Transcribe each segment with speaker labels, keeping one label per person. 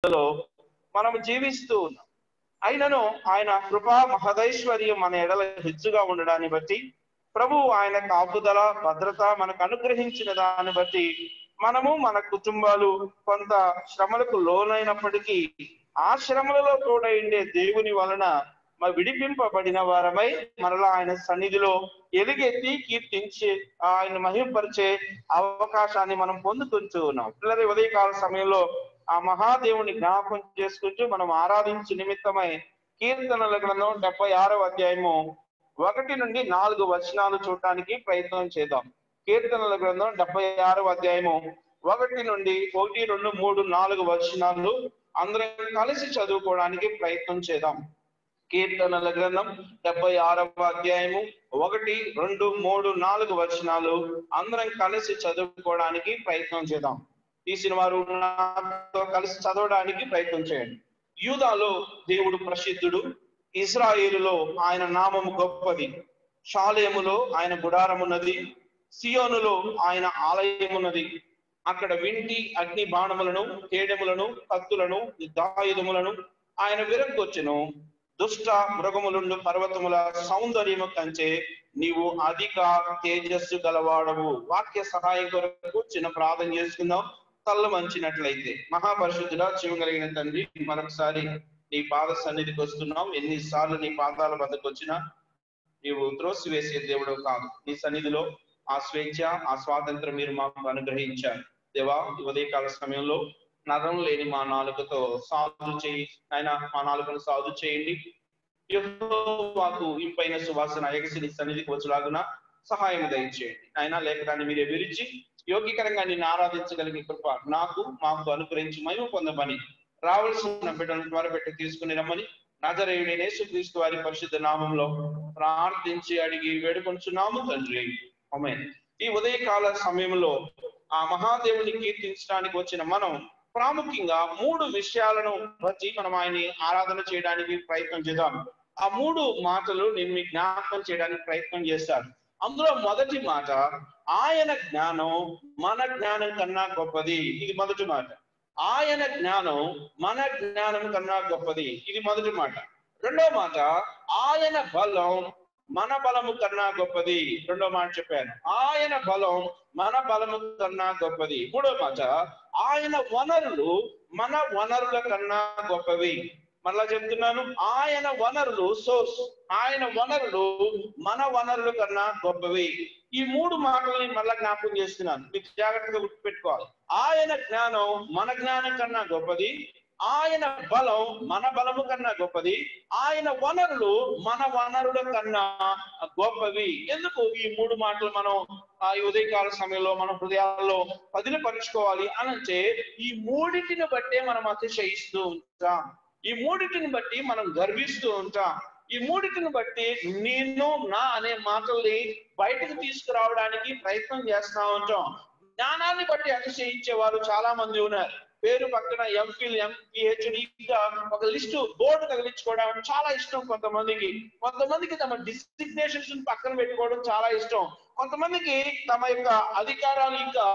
Speaker 1: మనం జీవిస్తూ ఉన్నాం. అయినను ఆయన కృపా మహదైశ్వర్యం మన ఎడల హెచ్చుగా ఉండడాన్ని బట్టి, ప్రభు ఆయన కాపుదల భద్రత మనకు అనుగ్రహించిన దాన్ని బట్టి మనము మన కుటుంబాలు కొంత శ్రమలకు లోనైనప్పటికీ ఆ శ్రమలలో కూడా ఉండే దేవుని వలన విడిపింపబడిన వారమై మరలా ఆయన సన్నిధిలో ఎలుగెత్తి కీర్తించి ఆయన మహిమపరిచే అవకాశాన్ని మనం పొందుకుంటూ ఉన్నాం. పిల్లల ఉదయకాల సమయంలో ఆ మహాదేవుని జ్ఞాపకం చేసుకుంటూ మనం ఆరాధించే నిమిత్తమై కీర్తనల గ్రంథం 76వ అధ్యాయము 1 నుండి 4 వచనాలు చూడటానికి ప్రయత్నం చేద్దాం. కీర్తనల గ్రంథం 76వ అధ్యాయము 1 నుండి 1, 2, 3, 4 వచనాలు అందరం కలిసి చదువుకోవడానికి ప్రయత్నం చేద్దాం. కీర్తనల గ్రంథం 76వ అధ్యాయము 1, 2, 3, 4 వచనాలు అందరం కలిసి చదువుకోవడానికి ప్రయత్నం చేద్దాం. తీసిన వారు నాతో కలిసి చదవడానికి ప్రయత్నం చేయండి. యూదాలో దేవుడు ప్రసిద్ధుడు, ఇశ్రాయేలులో ఆయన నామము గొప్పది. షాలేములో ఆయన గుడారమున్నది, సియోనులో ఆయన ఆలయమున్నది. అక్కడ వింటి అగ్ని బాణములను, తేడెములను, కత్తులను, యుద్ధాయుధములను ఆయన విరగొచ్చెను. దుష్ట మృగములుండు పర్వతముల సౌందర్యము కంటే నీవు అధిక తేజస్సు గలవాడవు. వాక్య సహాయం కొరకు చిన్న ప్రార్థన చేసుకుందాం. తల్ల మంచినట్లయితే. మహాపరిశుద్ధుడా, జీవగలిగిన తండ్రి, మరొకసారి నీ పాద సన్నిధికి వస్తున్నాం. ఎన్నిసార్లు నీ పాదాల వద్దకు వచ్చినా నీవు త్రోసివేసే దేవుడు కాదు. నీ సన్నిధిలో ఆ స్వేచ్ఛ, ఆ స్వాతంత్రం మీరు మాకు అనుగ్రహించారు. దేవా, ఉదయకాల సమయంలో నరం లేని మా నాలుకతో సాధు చేయి ఆయన, మా నాలుకను సాధు చేయండి. యెహోవాకు ఇంపైన సువాసన ఎగసి నీ సన్నిధికి వచ్చేలాగున సహాయం దయచేయండి. ఆయన లేఖనాన్ని మీరే విరిచి యోగ్యకరంగా నిన్ను ఆరాధించగలిగే కృప మాకు అనుగ్రహించి మహిమ పొందమని, రావాల్సిన బిడ్డలను త్వరపెట్టి తీసుకుని రమ్మని నజరేయుడైన యేసుక్రీస్తు వారి పరిశుద్ధ నామంలో ప్రార్థించి అడిగి వేడుకొంచున్నాము తండ్రి. ఆమేన్. ఈ ఉదయకాల సమయంలో ఆ మహాదేవుని కీర్తించడానికి వచ్చిన మనం ప్రాముఖ్యంగా 3 విషయాలను బట్టి మనం ఆయన్ని ఆరాధన చేయడానికి ప్రయత్నం చేద్దాం. ఆ 3 మాటలు నేను మీకు జ్ఞాపకం చేయడానికి ప్రయత్నం చేస్తాను. అందులో మొదటి మాట, ఆయన జ్ఞానం మన జ్ఞానం కన్నా గొప్పది. ఇది మొదటి మాట. ఆయన జ్ఞానం మన జ్ఞానం కన్నా గొప్పది. ఇది మొదటి మాట. రెండో మాట, ఆయన బలం మన బలము కన్నా గొప్పది. రెండో మాట చెప్పాను. ఆయన బలం మన బలము కన్నా గొప్పది. మూడో మాట, ఆయన వనరులు మన వనరుల కన్నా గొప్పవి. మళ్ళా చెప్తున్నాను, ఆయన వనరులు సోర్స్, ఆయన వనరులు మన వనరుల కన్నా గొప్పవి. ఈ 3 మాటలని మళ్ళా జ్ఞాపకం చేస్తున్నాను, మీకు జాగ్రత్తగా గుర్తుపెట్టుకోవాలి. ఆయన జ్ఞానం మన జ్ఞానం కన్నా గొప్పది, ఆయన బలం మన బలము కన్నా గొప్పది, ఆయన వనరులు మన వనరుల కన్నా గొప్పవి. ఎందుకు ఈ 3 మాటలు మనం ఈ ఉదయకాల సమయంలో మన హృదయాల్లో పదిలపరుచుకోవాలి అనంటే, ఈ 3టిని బట్టే మనం అతిశయిస్తూ ఉంటాం. ఈ 3టిని బట్టి మనం గర్విస్తూ ఉంటాం. ఈ 3టిని బట్టి నేను నా అనే మాటల్ని బయటకు తీసుకురావడానికి ప్రయత్నం చేస్తా ఉంటాం. జ్ఞానాన్ని బట్టి అతిశయించే వారు చాలా మంది ఉన్నారు. పేరు పక్కన ఎంఫిల్, ఎంపీహెచ్డీ ఒక లిస్టు బోర్డు తగిలించుకోవడం చాలా ఇష్టం కొంతమందికి తమ డిసిగ్నేషన్స్ పక్కన పెట్టుకోవడం చాలా ఇష్టం. కొంతమందికి తమ యొక్క అధికారాలు ఇంకా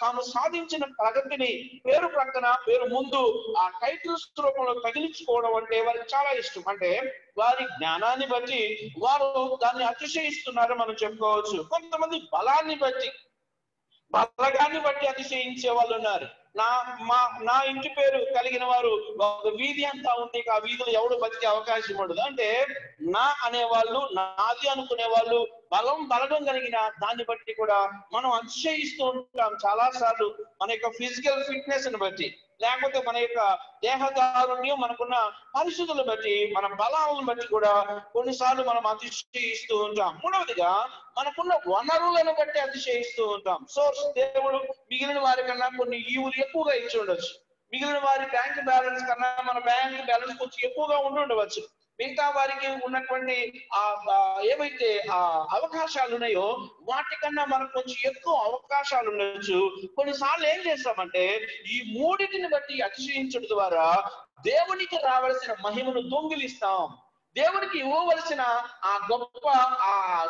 Speaker 1: తాము సాధించిన ప్రగతిని పేరు ప్రక్కన పేరు ముందు ఆ టైటిల్స్ రూపంలో తగిలించుకోవడం అంటే వారికి చాలా ఇష్టం. అంటే వారి జ్ఞానాన్ని బట్టి వారు దాన్ని అతిశయిస్తున్నారు మనం చెప్పుకోవచ్చు. కొంతమంది బలగాన్ని బట్టి అతిశయించే వాళ్ళు ఉన్నారు. నా ఇంటి పేరు కలిగిన వారు ఒక వీధి అంతా ఉంటే ఆ వీధిలో ఎవడు బతికే అవకాశం ఉండదు. అంటే నా అనేవాళ్ళు, నాది అనుకునే వాళ్ళు, బలగం కలిగిన దాన్ని బట్టి కూడా మనం అతిశయిస్తూ ఉంటాం చాలా సార్లు. మన యొక్క ఫిజికల్ ఫిట్నెస్ ని బట్టి, లేకపోతే మన యొక్క దేహదారుణ్యం, మనకున్న పరిస్థితులను బట్టి, మన బలాలను బట్టి కూడా కొన్నిసార్లు మనం అతిశయిస్తూ ఉంటాం. మూడవదిగా, మనకున్న వనరులను బట్టి అతిశయిస్తూ ఉంటాం. సోర్స్, దేవుడు మిగిలిన వారి కన్నా కొన్ని ఈవులు ఎక్కువగా ఇచ్చి ఉండొచ్చు. మిగిలిన వారి బ్యాంక్ బ్యాలెన్స్ కన్నా మన బ్యాంక్ బ్యాలెన్స్ కొంచెం ఎక్కువగా ఉండవచ్చు. మిగతా వారికి ఉన్నటువంటి ఏవైతే అవకాశాలు ఉన్నాయో వాటికన్నా మనకు కొంచెం ఎక్కువ అవకాశాలు ఉండొచ్చు. కొన్నిసార్లు ఏం చేస్తామంటే, ఈ 3టిని బట్టి అతిశయించడం ద్వారా దేవునికి రావాల్సిన మహిమను దొంగిలిస్తాం. దేవునికి ఇవ్వవలసిన ఆ గొప్ప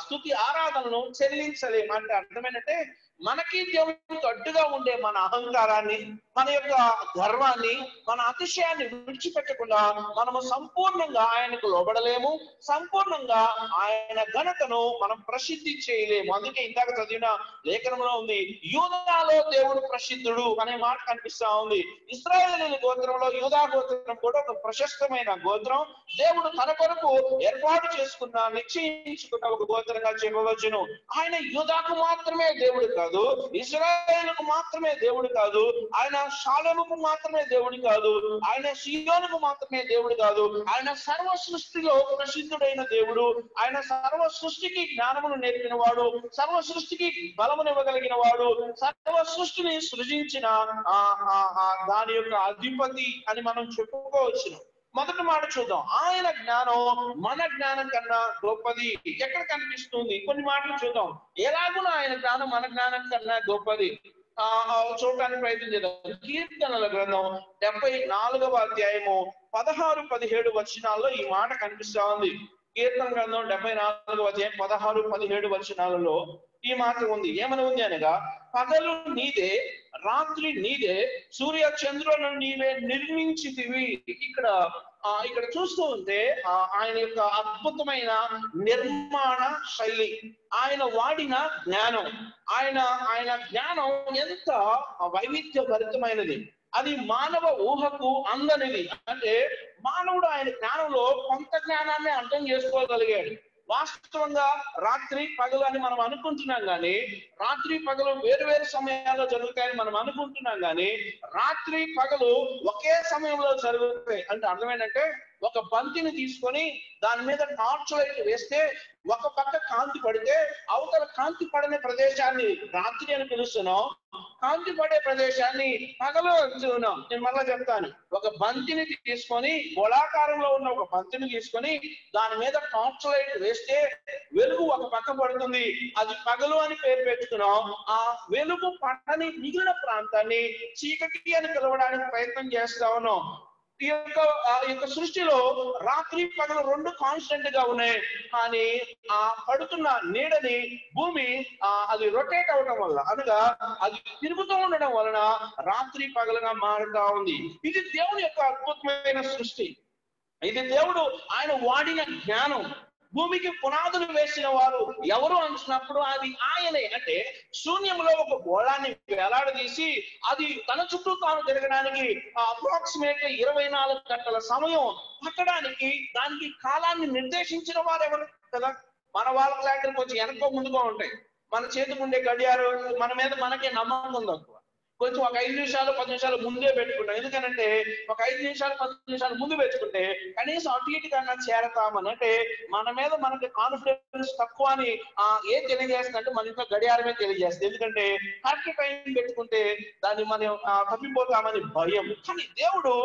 Speaker 1: స్తుతి ఆరాధనను చెల్లించలేము. అంటే అర్థమైనట్టే, మనకి దేవునికి అడ్డుగా ఉండే మన అహంకారాన్ని, మన యొక్క గర్వాన్ని, మన అతిశయాన్ని విడిచిపెట్టకుండా మనము సంపూర్ణంగా ఆయనకు లోబడలేము, సంపూర్ణంగా ఆయన ఘనతను మనం ప్రసిద్ధి చేయలేము. అందుకే ఇందాక చదివిన లేఖనంలో ఉంది, యూదాలో దేవుడు ప్రసిద్ధుడు అనే మాట కనిపిస్తా ఉంది. ఇశ్రాయేలీయుల గోత్రంలో యూదా గోత్రం కూడా ఒక ప్రశస్తమైన గోత్రం. దేవుడు తన కొరకు ఏర్పాటు చేసుకున్న, నిశ్చయించుకున్న ఒక గోత్రంగా చెప్పవచ్చును. ఆయన యూదాకు మాత్రమే దేవుడు కాదు, ఇశ్రాయేలుకు మాత్రమే దేవుడు కాదు, ఆయన షాలోముకు మాత్రమే దేవుడు కాదు, ఆయన సియోనుకు మాత్రమే దేవుడు కాదు, ఆయన సర్వ సృష్టిలో ప్రసిద్ధుడైన దేవుడు. ఆయన సర్వ సృష్టికి జ్ఞానమును నేర్పిన వాడు, సర్వ సృష్టికి బలమునివ్వగలిగిన వాడు, సర్వ సృష్టిని సృజించిన దాని యొక్క అధిపతి అని మనం చెప్పుకోవచ్చును. మొదటి మాట చూద్దాం, ఆయన జ్ఞానం మన జ్ఞానం కన్నా గొప్పది. ఎక్కడ కనిపిస్తుంది? కొన్ని మాటలు చూద్దాం. ఎలాగున ఆయన జ్ఞానం మన జ్ఞానం కన్నా గొప్పది చూడటానికి ప్రయత్నం చేద్దాం. కీర్తనల గ్రంథం 74వ అధ్యాయము 16-17 వచనాల్లో ఈ మాట కనిపిస్తా ఉంది. కీర్తన గ్రంథం 74వ అధ్యాయం 16-17 వచనాలలో ఈ మాట ఉంది. ఏమని ఉంది అనగా, పగలు నీదే, రాత్రి నీదే, సూర్య చంద్రులను నీవే నిర్మించితివి. ఇక్కడ చూస్తూ ఉంటే ఆయన యొక్క అద్భుతమైన నిర్మాణ శైలి, ఆయన వాడిన జ్ఞానం, ఆయన జ్ఞానం ఎంత వైవిధ్యభరితమైనది, అది మానవ ఊహకు అందనిది. అంటే మానవుడు ఆయన జ్ఞానంలో కొంత జ్ఞానాన్ని అర్థం చేసుకోగలిగాడు. వాస్తవంగా రాత్రి పగలు అని మనం అనుకుంటున్నాం కానీ, రాత్రి పగలు వేరు వేరు సమయాల్లో జరుగుతాయని మనం అనుకుంటున్నాం కానీ, రాత్రి పగలు ఒకే సమయంలో జరుగుతాయి. అంటే అర్థం ఏంటంటే, ఒక బంతిని తీసుకొని దాని మీద టార్చ్ లైట్ వేస్తే ఒక పక్క కాంతి పడితే అవతల కాంతి పడని ప్రదేశాన్ని రాత్రి అని పిలుస్తున్నాం, కాంతి పడే ప్రదేశాన్ని పగలు అంటున్నాం. నేను మళ్ళా చెప్తాను. ఒక బంతిని తీసుకొని, గోళాకారంలో ఉన్న ఒక బంతిని తీసుకొని దాని మీద టార్చ్ లైట్ వేస్తే వెలుగు ఒక పక్క పడుతుంది, అది పగలు అని పేరు పెట్టుకున్నాం. ఆ వెలుగు పడని మిగిలిన ప్రాంతాన్ని చీకటి అని పిలవడానికి ప్రయత్నం చేస్తా ఉన్నాం. ఈ యొక్క సృష్టిలో రాత్రి పగలు రెండు కాన్స్టెంట్ గా ఉన్నాయి, కానీ ఆ పడుతున్న నీడని భూమి అది రొటేట్ అవడం వల్ల, అనగా అది తిరుగుతూ ఉండడం వలన రాత్రి పగలుగా మారుతా ఉంది. ఇది దేవుని యొక్క అద్భుతమైన సృష్టి. ఇది దేవుడు ఆయన వాడిన జ్ఞానం. భూమికి పునాదులు వేసిన వారు ఎవరు అంటున్నప్పుడు అది ఆయనే. అంటే శూన్యంలో ఒక గోళాన్ని వేలాడదీసి అది తన చుట్టూ తాను తిరగడానికి అప్రాక్సిమేట్ 24 గంటల సమయం పట్టడానికి దానికి కాలాన్ని నిర్దేశించిన వారు ఎవరు కదా. మన వాళ్ళ లాంటి కొంచెం వెనక ముందుగా ఉంటాయి. మన చేతికి ఉండే గడియారు మన మీద మనకే నమ్మకం ఉంది. కొంచెం ఒక 5 నిమిషాలు 10 నిమిషాలు ముందే పెట్టుకుంటాం. ఎందుకనంటే ఒక 5 నిమిషాలు 10 నిమిషాలు ముందు పెట్టుకుంటే కనీసం అటు ఇటు కన్నా చేరతామని. అంటే మన మీద మనకి కాన్ఫిడెన్స్ తక్కువ అని ఏం తెలియజేస్తుందంటే మన ఇంట్లో గడియారమే తెలియజేస్తుంది. ఎందుకంటే కరెక్ట్ టైం పెట్టుకుంటే దాన్ని మనం తప్పిపోతామని భయం. కానీ దేవుడు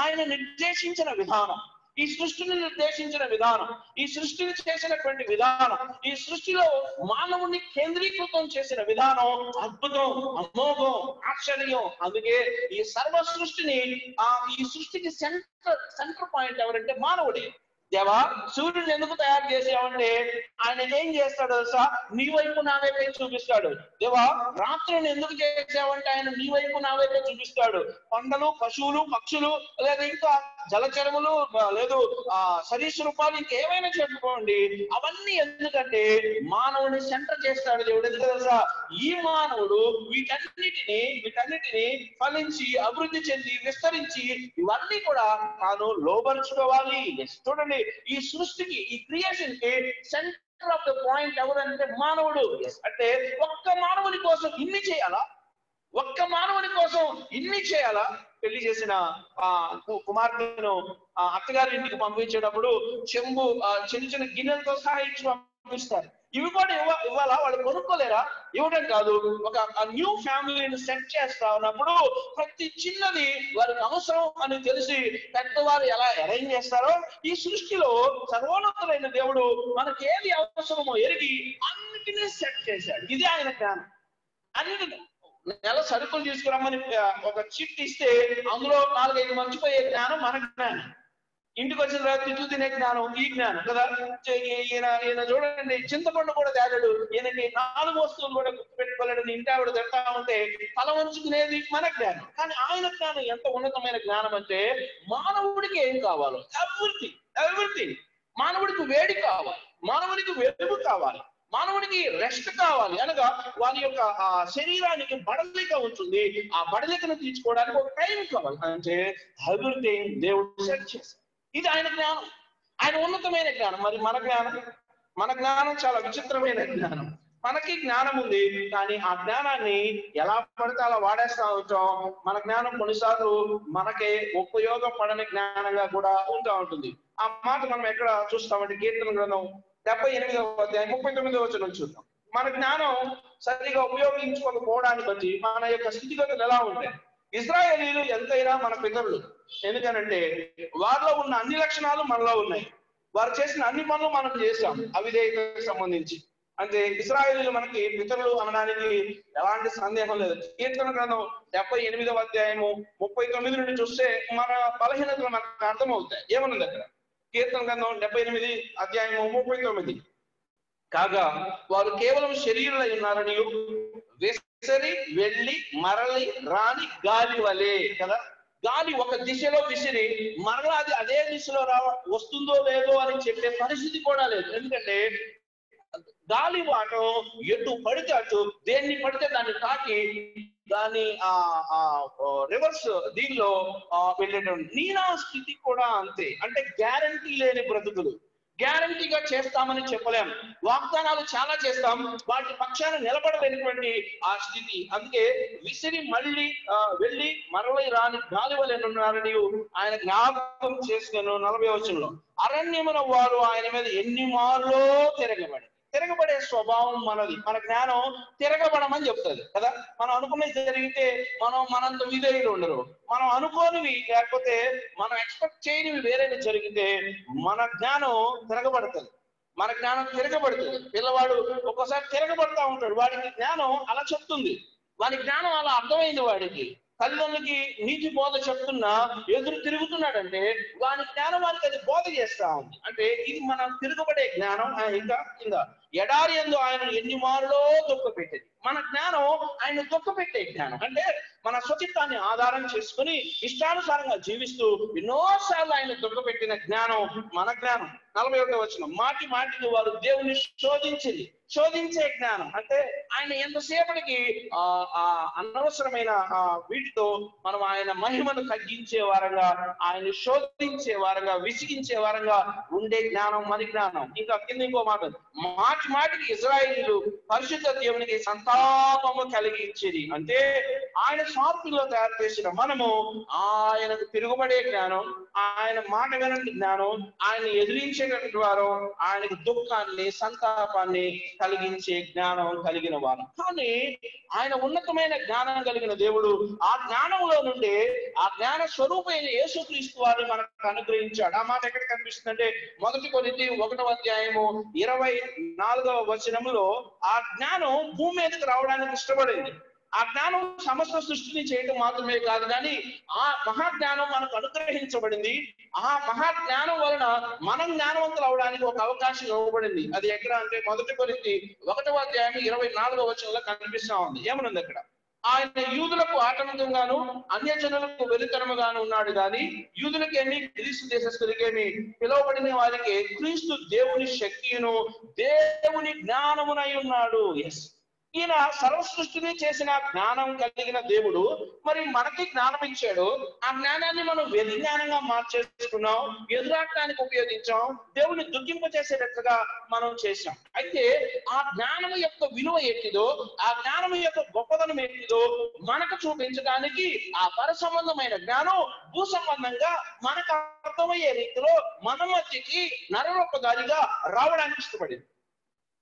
Speaker 1: ఆయన నిర్దేశించిన విధానం, ఈ సృష్టిని నిర్దేశించిన విధానం, ఈ సృష్టిని చేసినటువంటి విధానం, ఈ సృష్టిలో మానవుని కేంద్రీకృతం చేసిన విధానం అద్భుతం, అమోఘం, ఆశ్చర్యం. అందుకే ఈ సర్వ సృష్టిని ఈ సృష్టికి సెంటర్ పాయింట్ ఎవరంటే మానవుడే. దేవా, సూర్యుడిని ఎందుకు తయారు చేసావంటే ఆయన ఏం చేస్తాడు తెలుసా? నీ వైపు నా వైపే చూపిస్తాడు. దేవా, రాత్రిని ఎందుకు చేసావంటే ఆయన నీ వైపు నా వైపే చూపిస్తాడు. కొండలు, పశువులు, పక్షులు, లేదా ఇంకా జలచరములు, లేదు సరీసృపాలు, ఇంకేమైనా చెప్పుకోండి, అవన్నీ ఎందుకంటే మానవుని సెంటర్ చేస్తాడు దేవుడు. ఎందుకు తెలుసా? ఈ మానవుడు వీటన్నిటిని ఫలించి అభివృద్ధి చెంది విస్తరించి ఇవన్నీ కూడా తాను లోబరుచుకోవాలి. చూడండి, ఈ సృష్టికి, ఈ క్రియేషన్ కి సెంటర్ ఆఫ్ ద పాయింట్ ఎవరంటే మానవుడు. అంటే ఒక్క మానవుని కోసం ఇన్ని చేయాలా? ఒక్క మానవుని కోసం ఇన్ని చేయాలా? పెళ్లి చేసిన కుమార్తెను అత్తగారి ఇంటికి పంపించేటప్పుడు చెంబు చిన్న చిన్న గిన్నెలతో సహా ఇచ్చి పంపిస్తారు. ఇవి కూడా ఇవ్వాలా? వాళ్ళు కొనుక్కోలేరా? ఇవ్వడం కాదు, ఒక న్యూ ఫ్యామిలీని సెట్ చేస్తా ఉన్నప్పుడు ప్రతి చిన్నది వారికి అవసరం అని తెలిసి పెద్దవారు ఎలా అరేంజ్ చేస్తారో, ఈ సృష్టిలో సర్వోన్నతులైన దేవుడు మనకి ఏది అవసరమో ఎరిగి అన్నిటినీ సెట్ చేశాడు. ఇది ఆయన జ్ఞానం. అన్నిటినీ నెల సరుకులు తీసుకురమ్మని ఒక చిట్ ఇస్తే అందులో 4-5 మర్చిపోయే జ్ఞానం మన జ్ఞానం. ఇంటికి వచ్చిన తర్వాత తిట్లు తినే జ్ఞానం ఈ జ్ఞానం కదా. ఈయన చూడండి, చింతపండు కూడా తేగడు, ఈయనకి 4 వస్తువులు కూడా గుర్తుపెట్టుకోలేడు. ఇంటి ఆవిడ తిడతా ఉంటే తల వంచుకునేది మన జ్ఞానం. కానీ ఆయన జ్ఞానం ఎంత ఉన్నతమైన జ్ఞానం అంటే, మానవుడికి ఏం కావాలో ఎవ్రీథింగ్ మానవుడికి వేడి కావాలి, మానవుడికి వెలుగు కావాలి, మానవుడికి రెస్ట్ కావాలి, అనగా వారి యొక్క ఆ శరీరానికి బడలిక ఉంటుంది. ఆ బడలికను తీర్చుకోవడానికి ఒక టైం కావాలి. అంటే ఎవ్రీథింగ్ దేవుడు సెట్ చేశారు. ఇది ఆయన జ్ఞానం, ఆయన ఉన్నతమైన జ్ఞానం. మరి మన జ్ఞానం చాలా విచిత్రమైన జ్ఞానం. మనకి జ్ఞానం ఉంది, కానీ ఆ జ్ఞానాన్ని ఎలా పడితే అలా వాడేస్తా ఉంటాం. మన జ్ఞానం కొన్నిసార్లు మనకే ఉపయోగపడని జ్ఞానంగా కూడా ఉంటా ఉంటుంది. ఆ మాట మనం ఎక్కడ చూస్తామంటే కీర్తన గ్రంథం 78వ అధ్యాయం 39వ వచనం చూద్దాం. మన జ్ఞానం సరిగా ఉపయోగించుకోకపోవడాన్ని బట్టి మన యొక్క స్థితిగతులు ఎలా ఉంటాయి. ఇశ్రాయేలీయులు ఎంతైనా మన పితరులు, ఎందుకనంటే వారిలో ఉన్న అన్ని లక్షణాలు మనలో ఉన్నాయి. వారు చేసిన అన్ని పనులు మనం చేశాం అవిధేయతకు సంబంధించి. అంటే ఇశ్రాయేలీయులు మనకి పితరులు అనడానికి ఎలాంటి సందేహం లేదు. కీర్తన గ్రంథం 78వ అధ్యాయము 39 నుండి చూస్తే మన బలహీనతలు మనకు అర్థమవుతాయి. ఏమన్నది అక్కడ? కీర్తన గ్రంథం 78 అధ్యాయము 39. కాగా వారు కేవలం శరీరులై ఉన్నారని, విసిరి వెళ్ళి మరలి రాని గాలి వలే కదా. గాలి ఒక దిశలో విసిరి మరలా అది అదే దిశలో వస్తుందో లేదో అని చెప్పే పరిస్థితి కూడా లేదు. ఎందుకంటే గాలి వాటం ఎటు పడితే అటు, దేన్ని పడితే దాన్ని తాకి దాని రివర్స్ దీనిలో వెళ్ళేటువంటి నీ నా స్థితి కూడా అంతే. అంటే గ్యారంటీ లేని బ్రతుకులు. గ్యారంటీగా చేస్తామని చెప్పలేము. వాగ్దానాలు చాలా చేస్తాం, వాటి పక్షాన నిలబడలేనటువంటి ఆ స్థితి. అందుకే విసిరి మళ్ళీ వెళ్ళి మరలి రాని గాలి వలెనున్నారని ఆయన జ్ఞాపకం చేసినాను. 40వ వచనంలో అరణ్యమున వారు ఆయన మీద ఎన్ని మార్లో తిరగబడే స్వభావం మనది. మన జ్ఞానం తిరగబడమని చెప్తుంది కదా. మనం అనుకున్నది జరిగితే మనంత విధేయులు ఉండరు. మనం అనుకోనివి లేకపోతే మనం ఎక్స్పెక్ట్ చేయనివి వేరేవి జరిగితే మన జ్ఞానం తిరగబడుతుంది. పిల్లవాడు ఒక్కోసారి తిరగబడతా ఉంటాడు. వాడికి జ్ఞానం అలా చెప్తుంది, వాడి జ్ఞానం అలా అర్థమైంది. వాడికి తల్లిదండ్రులకి నీతి బోధ చెప్తున్నా ఎదురు తిరుగుతున్నాడంటే వాని జ్ఞానం వానికి అది బోధ చేస్తా ఉంది. అంటే ఇది మనం తిరగబడే జ్ఞానం. ఇంకా కింద ఎడారి యందు ఆయన ఎన్ని మారులో దుఃఖపెట్టేది. మన జ్ఞానం ఆయన దుఃఖపెట్టే జ్ఞానం. అంటే మన స్వచిత్తాన్ని ఆధారం చేసుకుని ఇష్టానుసారంగా జీవిస్తూ ఎన్నోసార్లు ఆయన దుఃఖపెట్టిన జ్ఞానం మన జ్ఞానం. 41వ వచనం మాటికి వారు దేవుని శోధించే జ్ఞానం. అంటే ఆయన ఎంతసేపటికి అనవసరమైన వీటితో మనం ఆయన మహిమను తగ్గించే వారంగా, ఆయన శోధించే వారంగా, విసిగించే వారంగా ఉండే జ్ఞానం మన జ్ఞానం. ఇంకా కింద ఇంకో మాట, మాటికి ఇశ్రాయేలీయులు పరిశుద్ధ దేవునికి సంతాపము కలిగించేది. అంటే ఆయన స్వార్థంలో తయారు చేసిన మనము ఆయనకు తిరుగుబడే జ్ఞానం, ఆయన మాట వినని జ్ఞానం, ఆయన ఎదిరించేటటువంటి వారు, ఆయనకు దుఃఖాన్ని సంతాపాన్ని కలిగించే జ్ఞానం కలిగిన వారు. కానీ ఆయన ఉన్నతమైన జ్ఞానం కలిగిన దేవుడు ఆ జ్ఞానంలో నుండి ఆ జ్ఞాన స్వరూపమైన యేసుక్రీస్తు వారిని మనకు అనుగ్రహించాడు. ఆ మాట ఎక్కడ కనిపిస్తుంది అంటే 1 కొరింథీ 1వ అధ్యాయము 24వ వచనంలో ఆ జ్ఞానం భూమి మీదకి రావడానికి ఇష్టపడింది. ఆ జ్ఞానం సమస్త సృష్టిని చేయడం మాత్రమే కాదు, కానీ ఆ మహాజ్ఞానం మనకు అనుగ్రహించబడింది. ఆ మహాజ్ఞానం వలన మనం జ్ఞానవంతులు అవడానికి ఒక అవకాశం ఇవ్వబడింది. అది ఎక్కడ అంటే 1 కొరింథీ 1వ అధ్యాయం 24వ వచనంలో కనిపిస్తా ఉంది. ఏమనుంది అక్కడ? ఆయన యూదులకు ఆటంకంగాను అన్యజనులకు వెలుతరముగాను ఉన్నాడు, కానీ యూదులకేమి గ్రీసు దేశస్తులకేమి పిలువబడిన వారికి క్రీస్తు దేవుని శక్తియును దేవుని జ్ఞానమునై ఉన్నాడు. ఎస్, ఈయన సర్వ సృష్టిని చేసిన జ్ఞానం కలిగిన దేవుడు మరి మనకి జ్ఞానం ఇచ్చాడు. ఆ జ్ఞానాన్ని మనం వ్యతిజ్ఞానంగా మార్చేసుకున్నాం, ఎదురాటానికి ఉపయోగించాం, దేవుని దుఃఖింపచేసేటట్లుగా మనం చేశాం. అయితే ఆ జ్ఞానము యొక్క విలువ ఏంటిదో, ఆ జ్ఞానము యొక్క గొప్పదనం ఏంటిదో మనకు చూపించడానికి ఆ పర సంబంధమైన జ్ఞానం భూ సంబంధంగా మనకు అర్థమయ్యే రీతిలో మన మధ్యకి నరరూపధారిగా రావడానికి ఇష్టపడింది.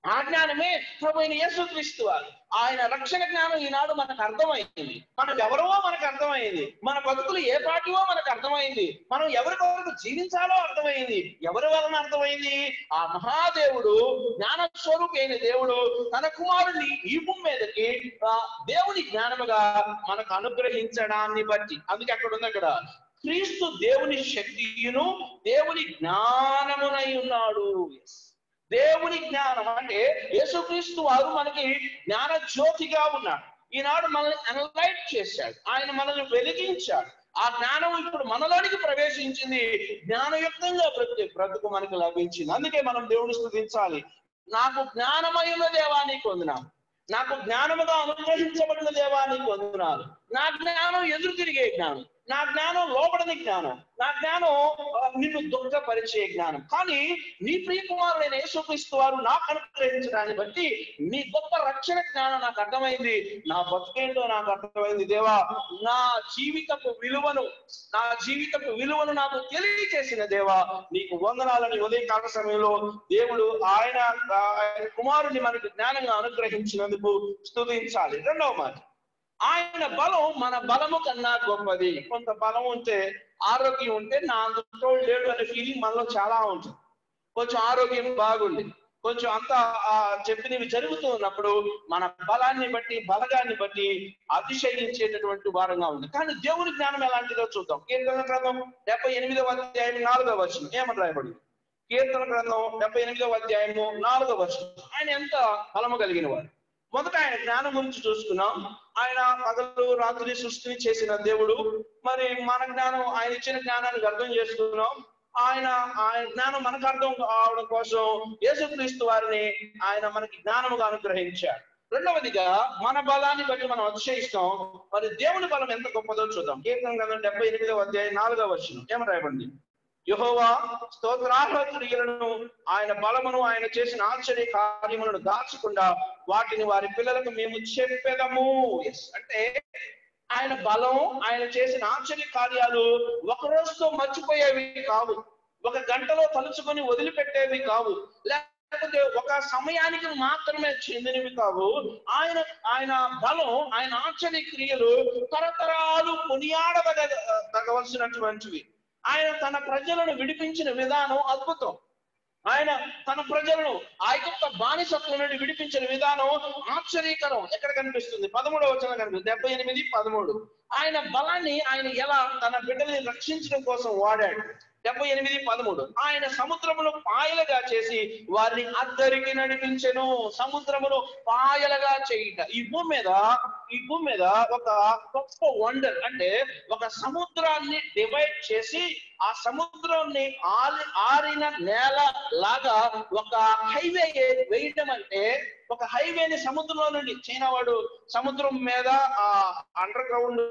Speaker 1: ఆ జ్ఞానమే ప్రభువైన యేసుక్రీస్తు వారు. ఆయన రక్షణ జ్ఞానం ఈనాడు మనకు అర్థమైంది. మనం ఎవరో మనకు అర్థమైంది, మన బతుకులు ఏ పాటివో మనకు అర్థమైంది, మనం ఎవరి కొరకు జీవించాలో అర్థమైంది. ఎవరి వలన అర్థమైంది? ఆ మహాదేవుడు, జ్ఞాన స్వరూపి అయిన దేవుడు తన కుమారుని ఈ భూమి మీదకి దేవుని జ్ఞానముగా మనకు అనుగ్రహించడాన్ని బట్టి. అందుకే అక్కడ ఉంది, అక్కడ క్రీస్తు దేవుని శక్తియును దేవుని జ్ఞానమునై ఉన్నాడు. దేవుని జ్ఞానం అంటే యేసుక్రీస్తు వారు మనకి జ్ఞాన జ్యోతిగా ఉన్నాడు. ఈనాడు మనల్ని అనలైట్ చేశాడు, ఆయన మనల్ని వెలిగించాడు. ఆ జ్ఞానం ఇప్పుడు మనలోనికి ప్రవేశించింది, జ్ఞానయుక్తంగా బ్రతుకు మనకు లభించింది. అందుకే మనం దేవుని స్తుతించాలి. నాకు జ్ఞానమైన దేవా నీకు వందనాలు, నాకు జ్ఞానముగా అనుగ్రహించబడిన దేవా నీకు వందనాలు. నా జ్ఞానం ఎదురు తిరిగే జ్ఞానం, నా జ్ఞానం లోపడని జ్ఞానం, నా జ్ఞానం నిన్ను దుఃఖపరిచే జ్ఞానం. కానీ నీ ప్రియ కుమారుడైన యేసుక్రీస్తు వారు నాకు అనుగ్రహించడాన్ని బట్టి నీ గొప్ప రక్షణ జ్ఞానం నాకు అర్థమైంది. నా బతుకేంటో నాకు అర్థమైంది. దేవా, నా జీవితపు విలువను నాకు తెలియజేసిన దేవా నీకు వందనాలని ఉదయకాల సమయంలో దేవుడు ఆయన కుమారుని మనకు జ్ఞానంగా అనుగ్రహించినందుకు స్తుతించాలి. రెండవ మాట, ఆయన బలం మన బలము కన్నా గొప్పది. కొంత బలం ఉంటే, ఆరోగ్యం ఉంటే నా అందులో లేడు అనే ఫీలింగ్ మనలో చాలా ఉంటుంది. కొంచెం ఆరోగ్యం బాగుంది, కొంచెం అంతా చెప్పినవి జరుగుతూ ఉన్నప్పుడు మన బలాన్ని బట్టి బలగాన్ని బట్టి అతిశయించేటటువంటి వారంగా ఉంది. కానీ దేవుని జ్ఞానం ఎలాంటిదో చూద్దాం. కీర్తన గ్రంథం 78వ అధ్యాయం 4వ వచనం ఏమని రాయబడింది? కీర్తన గ్రంథం 78వ అధ్యాయము 4వ వచనం. ఆయన ఎంత బలము కలిగిన వాడు. మొదట ఆయన జ్ఞానం గురించి చూసుకున్నాం. ఆయన పగలు రాత్రి సృష్టిని చేసిన దేవుడు. మరి మన జ్ఞానం, ఆయన ఇచ్చిన జ్ఞానానికి అర్థం చేసుకున్నాం. ఆయన జ్ఞానం మనకు అర్థం కావడం కోసం యేసుక్రీస్తు వారిని ఆయన మనకి జ్ఞానముగా అనుగ్రహించాడు. రెండవదిగా మన బలాన్ని బట్టి మనం అతిశయిస్తాం. మరి దేవుని బలం ఎంత గొప్పదో చూద్దాం. కీర్తన గ్రంథం 78వ అధ్యాయం 4వ వచనం ఏమని రాయబడింది? యెహోవా స్తోత్రార్హ క్రియలను, ఆయన బలమును, ఆయన చేసిన ఆశ్చర్య కార్యములను దాచకుండా వాటిని వారి పిల్లలకు మేము చెప్పెదము. అంటే ఆయన బలం, ఆయన చేసిన ఆశ్చర్య కార్యాలు ఒక రోజుతో మర్చిపోయేవి కావు, ఒక గంటలో తలుచుకొని వదిలిపెట్టేవి కావు, లేకపోతే ఒక సమయానికి మాత్రమే చెందినవి కావు. ఆయన బలం, ఆయన ఆశ్చర్య క్రియలు తరతరాలు కొనియాడదగవలసినటువంటివి. ఆయన తన ప్రజలను విడిపించిన విధానం అద్భుతం. ఆయన తన ప్రజలను ఐగుప్తు బానిసత్వం నుండి విడిపించిన విధానం ఆశ్చర్యకరం. ఎక్కడ కనిపిస్తుంది? 13వ వచనం కనిపిస్తుంది, 78:13. ఆయన బలాన్ని ఆయన ఎలా తన బిడ్డల్ని రక్షించడం కోసం వాడాడు. 78:13. ఆయన సముద్రమును పాయలుగా చేసి వారిని అద్దరికి నడిపించెను. సముద్రమును పాయలుగా చేయుట ఈ భూమి మీద ఒక గొప్ప వండర్. అంటే ఒక సముద్రాన్ని డివైడ్ చేసి ఆ సముద్రాన్ని ఆరిన నేల లాగా ఒక హైవే వేయటం. అంటే ఒక హైవేని సముద్రంలో నుండి, చైనా వాడు సముద్రం మీద అండర్ గ్రౌండ్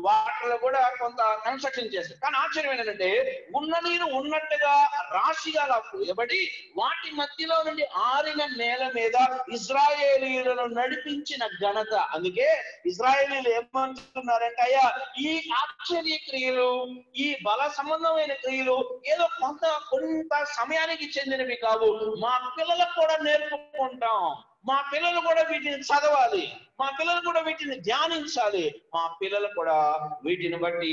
Speaker 1: వాటర్ లో కూడా కొంత కన్స్ట్రక్షన్ చేశారు. కానీ ఆశ్చర్యం ఏంటంటే ఉన్న నీరు ఉన్నట్టుగా రాశిగా వేయబడి వాటి మధ్యలో నుండి ఆరిన నేల మీద ఇజ్రాయేలీయులను నడిపించిన ఘనత. అందుకే ఇజ్రాయేలీలు ఏమంటున్నారంటే, అయ్యా ఈ ఆశ్చర్య క్రియలు, ఈ బల సంబంధమైన క్రియలు ఏదో కొంత సమయానికి చెందినవి కావు, మా పిల్లలకు కూడా నేర్పుకుంటాం, మా పిల్లలు కూడా వీటిని చదవాలి, మా పిల్లలు కూడా వీటిని ధ్యానించాలి, మా పిల్లలు కూడా వీటిని బట్టి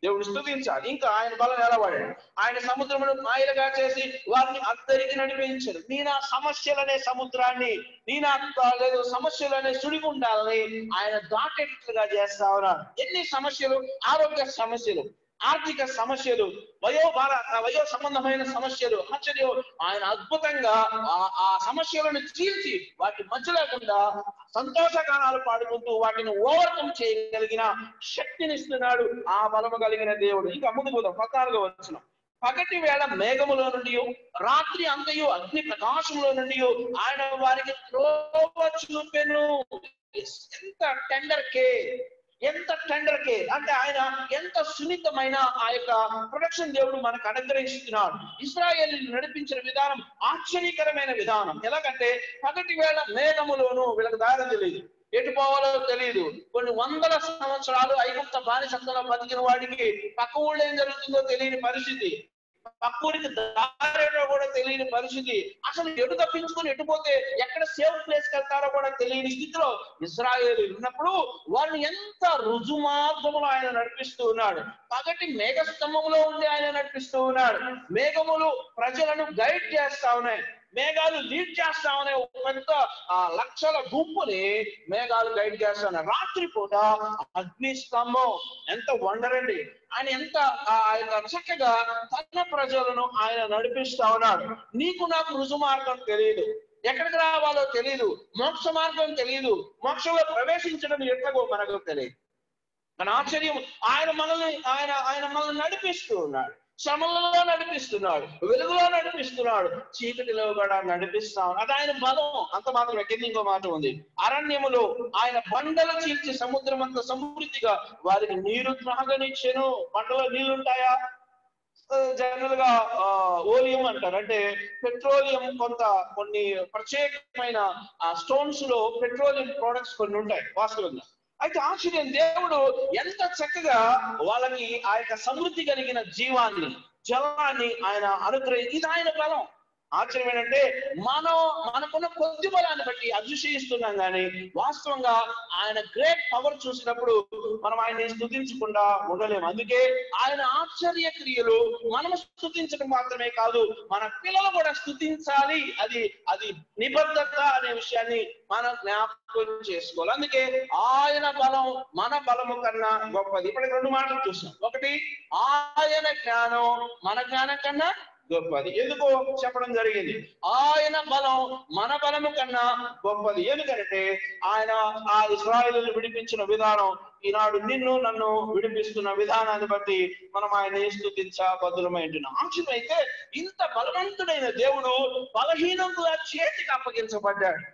Speaker 1: దేవుడు స్తుతించాలి. ఇంకా ఆయన బలం ఎలా వాడాడు? ఆయన సముద్రమును మాయలుగా చేసి వారిని అద్దరికి నడిపించాడు. నీ నా సమస్యలనే సముద్రాన్ని, నీ నా లేదు సమస్యలనే సుడిగుండాలని ఆయన దాటేట్లుగా చేస్తా ఉన్నాడు. ఎన్ని సమస్యలు, ఆరోగ్య సమస్యలు, ఆర్థిక సమస్యలు, వయో సంబంధమైన సమస్యలు, ఆశ్చర్యం ఆయన అద్భుతంగా ఆ సమస్యలను చీల్చి వాటి మధ్య లేకుండా సంతోషగానాలు పాడుకుంటూ వాటిని ఓవర్కమ్ చేయగలిగిన శక్తినిస్తున్నాడు ఆ బలము కలిగిన దేవుడు. ఇంకా ముందు పోదాం. 14వ వచనం. పగటి వేళ మేఘములో నుండి, రాత్రి అంతయు అగ్ని ప్రకాశంలో నుండి ఆయన వారికి త్రోవ చూపెను. ఎంత టెండర్ కేర్ అంటే ఆయన ఎంత సున్నితమైన ఆ యొక్క ప్రొటెక్షన్ దేవుడు మనకు అనుగ్రహిస్తున్నాడు. ఇశ్రాయేలును నడిపించిన విధానం ఆశ్చర్యకరమైన విధానం. ఎలాగంటే పగటి వేళ మేఘములోను, వీళ్ళకి దారి తెలియదు, ఎటు పోవాలో తెలియదు. కొన్ని వందల సంవత్సరాలు ఐగుప్త బానిసత్వంలో బతికిన వాడికి పక్క ఊళ్ళో ఏం జరుగుతుందో తెలియని పరిస్థితి, పక్కూరికి దారేటో కూడా తెలియని పరిస్థితి, అసలు ఎటు తప్పించుకొని ఎటుపోతే ఎక్కడ సేఫ్ ప్లేస్ వెళ్తారో కూడా తెలియని స్థితిలో ఇశ్రాయేలీయులు ఉన్నప్పుడు వాళ్ళని ఎంత రుజుమార్గములో ఆయన నడిపిస్తూ ఉన్నాడు. పగటి మేఘస్తంభంలో ఉండి ఆయన నడిపిస్తూ ఉన్నాడు. మేఘములు ప్రజలను గైడ్ చేస్తా ఉన్నాయి, మేఘాలు లీడ్ చేస్తామనే ఒక పెద్ద లక్షల గుంపుని మేఘాలు గైడ్ చేస్తాను. రాత్రిపూట అగ్ని స్తంభం, ఎంత వండర్ అండి. ఆయన ఎంత ఆయన చక్కగా తన ప్రజలను ఆయన నడిపిస్తా ఉన్నాడు. నీకు నాకు రుజు మార్గం తెలియదు, ఎక్కడికి రావాలో తెలియదు, మోక్ష మార్గం తెలియదు, మోక్షంలో ప్రవేశించడం ఎట్లాగో మనకు తెలియదు. మన ఆశ్చర్యం, ఆయన మనల్ని నడిపిస్తూ ఉన్నాడు. శ్రమలలో నడిపిస్తున్నాడు, వెలుగులో నడిపిస్తున్నాడు, చీకటిలో కూడా నడిపిస్తాం. అది ఆయన బలం. అంత మాత్రమే. కింద ఇంకో మాట ఉంది, అరణ్యములో ఆయన బండలు చీల్చి సముద్రం అంత సమృద్ధిగా వారికి నీరు త్రాగనిచ్చెను. బండలో నీళ్లుంటాయా? జనరల్ గా ఓలియం అంటారు, అంటే పెట్రోలియం. కొన్ని ప్రత్యేకమైన స్టోన్స్ లో పెట్రోలియం ప్రొడక్ట్స్ కొన్ని ఉంటాయి వాస్తవంగా. అయితే ఆశ్చర్యం, దేవుడు ఎంత చక్కగా వాళ్ళకి ఆ యొక్క సమృద్ధి కలిగిన జీవాన్ని, జలాన్ని ఆయన అనుగ్రహించి, ఇది ఆయన బలం. ఆశ్చర్యం ఏంటంటే మనకున్న కొద్ది బలాన్ని బట్టి అతిశయిస్తున్నాం, కానీ వాస్తవంగా ఆయన గ్రేట్ పవర్ చూసినప్పుడు మనం ఆయన్ని స్తుతించకుండా ఉండలేము. అందుకే ఆయన ఆశ్చర్య క్రియలు మనం స్తుతించడం మాత్రమే కాదు, మన పిల్లలు కూడా స్తుతించాలి. అది నిబద్ధత అనే విషయాన్ని మనం జ్ఞాపకం చేసుకోవాలి. అందుకే ఆయన బలం మన బలము కన్నా గొప్పది. ఇప్పటికి 2 మాటలు చూసాం. ఒకటి, ఆయన జ్ఞానం మన జ్ఞానం కన్నా గొప్పది. ఎందుకో చెప్పడం జరిగింది. ఆయన బలం మన బలము కన్నా గొప్పది. ఎందుకంటే ఆయన ఆ ఇశ్రాయేలును విడిపించిన విధానం, ఈనాడు నిన్ను నన్ను విడిపిస్తున్న విధానాన్ని బట్టి మనం ఆయన స్తుతించబద్దులమై ఉంటున్నాం. అంశమైతే ఇంత బలవంతుడైన దేవుడు బలహీనంగా చేతికి అప్పగించబడ్డాడు.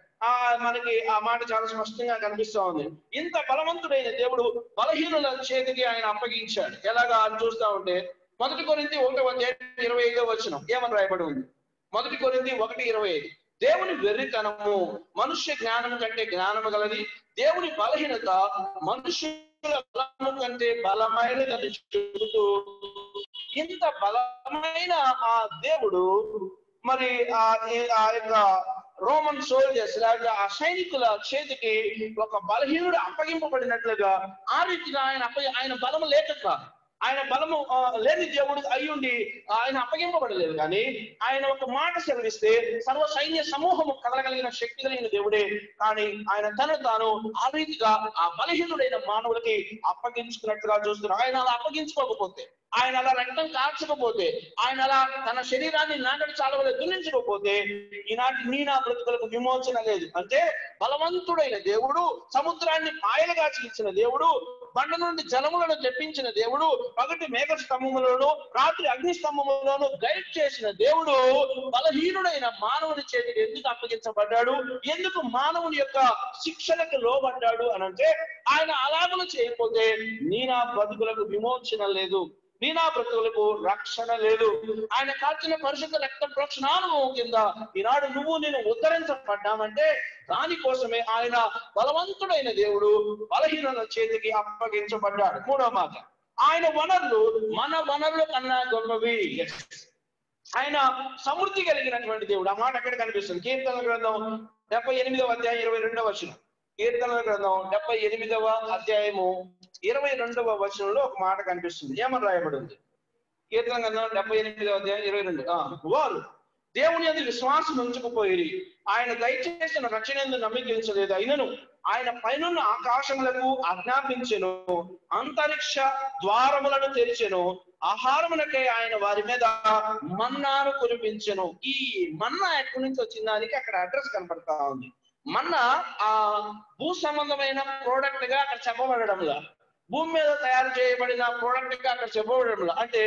Speaker 1: మనకి ఆ మాట చాలా స్పష్టంగా కనిపిస్తా ఉంది. ఇంత బలవంతుడైన దేవుడు బలహీనుల చేతికి ఆయన అప్పగించాడు. ఎలాగా చూస్తా ఉంటే 1 కొరింథీ 1:25 ఏమని రాయబడి ఉంది? 1 కొరింథీ 1:25, దేవుని వెర్రితనము మనుష్య జ్ఞానం కంటే జ్ఞానము గలది, దేవుని బలహీనత మనుష్యుల బలము కంటే బలమైనదని చెబుతూ, ఇంత బలమైన ఆ దేవుడు మరి ఆ యొక్క రోమన్ సోల్జర్స్ లేక ఆ సైనికుల చేతికి ఒక బలహీనుడు అప్పగింపబడినట్లుగా ఆ రీతిగా ఆయన బలము లేక, ఆయన బలము లేని దేవుడు అయ్యుండి ఆయన అప్పగింపబడలేదు. కానీ ఆయన ఒక మాట సెలవిస్తే సర్వ సైన్య సమూహము కదలగలిగిన శక్తి కలిగిన దేవుడే. కానీ ఆయన తాను ఆ రీతిగా ఆ బలహీనుడైన మానవులకి అప్పగించుకున్నట్లుగా చూస్తున్నారు. ఆయన అలా అప్పగించుకోకపోతే, ఆయన అలా రక్తం కార్చకపోతే, ఆయన అలా తన శరీరాన్ని నాగడి చాలవలే దున్నించకపోతే ఈనాటి నా బ్రతుకులకు విమోచన లేదు. అంటే బలవంతుడైన దేవుడు, సముద్రాన్ని పాయలుగా చీల్చిన దేవుడు, బండ నుండి జలములను తెప్పించిన దేవుడు, పగటి మేఘ స్తంభములోను రాత్రి అగ్ని స్తంభములోను గైడ్ చేసిన దేవుడు బలహీనుడైన మానవుని చేతికి ఎందుకు అప్పగించబడ్డాడు? ఎందుకు మానవుని యొక్క శిక్షణకు లోబడ్డాడు అని అంటే, ఆయన అలాగలు చేయకపోతే నా బ్రతుకులకు విమోచన లేదు, నా బ్రతుకులకు రక్షణ లేదు. ఆయన కాచిన పరిశుద్ధ రక్త ప్రోక్షణానుభవం కింద ఈనాడు నువ్వు నేను ఉద్ధరించబడ్డామంటే దానికోసమే ఆయన బలవంతుడైన దేవుడు బలహీనుల చేతికి అప్పగించబడ్డాడు. 3వ మాట, ఆయన వనరులు మన వనరుల కన్నా గొప్పవి. ఆయన సమృద్ధి కలిగినటువంటి దేవుడు. ఆ మాట అక్కడ కనిపిస్తుంది. కీర్తనల గ్రంథం 78:22. కీర్తనల గ్రంథం 78:22 ఒక మాట కనిపిస్తుంది. ఏమని రాయబడి ఉంది? కీర్తన గ్రంథం 78:22, వారు దేవుని యందు విశ్వాసం ఉంచకపోయి ఆయన దయచేసిన రక్షణ యందు నమ్మికించలేదు. అయినను ఆయన పైనున్న ఆకాశములకు ఆజ్ఞాపించెను, అంతరిక్ష ద్వారములను తెరిచెను, ఆహారములకై ఆయన వారి మీద మన్నాను కురిపించెను. ఈ మన్నా ఎక్కడి నుంచి వచ్చిన దానికి అక్కడ అడ్రస్ కనపడతా ఉంది. మన్నా భూ సంబంధమైన ప్రోడక్ట్ గా అక్కడ చెప్పబడడంలా, భూమి మీద తయారు చేయబడిన ప్రోడక్ట్ గా అక్కడ చెప్పబడడంలా. అంటే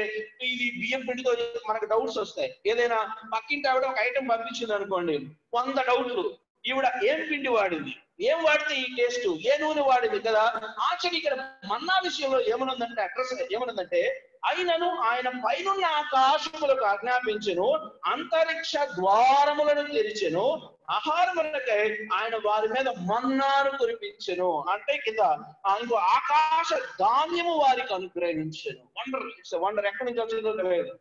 Speaker 1: ఇది బియ్యం పిండితో మనకు డౌట్స్ వస్తాయి. ఏదైనా పక్కింటి ఆవిడ ఒక ఐటెం పంపించింది అనుకోండి, 100 డౌట్లు. ఈవిడ ఏం పిండి వాడింది, ఏం వాడితే ఈ టేస్ట్, ఏ నూనె వాడింది కదా. ఆశ్చర్య ఇక్కడ మన్నా విషయంలో ఏమనుందంటే, అడ్రస్ ఏమనుందంటే, అయినను ఆయన పైనున్న ఆకాశములకు ఆజ్ఞాపించెను, అంతరిక్ష ద్వారములను తెరిచెను, ఆహారములకై ఆయన వారి మీద మన్నాను కురిపించెను. అంటే కింద ఇంకో ఆకాశ ధాన్యము వారికి అనుగ్రహించెను. Wonder, it's wonder. ఎక్కడి నుంచి వచ్చిందో తెలియదు.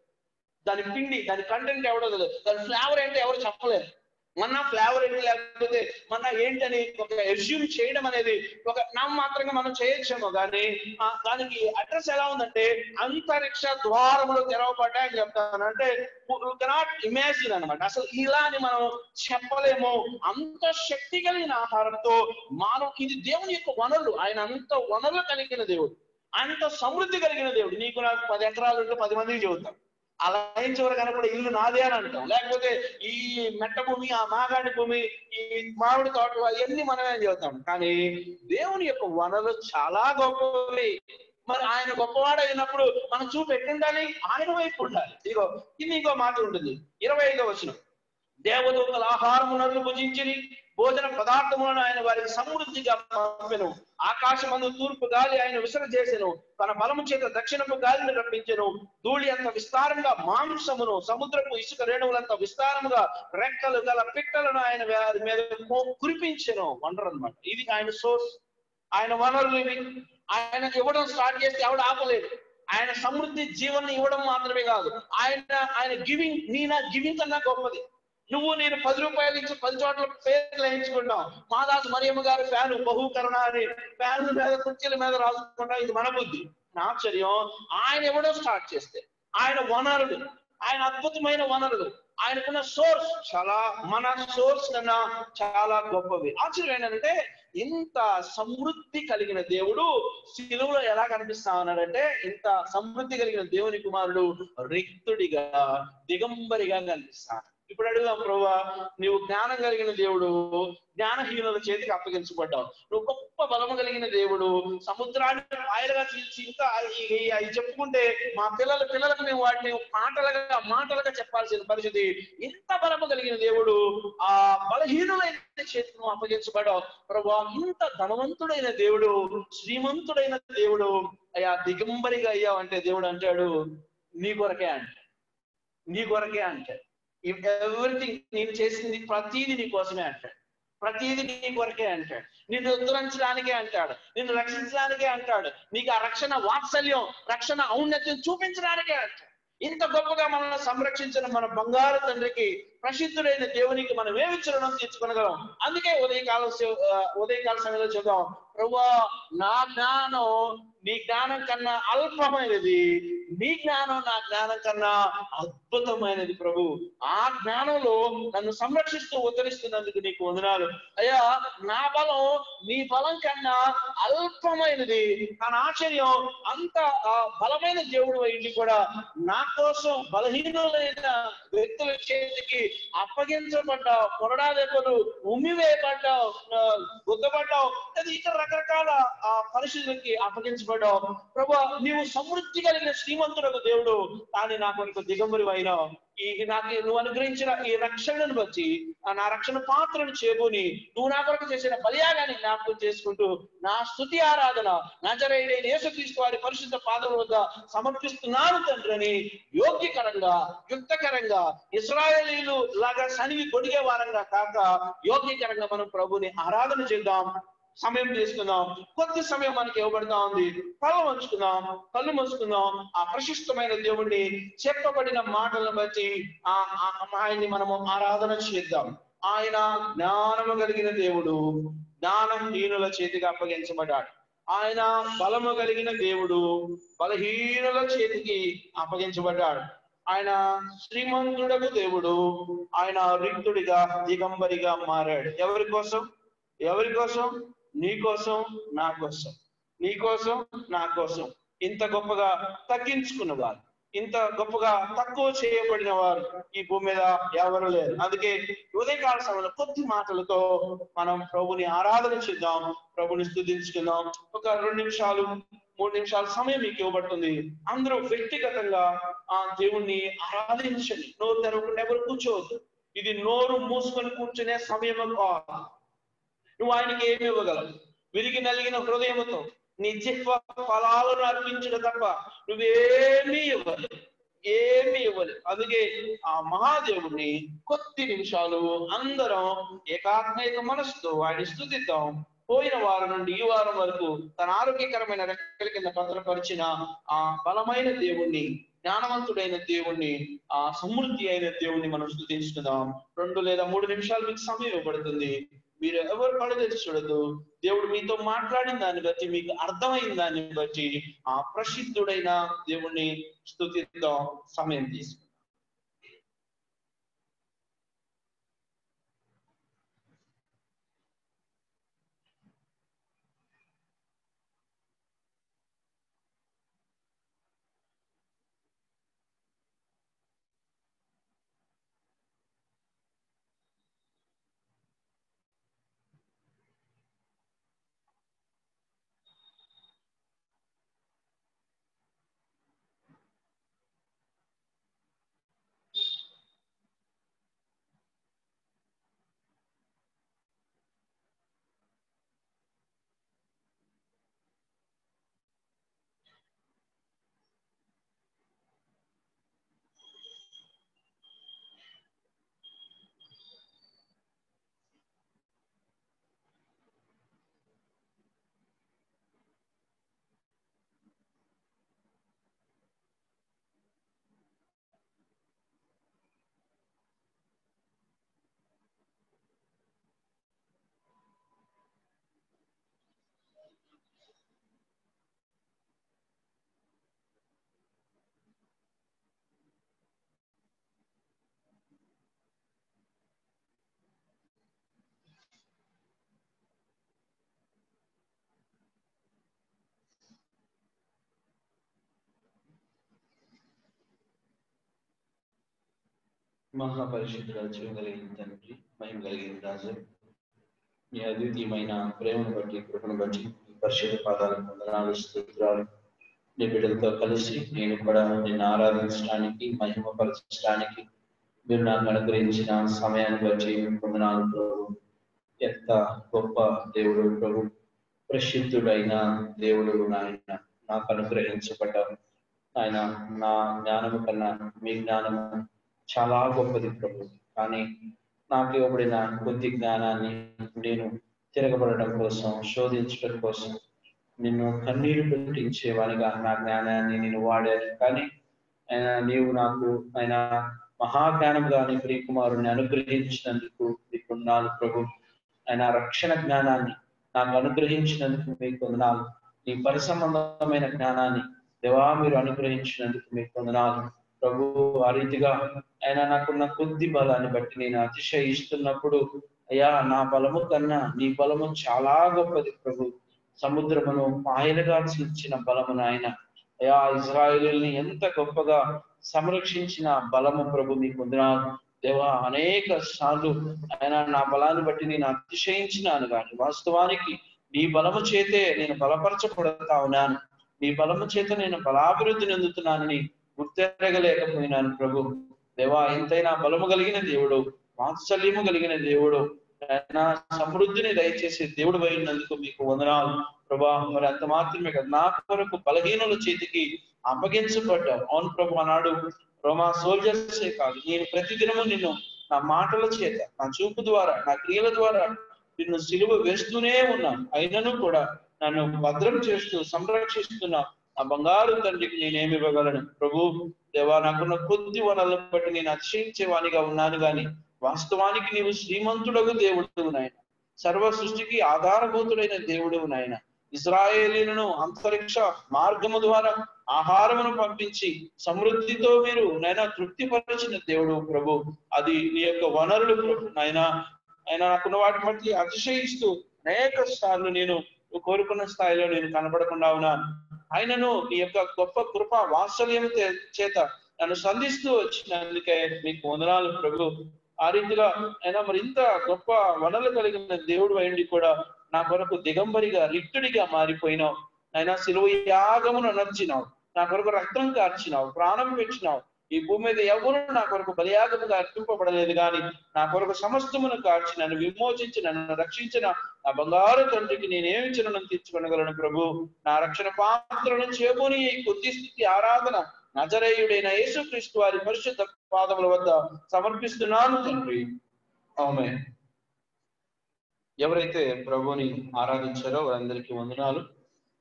Speaker 1: దాని పిండి, దాని కంటెంట్ ఎవడో తెలియదు, దాని ఫ్లేవర్ ఏంటో ఎవరు చెప్పలేరు. మన్నా ఫ్లేవర్ ఏంటి, లేకపోతే మన్నా ఏంటని ఒక ఎస్యూమ్ చేయడం అనేది ఒక నామమాత్రంగా మనం చేయొచ్చేమో, కానీ దానికి అడ్రస్ ఎలా ఉందంటే అంతరిక్ష ద్వారములు తెరవబడ్డాయి అని చెప్తాను. అంటే కెనాట్ ఇమాజిన్ అనమాట. అసలు ఇలా అని మనం చెప్పలేము. అంత శక్తి కలిగిన ఆహారంతో మానవ, ఇది దేవుని యొక్క వనరులు. ఆయన అంత వనరులు కలిగిన దేవుడు, అంత సమృద్ధి కలిగిన దేవుడు. నీకు నాకు 10 ఎకరాలు ఉంటే 10 మందికి చెబుతాం, అలా చివరి కనపడే ఇల్లు నాదే అని అంటాం. లేకపోతే ఈ మెట్ట భూమి, ఆ మాగాడి భూమి, ఈ మామిడి తోటలు అవన్నీ మనమే చెబుతాం. కానీ దేవుని యొక్క వనరులు చాలా గొప్పవి. మరి ఆయన గొప్పవాడు అయినప్పుడు మనం చూపు ఎట్టుండాలి? ఆయన వైపు ఉండాలి. ఇంకో మాట ఉంటుంది 25వ వచనం. దేవదూతల ఆహారములను భుజించి భోజన పదార్థములను ఆయన వారికి సమృద్ధిగా పంపెను. ఆకాశమందు తూర్పు గాలి ఆయన విసరజేసెను. తన బలము చేత దక్షిణపు గాలిని రప్పించెను. ధూళి అంత విస్తారంగా మాంసమును, సముద్రపు ఇసుక రేణువులంత విస్తారముగా రెక్కలు గల పిట్టలను ఆయన వారి మీద కురిపించెను. వండర్ అన్నమాట. ఇది ఆయన సోర్స్, ఆయన వనరులు ఇవి. ఆయన ఇవ్వడం స్టార్ట్ చేస్తే ఎవడు ఆపలేదు. ఆయన సమృద్ధి జీవనం ఇవ్వడం మాత్రమే కాదు, ఆయన గివింగ్, నా గివింగ్ కన్నా గొప్పది. నువ్వు నేను 10 రూపాయలు ఇచ్చి 10 చోట్ల పేర్లు వేయించుకుంటాం. మాదాసు మరియమ్మ గారి ఫ్యాను బహుకరణ అని ఫ్యాన్ల మీద, కుర్చీల మీద రాసుకుంటాం. ఇది మన బుద్ధి. ఆశ్చర్యం, ఆయన ఎవడో స్టార్ట్ చేస్తే ఆయన వనరులు, ఆయన అద్భుతమైన వనరులు, ఆయనకున్న సోర్స్ చాలా, మన సోర్స్ కన్నా చాలా గొప్పవి. ఆశ్చర్యం ఏంటంటే ఇంత సమృద్ధి కలిగిన దేవుడు శిలువలో ఎలా కనిపిస్తా ఉన్నాడంటే, ఇంత సమృద్ధి కలిగిన దేవుని కుమారుడు రిక్తుడిగా, దిగంబరిగా కనిపిస్తాడు. ఇప్పుడు అడుగుదాం, ప్రభువా నీవు జ్ఞానం కలిగిన దేవుడు, జ్ఞానహీనుల చేతికి అప్పగించబడ్డావు. నువ్వు గొప్ప బలము కలిగిన దేవుడు, సముద్రాన్ని పాయలుగా తీర్చి, ఇంకా అవి చెప్పుకుంటే మా పిల్లలకు మేము వాటిని మాటలుగా చెప్పాల్సిన పరిస్థితి. ఇంత బలము కలిగిన దేవుడు ఆ బలహీనులైన చేతికి నువ్వు అప్పగించబడ్డావు. ప్రభువా ఇంత ధనవంతుడైన దేవుడు, శ్రీమంతుడైన దేవుడు అయ్యా దిగంబరిగా అయ్యావు అంటే దేవుడు అంటాడు నీ కొరకే అంటే ఎవ్రీథింగ్, నేను చేసింది ప్రతీది నీ కోసమే అంటాడు, ప్రతీది నీ కొరకే అంటాడు, నిన్ను ఉద్ధరించడానికే అంటాడు, నిన్ను రక్షించడానికే అంటాడు, నీకు ఆ రక్షణ వాత్సల్యం, రక్షణ ఔన్నత్యం చూపించడానికే అంటాడు. ఇంత గొప్పగా మనల్ని సంరక్షించిన మన బంగారు తండ్రికి, ప్రసిద్ధుడైన దేవునికి మనం ఏమి రుణం తీర్చుకోగలం? అందుకే ఉదయకాల సమయంలో చూద్దాం, ప్రభువా నా జ్ఞానం నీ జ్ఞానం కన్నా అల్పమైనది, నీ జ్ఞానం నా జ్ఞానం కన్నా అద్భుతమైనది. ప్రభు ఆ జ్ఞానంలో నన్ను సంరక్షిస్తూ ఉద్ధరిస్తున్నందుకు నీకు వందనాలు అయ్యా. నా బలం నీ బలం కన్నా అల్పమైనది. కానీ ఆశ్చర్యం, అంత బలమైన దేవుడు అయింది కూడా నా కోసం బలహీనులైన వ్యక్తుల చేతికి అప్పగించబడ్డావు, కొరడా దెబ్బలు, ఉమ్మివేయబడ్డావు, గుద్దబడ్డావు, అది ఇతర రకరకాల పరిస్థితులకి అప్పగించబడ్డావు. ప్రభు నీవు సమృద్ధి కలిగిన శ్రీమంతుడకు దేవుడు, కానీ నాకు ఇంకో దిగంబరి అయినావు. నాకు నువ్వు అనుగ్రహించిన ఈ రక్షణను బట్టి నా రక్షణ పాత్రను చేబుని నువ్వు నా కొరకు చేసిన బలియాగాన్ని జ్ఞాపకం చేసుకుంటూ నా స్తుతి ఆరాధన నజరేయుడైన యేసుక్రీస్తు వారి పరిశుద్ధ పాదముల వద్ద సమర్పిస్తున్నాను తండ్రిని యోగ్యకరంగా, యుక్తకరంగా, ఇశ్రాయేలీయులు లాగా సనివి గొడిగే వారంగా కాక యోగ్యకరంగా మనం ప్రభుని ఆరాధన చేద్దాం. సమయం తీసుకుందాం, కొద్ది సమయం మనకి ఇవ్వబడతా ఉంది. కళ్ళు మూసుకుందాం. ఆ ప్రశస్తమైన దేవుణ్ణి చెప్పబడిన మాటలను బట్టి ఆయన్ని మనము ఆరాధన చేద్దాం. ఆయన జ్ఞానము కలిగిన దేవుడు, జ్ఞానహీనుల చేతికి అప్పగించబడ్డాడు. ఆయన బలము కలిగిన దేవుడు, బలహీనుల చేతికి అప్పగించబడ్డాడు. ఆయన శ్రీమంతుడకు దేవుడు, ఆయన రిక్తుడిగా, దిగంబరిగా మారాడు. ఎవరి కోసం? నీ కోసం, నా కోసం, నీ కోసం, నా కోసం. ఇంత గొప్పగా తగ్గించుకున్న వారు, ఇంత గొప్పగా తక్కువ చేయబడిన వారు ఈ భూమి మీద ఎవరు లేరు. అందుకే ఉదయకాల సమయంలో కొద్ది మాటలతో మనం ప్రభుని ఆరాధన చేద్దాం, ప్రభుని స్తుతించుకుందాం. ఒక 2 నిమిషాలు 3 నిమిషాల సమయం మీకు ఇవ్వబడుతుంది. అందరూ వ్యక్తిగతంగా ఆ దేవుణ్ణి ఆరాధించండి. నోరు తెరవకుండా ఎవరు కూర్చోవద్దు. ఇది నోరు మూసుకొని కూర్చునే సమయం కాదు. నువ్వు ఆయనకి ఏమి ఇవ్వగలవు? విరిగి నలిగిన హృదయంతో నీ జిహ్వ ఫలాలను అర్పించడం తప్ప నువ్వేమీ ఇవ్వలేదు. అందుకే ఆ మహాదేవుడిని కొద్ది నిమిషాలు అందరం ఏకాత్మిక మనసుతో ఆయన స్తుతిద్దాం. పోయిన వారం నుండి ఈ వారం వరకు తన ఆరోగ్యకరమైన రెక్కల కింద భద్రపరిచిన ఆ బలమైన దేవుణ్ణి జ్ఞానవంతుడైన దేవుణ్ణి, ఆ సమృద్ధి అయిన దేవుణ్ణి మనం స్తుతించుకుందాం. 2 లేదా 3 నిమిషాలు మీకు సమయం ఇవ్వబడుతుంది. మీరు ఎవరు కళ్ళు తెరిచి చూడదు. దేవుడు మీతో మాట్లాడిన దాన్ని బట్టి, మీకు అర్థమైన దాన్ని బట్టి ఆ ప్రసిద్ధుడైన దేవుణ్ణి స్తుతిద్దాం. సమయం తీసుకుందాం. మహాపరిశుద్ధుడ, జీవం కలిగిన తండ్రి, మహిమ కలిగిన రాజు, మీ అద్వితీయమైన ప్రేమను బట్టి, కృపను బట్టి ఈ పరిశుద్ధ పాదాలకు వందనాలు, స్తోత్రాలు. నీ బిడ్డలతో కలిసి నేను కూడా నిన్ను ఆరాధించడానికి, మహిమపరచడానికి మీరు నాకు అనుగ్రహించిన సమయాన్ని బట్టి వందనాలు ప్రభు. ఎంత గొప్ప దేవుడు ప్రభు, ప్రసిద్ధుడైన దేవుడు నాయన, నాకు అనుగ్రహించబడ్డారు. ఆయన నా జ్ఞానము కన్నా మీ జ్ఞానము చాలా గొప్పది ప్రభు. కానీ నాకు ఇవ్వబడిన కొద్ది జ్ఞానాన్ని నేను తిరగబడడం కోసం, శోధించడం కోసం, నిన్ను కన్నీరు పెట్టించేవానిగా నా జ్ఞానాన్ని నేను వాడాను. కానీ ఆయన నీవు నాకు ఆయన మహాజ్ఞానంగా నీ ప్రియకుమారుని అనుగ్రహించినందుకు మీకు వందనాలు ప్రభు. ఆయన రక్షణ జ్ఞానాన్ని నాకు అనుగ్రహించినందుకు మీకు వందనాలు. నీ పరిసంబంధమైన జ్ఞానాన్ని దేవా మీరు అనుగ్రహించినందుకు మీకు వందనాలు ప్రభు. ఆ రీతిగా ఆయన నాకున్న కొద్ది బలాన్ని బట్టి నేను అతిశయిస్తున్నప్పుడు, అయ్యా నా బలము కన్నా నీ బలము చాలా గొప్పది ప్రభు. సముద్రమును పాయలుగా చీల్చిన బలము నాయన, అయ్యా ఇజ్రాయేలుని ఎంత గొప్పగా సంరక్షించిన బలము ప్రభు మీకు వందనాలు దేవా. అనేక సార్లు ఆయన నా బలాన్ని బట్టి నేను అతిశయించినాను, కానీ వాస్తవానికి నీ బలము చేతే నేను బలపరచబడతా ఉన్నాను. నీ బలము చేత నేను బలాభివృద్ధి చెందుతున్నానని గుర్తెరగలేకపోయినాను ప్రభు దేవా. ఎంతైనా బలము కలిగిన దేవుడు, వాత్సల్యము కలిగిన దేవుడు, నా సమృద్ధిని దయచేసి దేవుడు అయినందుకు మీకు వందనాలు ప్రభా. మరి అంత మాత్రమే కదా, నా కొరకు బలహీనుల చేతికి అప్పగించబడ్డావు. అవును ప్రభు, ఆనాడు రోమా సోల్జర్సే కాదు, నేను ప్రతిదినము నిన్ను నా మాటల చేత, నా చూపు ద్వారా, నా క్రియల ద్వారా నిన్ను సిలువ వేస్తూనే ఉన్నాను. అయినను కూడా నన్ను భద్రం చేస్తూ సంరక్షిస్తున్నా ఆ బంగారు తండ్రికి నేనేమి ఇవ్వగలను ప్రభు దేవా. నాకున్న కొద్ది వనరులను బట్టి నేను అతిశయించేవానిగా ఉన్నాను, కానీ వాస్తవానికి నీవు శ్రీమంతుడగు దేవుడు నాయన, సర్వ సృష్టికి ఆధారభూతుడైన దేవుడు నాయన. ఇశ్రాయేలీయులను అంతరిక్ష మార్గము ద్వారా ఆహారమును పంపించి సమృద్ధితో మీరు నాయన తృప్తిపరిచిన దేవుడు ప్రభు. అది నీ యొక్క వనరులు ప్రభు నాయన. ఆయన నాకున్న వాటిని బట్టి అతిశయిస్తూ అనేక సార్లు నేను కోరుకున్న స్థాయిలో నేను కనపడకుండా ఉన్నాను. ఆయనను నీ యొక్క గొప్ప కృప వాత్సల్యం చేత నన్ను సంధిస్తూ వచ్చినందుకే మీకు వందనాలు ప్రభు. ఆ రీతిగా అయినా మరి ఇంత గొప్ప వనరులు కలిగిన దేవుడు అయింది కూడా నా కొరకు దిగంబరిగా, రిక్తుడిగా మారిపోయినావు. అయినా సిలువ యాగమును నడిచినావు, నా కొరకు రక్తం కార్చినావు, ప్రాణం పెట్టినావు. ఈ భూమి మీద ఎవరు నా కొరకు బలియాగముగా అర్పింపబడలేదు, కానీ నా కొరకు సమస్తమును కార్చి నన్ను విమోచించి నన్ను రక్షించిన నా బంగారు తండ్రికి నేనేమి చిరునను తీర్చుకొనగలను ప్రభు. నా రక్షణ పాత్రను చేబోని ఈ కొద్ది స్థితి ఆరాధన నజరేయుడైన యేసుక్రీస్తు వారి పరిశుద్ధ పాదముల వద్ద సమర్పిస్తున్నాను తండ్రి. ఆమేన్. ఎవరైతే ప్రభుని ఆరాధించారో వారందరికీ వందనాలు.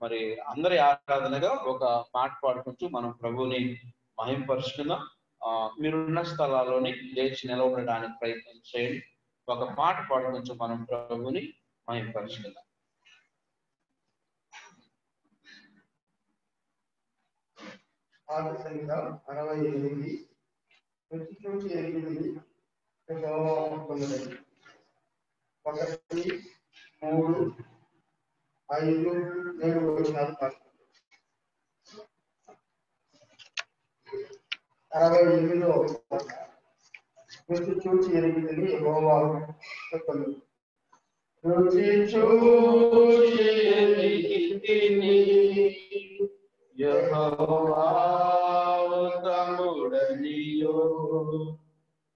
Speaker 1: మరి అందరి ఆరాధనగా ఒక పాట పాడుకుంటూ మనం ప్రభుని మహింపరుచుకుందాం. మీరున్న స్థలాల్లోని లేచి నిలబడడానికి ప్రయత్నం చేయండి. ఒక పాట పాడుకుంటూ మనం ప్రభుని మహింపరుచుకుందాం.
Speaker 2: ఆది సంఖ్య 68 1-8 1, 3, 5, 7 వచనాలు పాడు. 68వ వచనం. రుచి చూచి ఎరిగితిని యెహోవా చెప్పను. రుచి చూచి ఎరిగితిని
Speaker 1: యెహోవా ఉత్తముడనియో.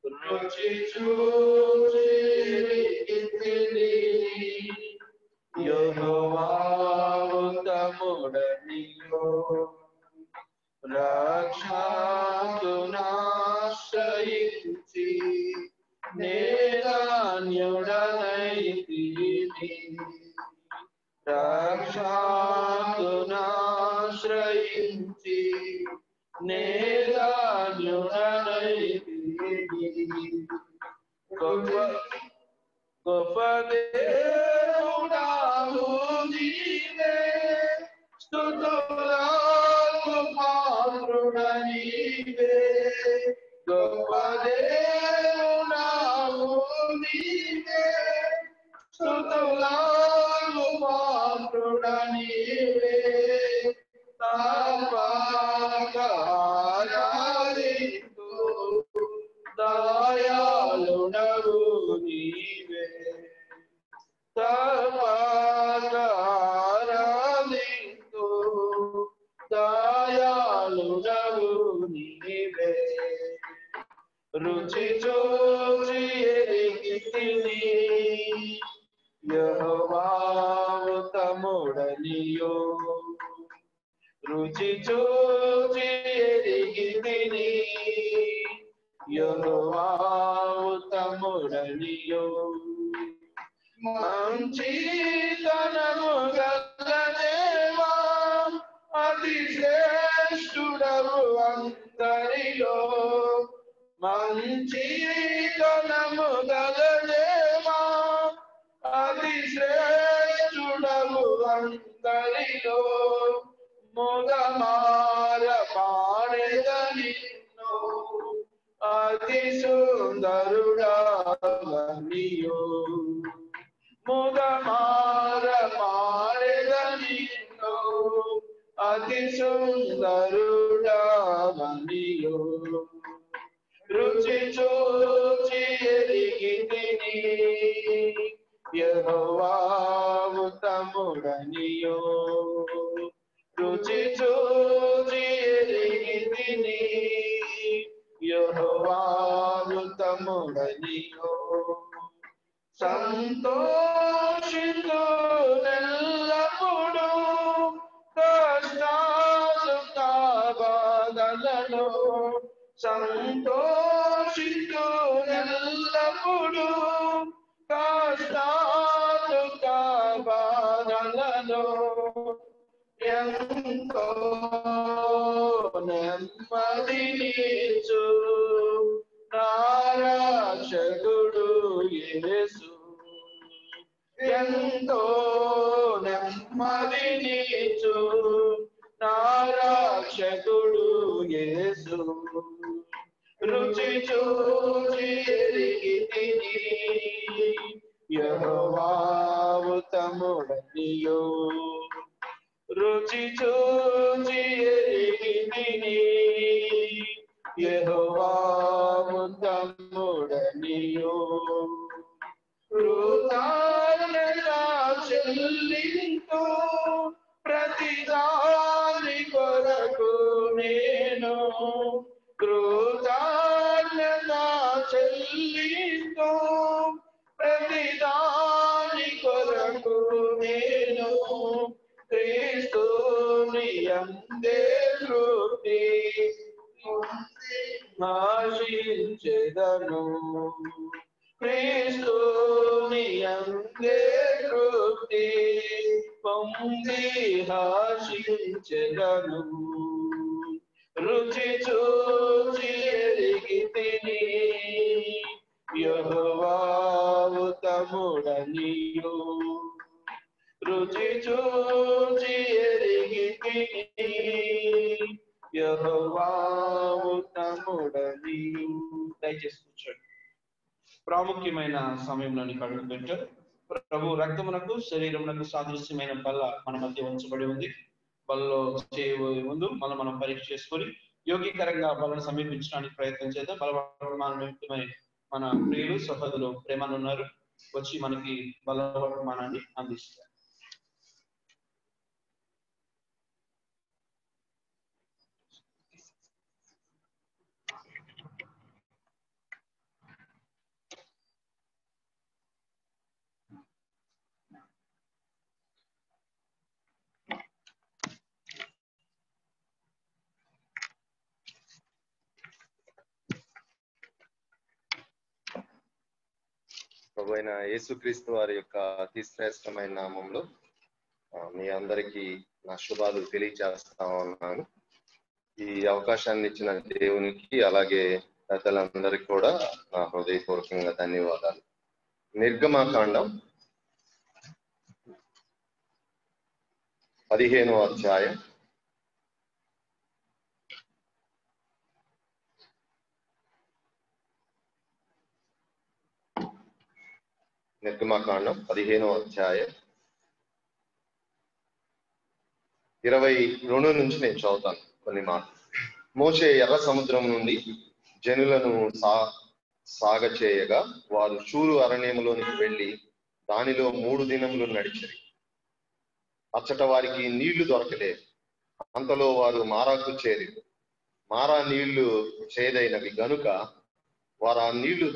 Speaker 1: రుచి చూచి ఎరిగితిని యెహోవా ఉత్తముడనియో. రక్షకునాశ్రయించి నేరాన్యుడనైతిని. రక్షకునాశ్రయించి నేరాన్యుడనైతిని. గొప్ప దేవుడావు నీవే, స్తుతులకు పాత్రుడనీవే. గొప్ప దేవుడావు నీవే, స్తుతులకు పాత్రుడనీవే. తప్పకారాధింతు దయాళుడవు నీవే. తప్పకారాధింతు దయాళుడవు నీవే. రుచి చూచి ఎరిగితిని యెహోవా ఉత్తముడనియో. రుచి చూచి ఎరిగితిని యెహోవా ఉత్తముడనియో. మంచితనము గల దేవా, అతి శ్రేష్ఠుడవు అందరిలో. మంచితనము గల దేవా, అతి శ్రేష్ఠుడవు అందరిలో. ముదమార పాడెద నిన్ను, అతి సుందరుడవనియో. ముదమార పాడెద నిన్ను, అతి సుందరుడవనియో. రుచి చూచి ఎరిగితిని యెహోవా ఉత్తముడనియో. రుచి చూచి ఎరిగితిని యెహోవా ఉత్తముడనియో. సంతోషింతు ఎల్లప్పుడూ కష్టాసుఖ బాధలలో. సంతోషింతు ఎల్లప్పుడూ కష్టాసుఖ బాధలలో. ఎంతో నెమ్మదినిచ్చు నా రక్షకుడు యేసు. ఎంతో నెమ్మదినిచ్చు నా రక్షకుడు యేసు. రుచి చూచి ఎరిగితిని యెహోవా ఉత్తముడనియో. రుచి చూచి ఎరిగితిని యెహోవా ఉత్తముడనియో. కృతజ్ఞత చెల్లింతు ప్రతిదాని కొరకు నేను. కృతజ్ఞత చెల్లింతు ప్రతిదాని కొరకు నేను. క్రీస్తుని యందే తృప్తి ఆశించెదను. క్రీస్తుని యందే తృప్తి పొంది ఆశించెదను. రుచి చూచి ఎరిగితిని యెహోవావు తముడనియు రుచి చూచి ఎరిగితిని యెహోవావు తముడనియు. దయచేసి కూర్చోండి. ప్రాముఖ్యమైన సమయంలోని కడుగు పెట్టారు. ప్రభు రక్తమునకు శరీరమునకు సాదృశ్యమైన బల్ల మన మధ్య ఉంచబడి ఉంది. బలలో చేయబోయే ముందు మనం పరీక్ష చేసుకొని యోగ్యకరంగా బలను సమీపించడానికి ప్రయత్నం చేద్దాం. బలవర్తమానమై మన ప్రియులు సహోదరులు ప్రేమను ఉన్నారు, వచ్చి మనకి బలవర్తమానాన్ని అందిస్తారు.
Speaker 3: ప్రభువైన యేసుక్రీస్తు వారి యొక్క అతి శ్రేష్టమైన నామంలో మీ అందరికీ నా శుభాలు తెలియజేస్తా ఉన్నాను. ఈ అవకాశాన్ని ఇచ్చిన దేవునికి అలాగే పెద్దలందరికీ కూడా నా హృదయపూర్వకంగా ధన్యవాదాలు. నిర్గమకాండం 15వ అధ్యాయం నిర్గమకాండం 15వ అధ్యాయం 22 నుంచి నేను చదువుతాను కొన్ని మాటలు. మోషే ఎర్ర సముద్రం నుండి జనులను సాగచేయగా వారు షూరు అరణ్యములోనికి వెళ్లి దానిలో 3 దినములు నడిచిరి. అచ్చట వారికి నీళ్లు దొరకలేదు. అంతలో వారు మారాకు చేరి మారా నీళ్లు చేదైనవి గనుక వారు ఆ నీళ్లు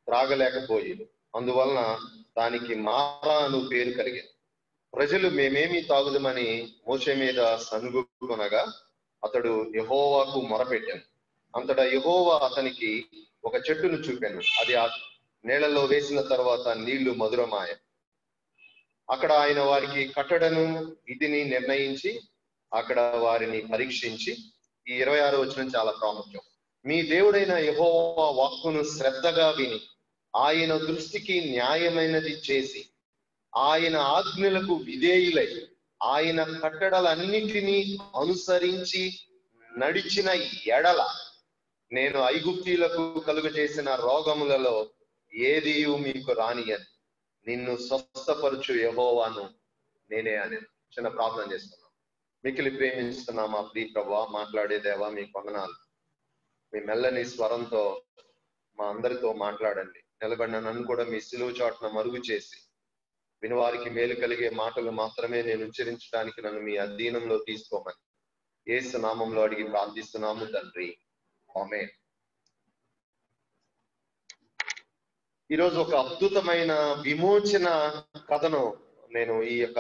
Speaker 3: త్రాగలేకపోయారు. అందువలన దానికి మారా అను పేరు కలిగింది. ప్రజలు మేమేమి తాగుదమని మోషే మీద సనుగుకొనగా అతడు యెహోవాకు మొరపెట్టాను. అంతటా యెహోవా అతనికి ఒక చెట్టును చూపాను. అది ఆ నీళ్లలో వేసిన తర్వాత నీళ్లు మధురమాయ. అక్కడ ఆయన వారికి కట్టడను విధిని నిర్ణయించి అక్కడ వారిని పరీక్షించి, ఈ 26వ వచనం చాలా ప్రాముఖ్యం. మీ దేవుడైన యెహోవా వాక్కును శ్రద్ధగా విని ఆయన దృష్టికి న్యాయమైనది చేసి ఆయన ఆజ్ఞలకు విధేయులై ఆయన కట్టడలన్నిటినీ అనుసరించి నడిచిన ఎడల నేను ఐగుప్తీయులకు కలుగజేసిన రోగములలో ఏది మీకు రానియను. నిన్ను స్వస్థపరచు యెహోవాను నేనే అని చిన్న ప్రార్థన చేస్తున్నాం. మిక్కిలి ప్రేమిస్తున్నా మా ప్రియ ప్రభువా, మాట్లాడే దేవా మీకు వందనాలు. మీ మెల్లని స్వరంతో మా అందరితో మాట్లాడండి. నిలబడిన నన్ను కూడా మీ సిలువ చాటున మరుగు చేసి వినివారికి మేలు కలిగే మాటలు మాత్రమే నేను ఉచ్చరించడానికి నన్ను మీ అధీనంలో తీసుకోమని యేసు నామంలో అడిగి ప్రార్థిస్తున్నాము తండ్రి, ఆమేన్. ఈరోజు ఒక అద్భుతమైన విమోచన కథను నేను ఈ యొక్క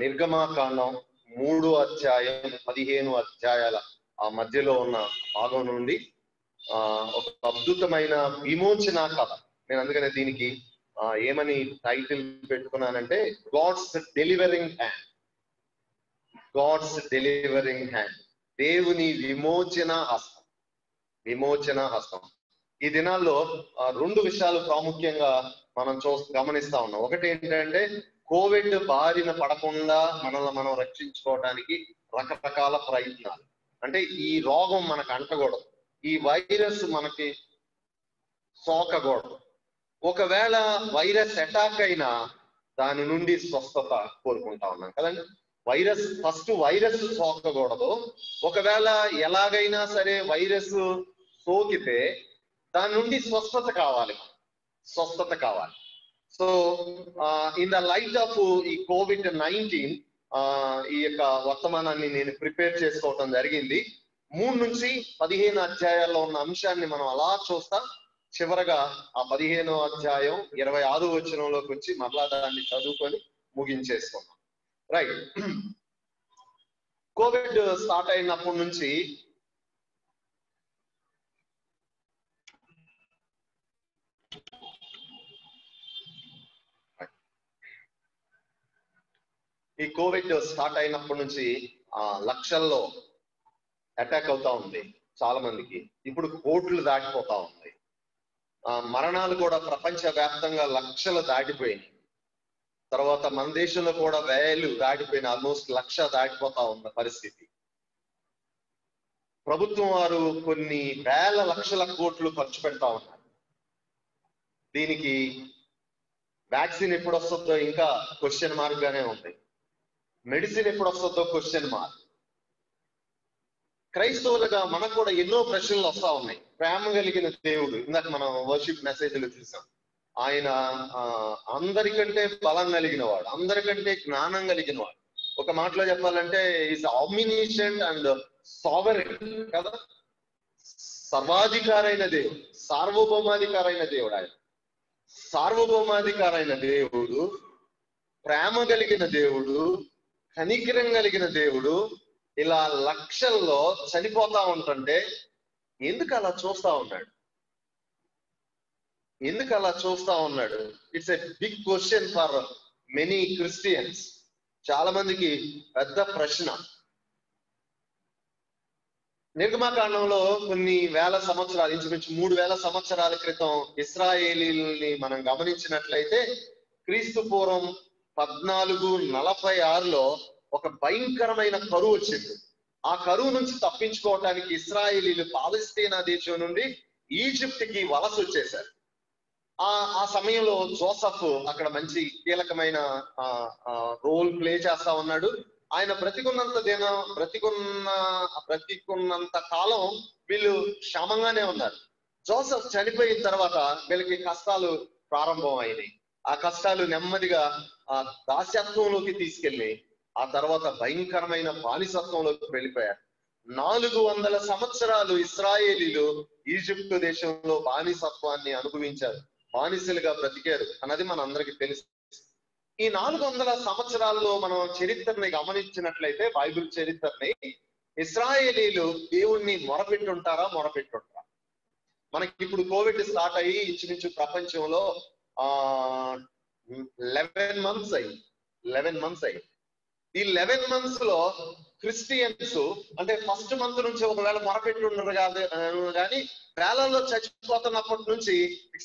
Speaker 3: నిర్గమకాండం 3వ అధ్యాయం 15 అధ్యాయాల ఆ మధ్యలో ఉన్న భాగం నుండి ఒక అద్భుతమైన విమోచన కథ. నేను అందుకనే దీనికి ఏమని టైటిల్ పెట్టుకున్నానంటే God's delivering hand. God's delivering hand, దేవుని విమోచన హస్తం. విమోచన హస్తం. ఈ దినాల్లో 2 విషయాలు ప్రాముఖ్యంగా మనం గమనిస్తా ఉన్నాం. ఒకటి ఏంటంటే కోవిడ్ బారిన పడకుండా మనల్ని మనం రక్షించుకోవడానికి రకరకాల ప్రయత్నాలు. అంటే ఈ రోగం మనకు అంటకూడదు, ఈ వైరస్ మనకి సోకకూడదు. ఒకవేళ వైరస్ అటాక్ అయినా దాని నుండి స్వస్థత కోరుకుంటా ఉన్నాం కదండి. ఫస్ట్ వైరస్ సోకకూడదు. ఒకవేళ ఎలాగైనా సరే వైరస్ సోకితే దాని నుండి స్వస్థత కావాలి. So in the light of ఈ COVID-19 ఈ యొక్క వర్తమానాన్ని నేను ప్రిపేర్ చేసుకోవటం జరిగింది. 3 నుంచి 15 అధ్యాయాల్లో ఉన్న అంశాన్ని మనం అలా చూస్తాం. చివరగా ఆ 15వ అధ్యాయం 26వ వచనంలోకి వచ్చి మరలా దాన్ని చదువుకొని ముగించేసుకున్నాం. రైట్. కోవిడ్ స్టార్ట్ అయినప్పటి నుంచి లక్షల్లో అటాక్ అవుతా ఉంది చాలా మందికి. ఇప్పుడు కోట్లు దాటిపోతా ఉంది. మరణాలు కూడా ప్రపంచ వ్యాప్తంగా లక్షలు దాటిపోయినాయి. తర్వాత మన దేశంలో కూడా వేలు దాటిపోయిన, ఆల్మోస్ట్ 1,00,000 దాటిపోతా ఉన్న పరిస్థితి. ప్రభుత్వం వారు కొన్ని వేల లక్షల కోట్లు ఖర్చు పెడతా ఉన్నారు. దీనికి వ్యాక్సిన్ ఎప్పుడు వస్తుందో ఇంకా క్వశ్చన్ మార్క్ గానే ఉంది. మెడిసిన్ ఎప్పుడు వస్తుందో క్వశ్చన్ మార్క్. క్రైస్తవులుగా మనకు కూడా ఎన్నో ప్రశ్నలు వస్తా ఉన్నాయి. ప్రేమ కలిగిన దేవుడు, ఇందాక మనం వర్షిప్ మెసేజ్లు చూసాం, ఆయన అందరికంటే బలం కలిగిన వాడు, అందరికంటే జ్ఞానం కలిగిన వాడు. ఒక మాటలో చెప్పాలంటే ఈజ్ ఆమ్నిషియంట్ అండ్ సావరెన్ కదా. సర్వాధికారైన దేవుడు, సార్వభౌమాధికారైన దేవుడు. ఆయన సార్వభౌమాధికారైన దేవుడు, ప్రేమ కలిగిన దేవుడు, కనికరం కలిగిన దేవుడు. ఇలా లక్షల్లో చనిపోతా ఉంటుంటే ఎందుకు అలా చూస్తా ఉన్నాడు? ఎందుకు అలా చూస్తా ఉన్నాడు? It's a big question for many Christians. చాలా మందికి పెద్ద ప్రశ్న. నిర్గమకాండంలో కొన్ని వేల సంవత్సరాలు, ఇంచుమించు 3,000 సంవత్సరాల క్రితం ఇశ్రాయేలీల్ని మనం గమనించినట్లయితే క్రీస్తు పూర్వం 1446లో ఒక భయంకరమైన కరువు వచ్చింది. ఆ కరువు నుంచి తప్పించుకోవటానికి ఇశ్రాయేలీలు పాలస్తీనా దేశం నుండి ఈజిప్ట్కి వలస వచ్చేశారు. ఆ సమయంలో జోసఫ్ అక్కడ మంచి కీలకమైన రోల్ ప్లే చేస్తా ఉన్నాడు. ఆయన బ్రతికున్నంత కాలం వీళ్ళు క్షేమంగానే ఉన్నారు. జోసఫ్ చనిపోయిన తర్వాత వీళ్ళకి కష్టాలు ప్రారంభం అయినాయి. ఆ కష్టాలు నెమ్మదిగా దాస్యత్వంలోకి తీసుకెళ్ళి ఆ తర్వాత భయంకరమైన బానిసత్వంలోకి వెళ్ళిపోయారు. 400 సంవత్సరాలు ఇశ్రాయేలీలు ఈజిప్ట్ దేశంలో బానిసత్వాన్ని అనుభవించారు, బానిసలుగా బ్రతికారు అన్నది మన అందరికి తెలుసు. ఈ 400 సంవత్సరాల్లో మనం చరిత్రని గమనించినట్లయితే, బైబిల్ చరిత్రని, ఇశ్రాయేలీలు దేవుణ్ణి మొరపెట్టుంటారా? మనకి ఇప్పుడు కోవిడ్ స్టార్ట్ అయ్యి ఇంచుమించు ప్రపంచంలో 11 months అయ్యి. ఈ 11 months లో క్రిస్టియన్స్ అంటే ఫస్ట్ మంత్ నుంచి ఒకవేళ మొరపెట్టి ఉండరు కాదు కానీ వేలల్లో చచ్చిపోతున్నప్పటి నుంచి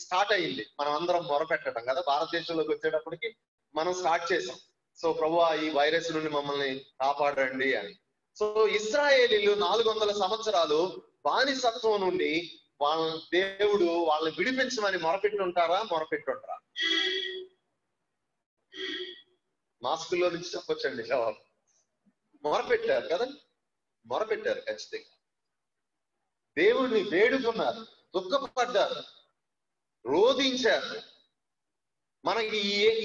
Speaker 3: స్టార్ట్ అయ్యింది మనం అందరం మొరపెట్టడం కదా. భారతదేశంలోకి వచ్చేటప్పటికి మనం స్టార్ట్ చేసాం, సో ప్రభువా ఈ వైరస్ నుండి మమ్మల్ని కాపాడండి అని. సో ఇశ్రాయేలీలు 400 సంవత్సరాలు బానిసత్వం నుండి దేవుడు వాళ్ళని విడిపించమని మొరపెట్టుంటారా? మాస్కుల్లో నుంచి చెప్పొచ్చండి జవాబు. మొరపెట్టారు కదా, మొరపెట్టారు ఖచ్చితంగా. దేవుడిని వేడుకున్నారు, దుఃఖపడ్డారు, రోధించారు. మనకి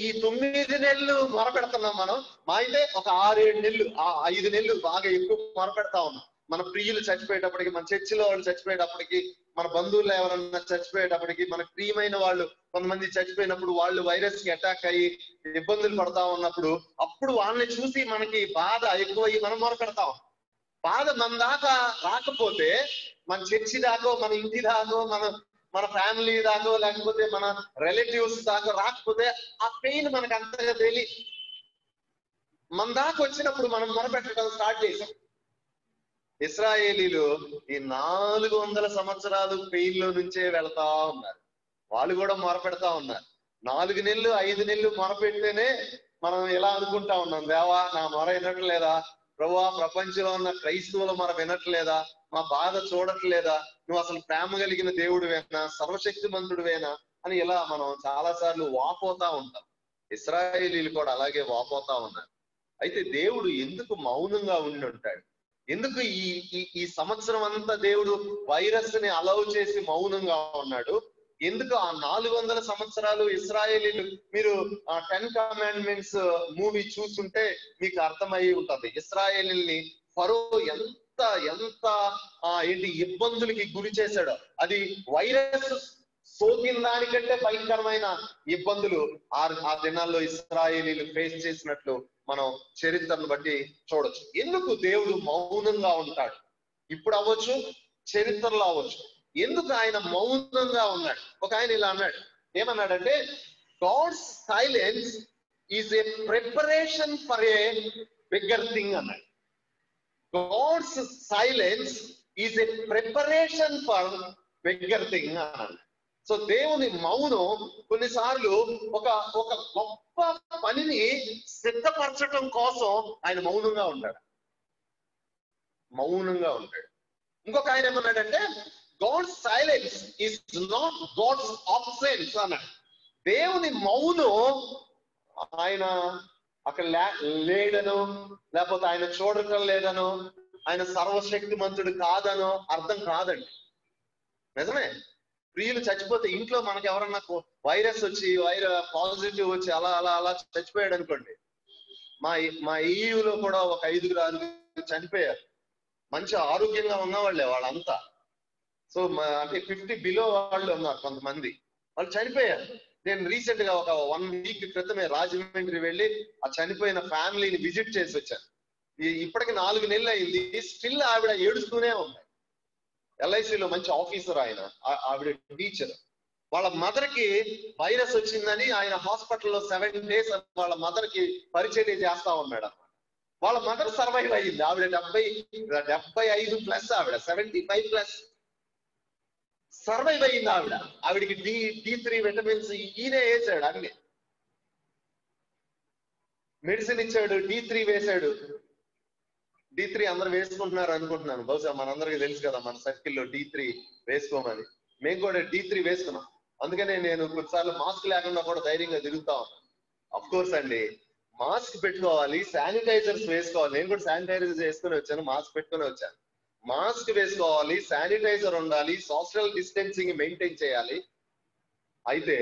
Speaker 3: ఈ 9 నెలలు మొరపెడుతున్నాం మనం. మా అయితే ఒక 6-7 నెలలు, 5 నెలలు బాగా ఎక్కువ మొరపెడతా ఉన్నాం. మన ప్రియులు చచ్చిపోయేటప్పటికి, మన చర్చిలో వాళ్ళు చచ్చిపోయేటప్పటికి, మన బంధువులు ఎవరన్నా చచ్చిపోయేటప్పటికి, మన ప్రియమైన వాళ్ళు కొంతమంది చచ్చిపోయినప్పుడు, వాళ్ళు వైరస్ కి అటాక్ అయ్యి ఇబ్బందులు పడతా ఉన్నప్పుడు, అప్పుడు వాళ్ళని చూసి మనకి బాధ ఎక్కువయ్యి మనం మొరపెడతాం. బాధ మన దాకా రాకపోతే, మన చర్చి దాకో, మన ఇంటి దాకో, మన ఫ్యామిలీ దాకో, లేకపోతే మన రిలేటివ్స్ దాకో రాకపోతే ఆ పెయిన్ మనకు అంతగా తెలియదు. మన దాకా వచ్చినప్పుడు మనం మొరపెట్టడం స్టార్ట్ చేసాం. ఇశ్రాయేలీలు ఈ 400 సంవత్సరాలు పెయిన్ లో నుంచే వెళ్తా ఉన్నారు. వాళ్ళు కూడా మొరపెడతా ఉన్నారు. 4 నెలలు 5 నెలలు మొరపెడితేనే మనం ఎలా అనుకుంటా ఉన్నాం, దేవా నా మొర వినట్లేదా, ప్రభువా ప్రపంచంలో ఉన్న క్రైస్తవుల మొర వినట్లేదా, మా బాధ చూడట్లేదా, నువ్వు అసలు ప్రేమ కలిగిన దేవుడివేనా, సర్వశక్తిమంతుడివేనా అని ఇలా మనం చాలా సార్లు వాపోతా ఉంటాం. ఇశ్రాయేలీలు కూడా అలాగే వాపోతా ఉన్నారు. అయితే దేవుడు ఎందుకు మౌనంగా ఉండి ఉంటాడు? ఎందుకు ఈ సంవత్సరం అంతా దేవుడు వైరస్ ని అలౌ చేసి మౌనంగా ఉన్నాడు? ఎందుకు ఆ 400 సంవత్సరాలు ఇశ్రాయేలీలు, మీరు 10 Commandments మూవీ చూస్తుంటే మీకు అర్థమై ఉంటది. ఇశ్రాయేలీల్ని ఫరో ఎంత ఇబ్బందులకి గురి చేశాడో, అది వైరస్ సోకిన దానికంటే భయంకరమైన ఇబ్బందులు ఆ దినాల్లో ఇశ్రాయేలీలు ఫేస్ చేసినట్లు మనం చరిత్రను బట్టి చూడొచ్చు. ఎందుకు దేవుడు మౌనంగా ఉంటాడు? ఇప్పుడు అవ్వచ్చు, చరిత్రలో అవ్వచ్చు. ఎందుకు ఆయన మౌనంగా ఉన్నాడు? ఒక ఆయన ఇలా అన్నాడు, ఏమన్నాడంటే, God's silence is a preparation for a bigger thing అన్నాడు. God's silence is a preparation for bigger thing అన్నాడు. సో దేవుని మౌనం కొన్నిసార్లు ఒక ఒక గొప్ప పనిని సిద్ధపరచడం కోసం ఆయన మౌనంగా ఉంటాడు. ఇంకొక ఆయన ఏమన్నాడంటే God's silence is not God's absence అన్నాడు. దేవుని మౌనం ఆయన అక్కడ లేడనో, లేకపోతే ఆయన చూడటం లేదనో, ఆయన సర్వశక్తిమంతుడు కాదనో అర్థం కాదండి. నిజమే, ప్రియులు చచ్చిపోతే ఇంట్లో మనకి ఎవరన్నా వైరస్ వచ్చి పాజిటివ్ వచ్చి అలా అలా అలా చచ్చిపోయాడు అనుకోండి. మా ఈయూలో కూడా ఒక 5-6 చనిపోయారు. మంచి ఆరోగ్యంగా ఉన్నవాళ్ళే వాళ్ళంతా. సో అంటే 50 బిలో వాళ్ళు ఉన్నారు కొంతమంది, వాళ్ళు చనిపోయారు. నేను రీసెంట్ గా ఒక 1 వీక్ క్రితమే రాజమండ్రి వెళ్ళి ఆ చనిపోయిన ఫ్యామిలీని విజిట్ చేసి వచ్చాను. ఇప్పటికి 4 నెలలు అయింది, స్టిల్ ఆవిడ ఏడుస్తూనే ఉంది. LICలో మంచి ఆఫీసర్ ఆయన, ఆవిడ టీచర్. వాళ్ళ మదర్ కి వైరస్ వచ్చిందని ఆయన హాస్పిటల్లో 7 days వాళ్ళ మదర్ కి పరిచర్య చేస్తా ఉన్నాడు. వాళ్ళ మదర్ సర్వైవ్ అయ్యింది. ఆవిడ 75+, ఆవిడ 75+ సర్వైవ్ అయ్యింది. ఆవిడకి D3 విటమిన్స్ ఈయనే వేసాడు, అన్ని మెడిసిన్ ఇచ్చాడు, D3 వేసాడు. D3 అందరు వేసుకుంటున్నారు అనుకుంటున్నాను, బహుశా మనందరికీ తెలుసు కదా మన సర్కిల్లో D3 వేసుకోమని. మేము కూడా D3 వేసుకున్నాం. అందుకనే నేను కొన్నిసార్లు మాస్క్ లేకుండా కూడా ధైర్యంగా తిరుగుతా ఉన్నాను. అఫ్ కోర్స్ అండి, మాస్క్ పెట్టుకోవాలి, శానిటైజర్స్ వేసుకోవాలి. నేను కూడా శానిటైజర్ వేసుకుని వచ్చాను, మాస్క్ పెట్టుకుని వచ్చాను. మాస్క్ వేసుకోవాలి, శానిటైజర్ ఉండాలి, సోషల్ డిస్టెన్సింగ్ మెయింటైన్ చేయాలి. అయితే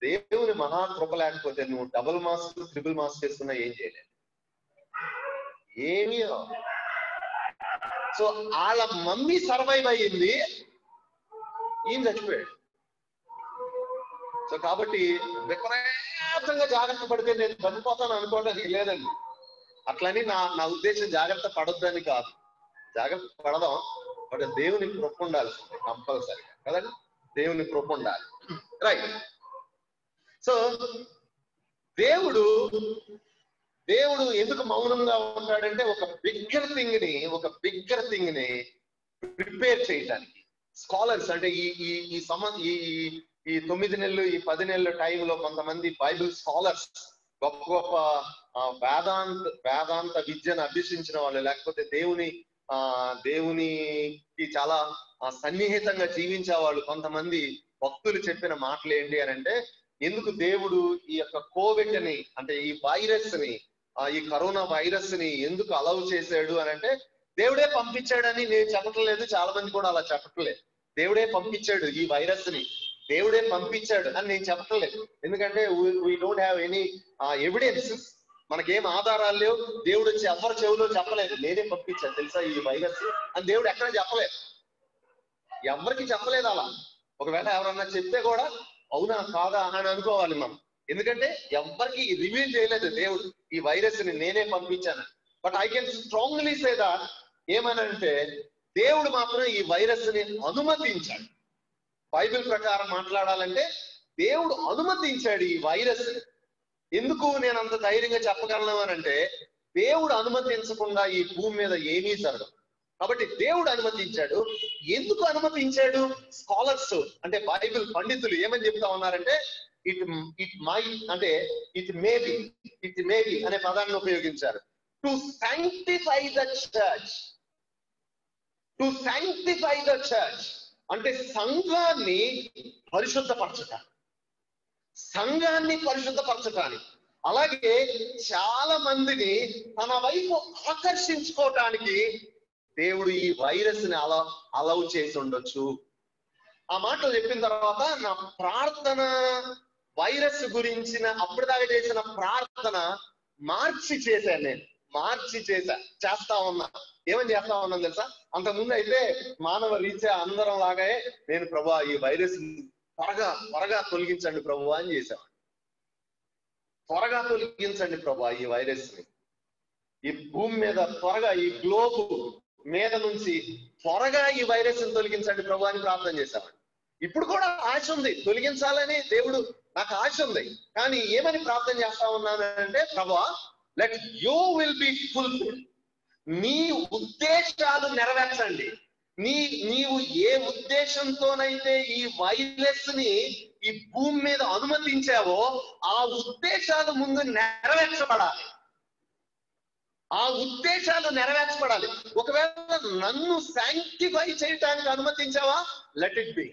Speaker 3: దేవుని మహాకృప లేకపోతే నువ్వు డబుల్ మాస్క్, ట్రిపుల్ మాస్క్ వేసుకున్నా ఏం చేయలేదు, ఏమీ. సో వాళ్ళ మమ్మీ సర్వైవ్ అయ్యింది, ఈయన చచ్చిపోయాడు. సో కాబట్టి విపరీతంగా జాగ్రత్త పడితే నేను చనిపోతాను అనుకోవడానికి లేదండి. అట్లని నా ఉద్దేశం జాగ్రత్త పడొద్దని కాదు, జాగ్రత్త పడదాం, బట్ దేవుని కృప ఉండాల్సిందే కంపల్సరీగా కదండి. దేవుని కృప ఉండాలి, రైట్. సో దేవుడు ఎందుకు మౌనంగా ఉంటాడంటే ఒక బిగ్గర్ థింగ్ ని ప్రిపేర్ చేయడానికి. స్కాలర్స్ అంటే ఈ 9 నెలలు, ఈ 10 నెలల టైంలో కొంతమంది బైబిల్ స్కాలర్స్, గొప్ప గొప్ప వేదాంత విద్యను అభ్యసించిన వాళ్ళు, లేకపోతే దేవునికి చాలా సన్నిహితంగా జీవించే వాళ్ళు, కొంతమంది భక్తులు చెప్పిన మాటలు ఏంటి అని అంటే, ఎందుకు దేవుడు ఈ యొక్క కోవిడ్ ని, అంటే ఈ వైరస్ ని, ఈ కరోనా వైరస్ ని ఎందుకు అలౌ చేశాడు అని అంటే, దేవుడే పంపించాడని నేను చెప్పట్లేదు, చాలా మంది కూడా అలా చెప్పట్లేదు. దేవుడే పంపించాడు ఈ వైరస్ ని, దేవుడే పంపించాడు అని నేను చెప్పట్లేదు. ఎందుకంటే we don't have any evidences, మనకేం ఆధారాలు లేవు. దేవుడు వచ్చి ఎవరి చెవులో చెప్పలేదు నేనే పంపించాను తెలుసా ఈ వైరస్ అని. దేవుడు ఎక్కడ చెప్పలేదు, ఎవరికి చెప్పలేదు అలా. ఒకవేళ ఎవరన్నా చెప్తే కూడా అవునా కాదా అని అనుకోవాలి మనం, ఎందుకంటే ఎవరికి రివీల్ చేయలేదు దేవుడు ఈ వైరస్ ని నేనే పంపించాను. But I can strongly say that ఏమనంటే, దేవుడు మాత్రం ఈ వైరస్ ని అనుమతించాడు. బైబిల్ ప్రకారం మాట్లాడాలంటే దేవుడు అనుమతించాడు ఈ వైరస్. ఎందుకు నేను అంత ధైర్యంగా చెప్పగలను అని అంటే, దేవుడు అనుమతించకుండా ఈ భూమి మీద ఏమీ జరగదు. కాబట్టి దేవుడు అనుమతించాడు. ఎందుకు అనుమతించాడు? స్కాలర్స్ అంటే బైబిల్ పండితులు ఏమని చెప్తా ఉన్నారంటే, ఇట్ మేబీ అనే పదాన్ని ఉపయోగించారు. టు సాంక్టిఫై ద చర్చ్ అంటే సంఘాన్ని పరిశుద్ధపరచటానికి, అలాగే చాలా మందిని తన వైపు ఆకర్షించుకోవటానికి దేవుడు ఈ వైరస్ ని అలౌ చేసి ఉండొచ్చు. ఆ మాటలు చెప్పిన తర్వాత నా ప్రార్థన వైరస్ గురించిన అప్పటిదాకా చేసిన ప్రార్థన మార్చి చేస్తా ఉన్నా. ఏమని చేస్తా ఉన్నాను తెలుసా? అంతకుముందు అయితే మానవ రీత్యా అందరం లాగే నేను ప్రభువా ఈ వైరస్ త్వరగా తొలగించండి ప్రభువా అని చేశాను. త్వరగా తొలగించండి ప్రభువా ఈ వైరస్ ని, ఈ భూమి మీద త్వరగా, ఈ గ్లోబ్ మీద నుంచి త్వరగా ఈ వైరస్ ని తొలగించండి ప్రభువా అని ప్రార్థన చేశాను. ఇప్పుడు కూడా ఆశ ఉంది, తొలగించాలని దేవుడు నాకు ఆశ ఉంది. కానీ ఏమని ప్రార్థన చేస్తా ఉన్నానంటే, ప్రభువా let you will be fulfilled, నీ ఉద్దేశాలు నెరవేర్చండి. నీవు ఏ ఉద్దేశంతోనైతే ఈ వైరస్ ని ఈ భూమి మీద అనుమతించావో ఆ ఉద్దేశాలు ముందు నెరవేర్చబడాలి. ఆ ఉద్దేశాలు నెరవేర్చబడాలి. ఒకవేళ నన్ను శాంక్టిఫై చేయడానికి అనుమతించావా, లెట్ ఇట్ బి,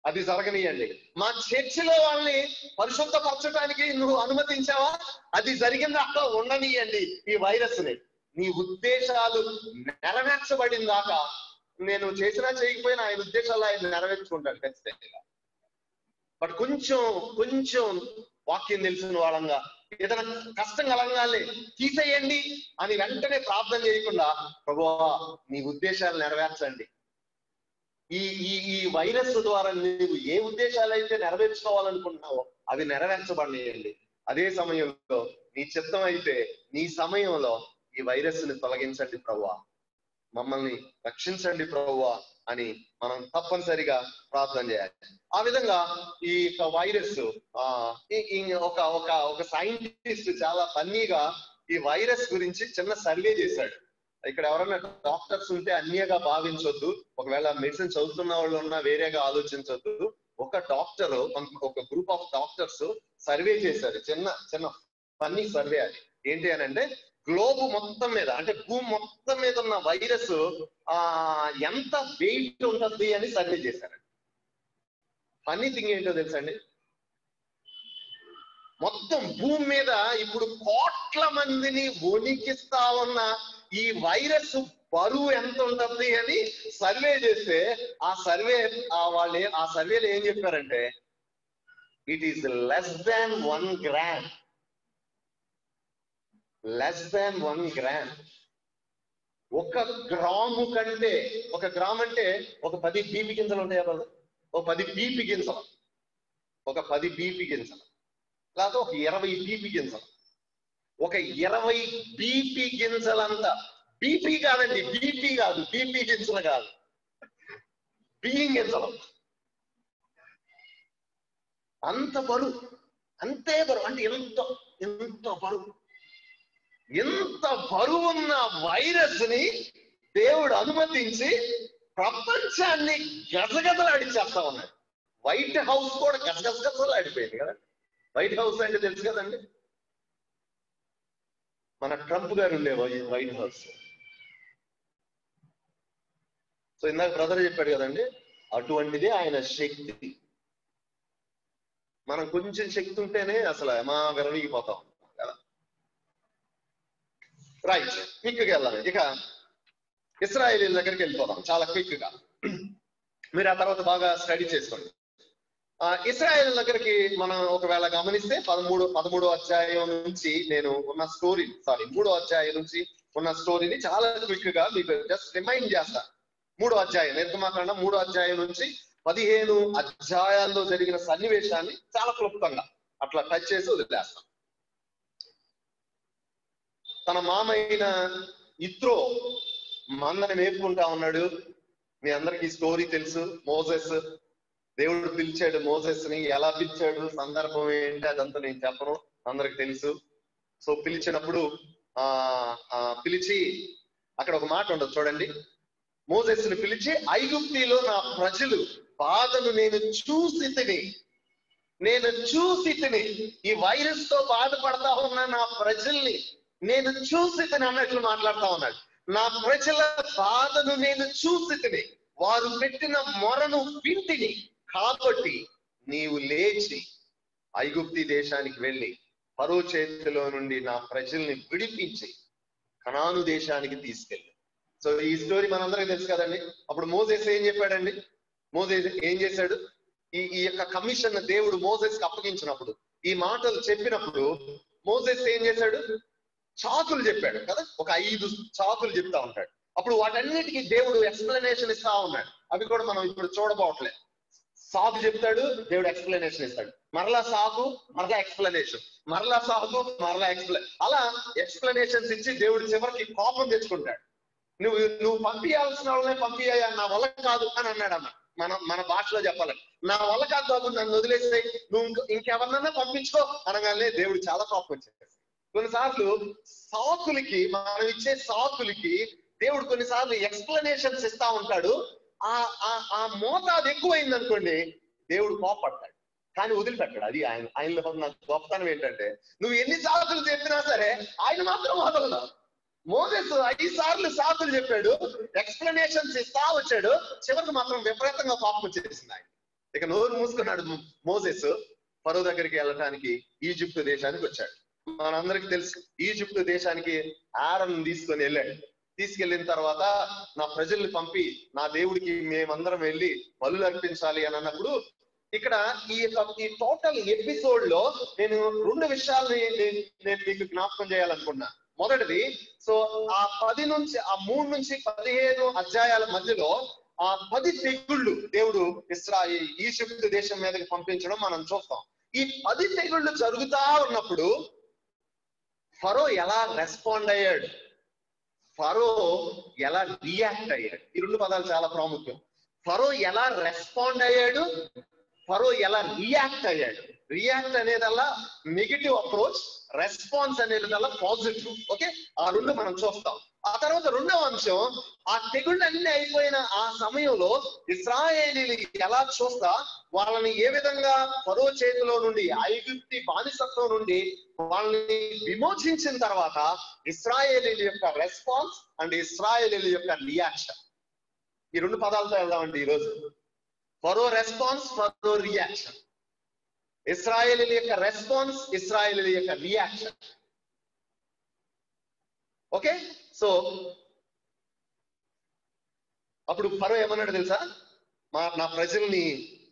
Speaker 3: అది జరగనియండి. మా చర్చిలో వాళ్ళని పరిశుద్ధపరచడానికి నువ్వు అనుమతించావా, అది జరిగింది, అక్కడ ఉండనియండి ఈ వైరస్ ని. నీ ఉద్దేశాలు నెరవేర్చబడిన దాకా నేను చేసినా చేయకపోయినా ఆయన ఉద్దేశాలు ఆయన నెరవేర్చుకుంటాడు ఖచ్చితంగా. బట్ కొంచెం వాక్యం తెలిసిన వాళ్ళంగా ఏదైనా కష్టం కలగాలి తీసేయండి అని వెంటనే ప్రార్థన చేయకుండా, ప్రభువా నీ ఉద్దేశాలు నెరవేర్చండి, ఈ వైరస్ ద్వారా నీవు ఏ ఉద్దేశాలు అయితే నెరవేర్చుకోవాలనుకుంటున్నావో అవి నెరవేర్చబడియండి. అదే సమయంలో నీ చిత్తం అయితే నీ సమయంలో ఈ వైరస్ ని తొలగించండి ప్రభువా, మమ్మల్ని రక్షించండి ప్రభువా అని మనం తప్పనిసరిగా ప్రార్థన చేయాలి. ఆ విధంగా ఈ వైరస్ ఒక సైంటిస్ట్ చాలా ఫన్నీగా ఈ వైరస్ గురించి చిన్న సర్వే చేశాడు. ఇక్కడ ఎవరైనా డాక్టర్స్ ఉంటే అన్యగా భావించొద్దు, ఒకవేళ మెడిసిన్ చదువుతున్న వాళ్ళు ఉన్నా వేరేగా ఆలోచించొద్దు. ఒక డాక్టర్, ఒక గ్రూప్ ఆఫ్ డాక్టర్స్ సర్వే చేశారు, చిన్న ఫన్నీ సర్వే. అది ఏంటి అని అంటే, గ్లోబ్ మొత్తం మీద అంటే భూమి మొత్తం మీద ఉన్న వైరస్ ఎంత వెయిట్ ఉంటుంది అని సర్వే చేశారు. ఫన్నీ థింగ్ ఏంటో తెలుసండి, మొత్తం భూమి మీద ఇప్పుడు కోట్ల మందిని వణికిస్తా ఉన్న ఈ వైరస్ బరువు ఎంత ఉంటుంది అని సర్వే చేస్తే ఆ సర్వేలో ఏం చెప్పారంటే, it is less than 1 gram. Less than 1 gram. 1 gram కంటే, 1 గ్రామ్ అంటే ఒక 10 బీపీ గింజలు ఉంటాయి కదా, ఒక 10 బీపీ గింజలు, ఒక 10 బీపీ గింజలు, లేకపోతే ఒక 20 బీపీ గింజలు, ఒక 20 బీపీ గింజలంతా, బీపీ కాదండి, బీపీ కాదు, బీపీ గింజలు కాదు, బియ్యం గింజలు, అంత బరువు, అంతే బరువు. అంటే ఎంత బరువు, ఎంత బరువున్న వైరస్ ని దేవుడు అనుమతించి ప్రపంచాన్ని గజగజలాడిచేస్తా ఉన్నాడు. వైట్ హౌస్ కూడా గజగజలాడిపోయింది కదా. వైట్ హౌస్ అంటే తెలుసు కదండి, మన ట్రంప్ గారు ఉండే వైట్ హౌస్. సో ఇందాక బ్రదర్ చెప్పాడు కదండి, అటువంటిది ఆయన శక్తి. మనం కొంచెం శక్తి ఉంటేనే అసలు మా విరవీగిపోతాం కదా. రైట్, క్విక్ గా వెళ్ళాలి. ఇక ఇశ్రాయేలీయుల దగ్గరికి వెళ్ళిపోదాం చాలా క్విక్ గా. మీరు ఆ తర్వాత బాగా స్టడీ చేసుకోండి. ఇశ్రాయేలీయుల దగ్గరికి మనం ఒకవేళ గమనిస్తే 13వ అధ్యాయం నుంచి నేను ఉన్న స్టోరీ, 3వ అధ్యాయం నుంచి ఉన్న స్టోరీని చాలా క్విక్ గా మీకు జస్ట్ రిమైండ్ చేస్తా. 3వ అధ్యాయం నిర్గమాకాండం 3వ అధ్యాయం నుంచి 15 అధ్యాయాల్లో జరిగిన సన్నివేశాన్ని చాలా క్లుప్తంగా అట్లా టచ్ చేసి వదిలేస్తాం. తన మామైన ఇత్రో మందని మేపుకుంటా ఉన్నాడు. మీ అందరికి స్టోరీ తెలుసు. మోసెస్, దేవుడు పిలిచాడు మోసెస్ ని. ఎలా పిలిచాడు, సందర్భం ఏంటి, అదంతా నేను చెప్పను, అందరికి తెలుసు. సో పిలిచినప్పుడు పిలిచి అక్కడ ఒక మాట ఉండదు చూడండి. మోసెస్ ని పిలిచి, ఐగుప్తిలో నా ప్రజలు బాధను నేను చూసి తిని, ఈ వైరస్ తో బాధపడతా ఉన్న నా ప్రజల్ని నేను చూసి తిని అన్నట్లు మాట్లాడుతా ఉన్నాడు. నా ప్రజల బాధను నేను చూసి తిని, వారు పెట్టిన మొరను వింటిని, కాబట్టి నీవు లేచి ఐగుప్తి దేశానికి వెళ్ళి ఫరో చేతిలో నుండి నా ప్రజల్ని విడిపించి కనాను దేశానికి తీసుకెళ్ళి. సో ఈ స్టోరీ మనందరికీ తెలుసు కదండి. అప్పుడు మోసెస్ ఏం చెప్పాడండి, మోసెస్ ఏం చేశాడు, ఈ యొక్క కమిషన్ దేవుడు మోసెస్ కి అప్పగించినప్పుడు, ఈ మాటలు చెప్పినప్పుడు మోసెస్ ఏం చేశాడు, చాకులు చెప్పాడు కదా. ఒక 5 చాకులు చెప్తా ఉంటాడు. అప్పుడు వాటన్నిటికీ దేవుడు ఎక్స్ప్లెనేషన్ ఇస్తా ఉన్నాడు. అవి కూడా మనం ఇప్పుడు చూడబోట్లేదు. సాకు చెప్తాడు, దేవుడు ఎక్స్ప్లెనేషన్ ఇస్తాడు. మరలా సాకు, మరలా ఎక్స్ప్లెనేషన్, మరలా సాకు, మరలా అలా ఎక్స్ప్లెనేషన్స్ ఇచ్చి దేవుడు చివరికి కోపం తెచ్చుకుంటాడు. నువ్వు పంపించాల్సిన వాళ్ళనే పంపించాయా, నా వల్ల కాదు అని అన్నాడు అన్న. మన భాషలో చెప్పాలంటే, నా వల్ల కాదు బాబు, నన్ను వదిలేస్తే, నువ్వు ఇంకెవరినన్నా పంపించుకో అనగానే దేవుడు చాలా కోపం వచ్చేసి కొన్నిసార్లు సాకులకి, మనం ఇచ్చే సాకులకి దేవుడు కొన్నిసార్లు ఎక్స్ప్లెనేషన్స్ ఇస్తా ఉంటాడు. ఆ మోతాదు ఎక్కువైంది అనుకోండి, దేవుడు కోపడతాడు, కానీ వదిలిపెట్టాడు. అది ఆయనలో ఉన్న గొప్పతనం ఏంటంటే, నువ్వు ఎన్ని సాకులు చెప్పినా సరే ఆయన మాత్రం వదలడు. మోసెస్ 5 సార్లు సాకులు చెప్పాడు, ఎక్స్ప్లెనేషన్స్ ఇస్తా వచ్చాడు, చివరికి మాత్రం విపరీతంగా కోపం వచ్చేసింది ఆయన. ఇక నోరు మూసుకున్నాడు మోసెస్. ఫరో దగ్గరికి వెళ్ళటానికి ఈజిప్ట్ దేశానికి వచ్చాడు. మనందరికి తెలుసు, ఈజిప్ట్ దేశానికి ఆరోను తీసుకొని వెళ్ళాడు. తీసుకెళ్లిన తర్వాత నా ప్రజల్ని పంపి నా దేవుడికి మేమందరం వెళ్ళి బలులు అర్పించాలి అని అన్నప్పుడు, ఇక్కడ ఈ టోటల్ ఎపిసోడ్ లో నేను 2 విషయాలని నేను మీకు జ్ఞాపకం చేయాలనుకున్నా. మొదటిది, సో ఆ 3 నుంచి 15 అధ్యాయాల మధ్యలో ఆ 10 తెగుళ్ళు దేవుడు ఈజిప్ట్ దేశం మీదకి పంపించడం మనం చూస్తాం. ఈ 10 తెగుళ్ళు జరుగుతా ఉన్నప్పుడు ఫరో ఎలా రెస్పాండ్ అయ్యాడు, ఫరో ఎలా రియాక్ట్ అయ్యాడు, ఈ 2 పదాలు చాలా ప్రాముఖ్యం. ఫరో ఎలా రెస్పాండ్ అయ్యాడు, ఫరో ఎలా రియాక్ట్ అయ్యాడు. రియాక్ట్ అనేదల్లా నెగిటివ్ అప్రోచ్, రెస్పాన్స్ అనేదల్లా పాజిటివ్. ఓకే, ఆ 2 మనం చూస్తాం. ఆ తర్వాత 2వ అంశం, ఆ తెగుళ్ళన్నీ అయిపోయిన ఆ సమయంలో ఇశ్రాయేలీలు ఎలా చూస్తా వాళ్ళని ఏ విధంగా ఫరో చేతిలో నుండి, ఐగుప్తి బానిసత్వం నుండి వాళ్ళని విమోచించిన తర్వాత ఇశ్రాయేలీల యొక్క రెస్పాన్స్ అండ్ ఇశ్రాయేలీల యొక్క రియాక్షన్. ఈ 2 పదాలతో వెళ్దామండి ఈరోజు. ఫరో రెస్పాన్స్, ఫరో రియాక్షన్. ఇశ్రాయేలీల యొక్క రెస్పాన్స్, ఇశ్రాయేలీల యొక్క రియాక్షన్. ఓకే, సో అప్పుడు ఫరో ఏమన్నాడు తెలుసా? నా ప్రజల్ని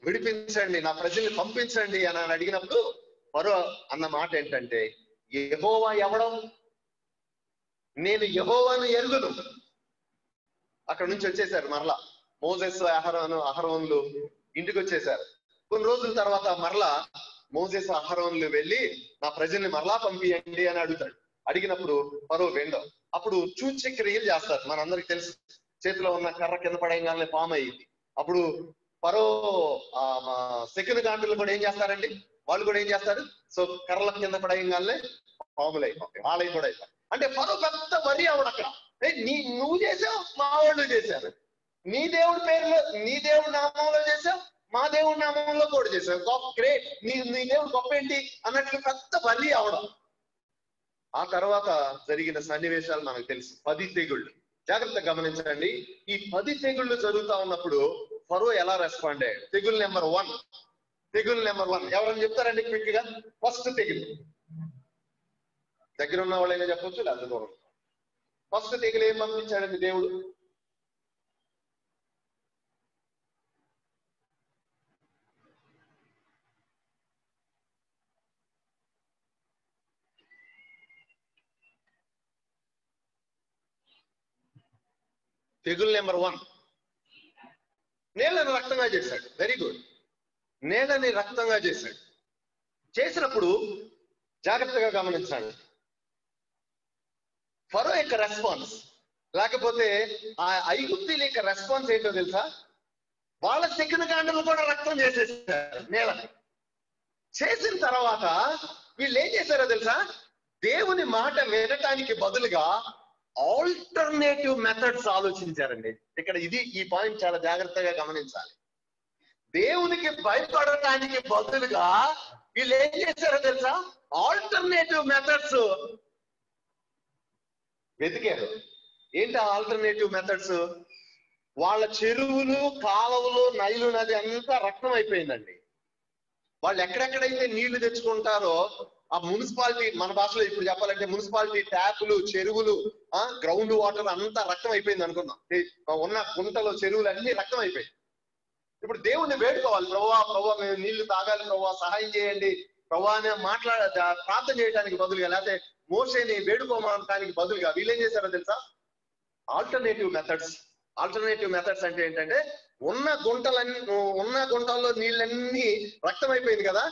Speaker 3: విడిపించండి, నా ప్రజల్ని పంపించండి అని అడిగినప్పుడు ఫరో అన్న మాట ఏంటంటే, యెహోవా ఎవడం, నేను యెహోవాను ఎరుగును. అక్కడ నుంచి వచ్చేసారు మరలా మోసెస్, అహరోనులు ఇంటికి వచ్చేసారు. కొన్ని రోజుల తర్వాత మరలా మోసెస్, అహరోనులు వెళ్ళి నా ప్రజల్ని మరలా పంపియండి అని అడుగుతాడు. అడిగినప్పుడు ఫరో వెండో. అప్పుడు సూచక్రియలు చేస్తారు, మనందరికి తెలుసు. చేతిలో ఉన్న కర్ర కింద పడేయగానే పాము అయ్యింది. అప్పుడు ఫరో సెకండ్ గాంటులు కూడా ఏం చేస్తారండి, వాళ్ళు కూడా ఏం చేస్తారు, సో కర్రల కింద పడేయగానే పాములు అయిపోతాయి, వాళ్ళవి కూడా అయిపోతాయి. అంటే ఫరో పెద్ద వరి అవడు అక్కడ. నువ్వు చేసావు, మా వాళ్ళు చేశారు, నీ దేవుడి పేరులో, నీ దేవుడి నామంలో చేసావు, మా దేవుడి నామంలో కూడా చేసావు, గ్రేట్, నీ దేవుడు గొప్ప ఏంటి అన్నట్లు పెద్ద వరి అవడం. ఆ తర్వాత జరిగిన సన్నివేశాలు మనకు తెలుసు. 10 తెగుళ్ళు. జాగ్రత్తగా గమనించండి. ఈ 10 తెగుళ్ళు జరుగుతా ఉన్నప్పుడు ఫరో ఎలా రెస్పాండ్ అయ్యాడు. తెగులు నెంబర్ 1 ఎవరైనా చెప్తారండి క్విక్ గా? ఫస్ట్ తెగులు దగ్గర ఉన్న వాళ్ళైనా చెప్పొచ్చు, లేదా దూరం. ఫస్ట్ తెగులు ఏం పంపించాడండి దేవుడు? తెగులు నెంబర్ 1, నేలని రక్తంగా చేశాడు. వెరీ గుడ్, నేలని రక్తంగా చేశాడు. చేసినప్పుడు జాగ్రత్తగా గమనించండి ఫరో యొక్క రెస్పాన్స్, లేకపోతే ఆ ఐగుప్తీల యొక్క రెస్పాన్స్ ఏంటో తెలుసా? వాళ్ళ సెకండ్ కాండలు కూడా రక్తం చేసేసారు నేలని. చేసిన తర్వాత వీళ్ళు ఏం చేశారో తెలుసా? దేవుని మాట వినటానికి బదులుగా ఆల్టర్నేటివ్ మెథడ్స్ ఆలోచించారండి. ఇక్కడ ఈ పాయింట్ చాలా జాగ్రత్తగా గమనించాలి. దేవునికి భయపడటానికి బదులుగా వీళ్ళు ఏం చేశారో తెలుసా? ఆల్టర్నేటివ్ మెథడ్స్ వెతికారు. ఏంటి ఆల్టర్నేటివ్ మెథడ్స్? వాళ్ళ చెరువులు, కాలువలు, నైలు నది అంతా రక్తం అయిపోయిందండి. వాళ్ళు ఎక్కడెక్కడైతే నీళ్లు తెచ్చుకుంటారో ఆ మున్సిపాలిటీ, మన భాషలో ఇప్పుడు చెప్పాలంటే మున్సిపాలిటీ ట్యాపులు, చెరువులు, గ్రౌండ్ వాటర్ అంతా రక్తం అయిపోయింది అనుకుందాం. ఉన్న గుంటలో చెరువులు అన్ని రక్తం అయిపోయాయి. ఇప్పుడు దేవుణ్ణి వేడుకోవాలి, ప్రభువా మేము నీళ్లు తాగాలి, ప్రభువా సహాయం చేయండి, ప్రభువా అని ప్రార్థన చేయడానికి బదులుగా, లేకపోతే మోషేని వేడుకోవడానికి బదులుగా వీళ్ళు ఏం చేశారో తెలుసా? ఆల్టర్నేటివ్ మెథడ్స్ అంటే ఏంటంటే, ఉన్న గుంటల్లో నీళ్ళన్నీ రక్తం అయిపోయింది కదా,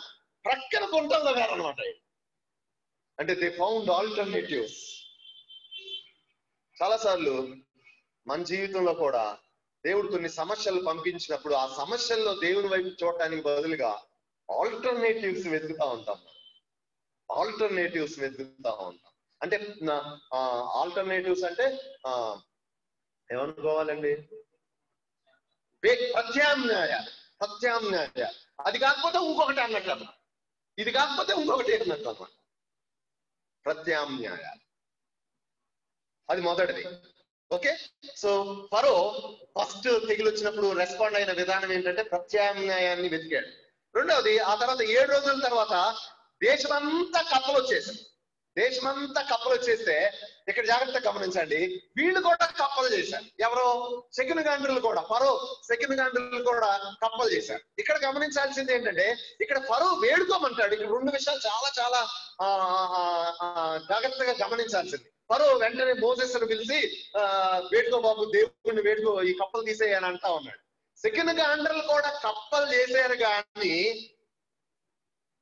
Speaker 3: ప్రక్కన గుంటల్లో వేరనమాట. అంటే దే ఫౌండ్ ఆల్టర్నేటివ్స్. చాలాసార్లు మన జీవితంలో కూడా దేవుడు కొన్ని సమస్యలు పంపించినప్పుడు ఆ సమస్యల్లో దేవుని వైపు చూడటానికి బదులుగా ఆల్టర్నేటివ్స్ వెతుకుతా ఉంటాం. ఆల్టర్నేటివ్స్ వెతుకుతా ఉంటాం. అంటే ఆల్టర్నేటివ్స్ అంటే ఏమనుకోవాలండి, ప్రత్యామ్నాయాలు. అది కాకపోతే ఇంకొకటి అన్నట్లు అన్నమాట, ఇది కాకపోతే ఇంకొకటి అన్నట్లు అన్నమాట. ప్రత్యామ్నాయాలు అది మొదటిది. ఓకే, సో ఫరో ఫస్ట్ తెగులు వచ్చినప్పుడు రెస్పాండ్ అయిన విధానం ఏంటంటే ప్రత్యామ్నాయాన్ని వెతికాడు. రెండవది, ఆ తర్వాత 7 రోజుల తర్వాత దేశమంతా కప్పలు వచ్చేసింది. దేశమంతా కప్పలు వచ్చేస్తే ఇక్కడ జాగ్రత్తగా గమనించండి, వీళ్ళు కూడా కప్పలు చేశారు. ఎవరో శకునగాండ్రులు కూడా, ఫరో శకునగాండ్రులు కూడా కప్పలు చేశారు. ఇక్కడ గమనించాల్సింది ఏంటంటే ఇక్కడ ఫరో వేడుకోమంటాడు. ఇక్కడ 2 విషయాలు చాలా చాలా జాగ్రత్తగా గమనించాల్సింది. ఫరో వెంటనే మోసెస్ను పిలిచి వేడుకో బాబు, దేవుడిని వేడుకో, ఈ కప్పలు తీసేయని అంటా ఉన్నాడు. శకునగాండ్రులు కూడా కప్పలు చేశారు. కానీ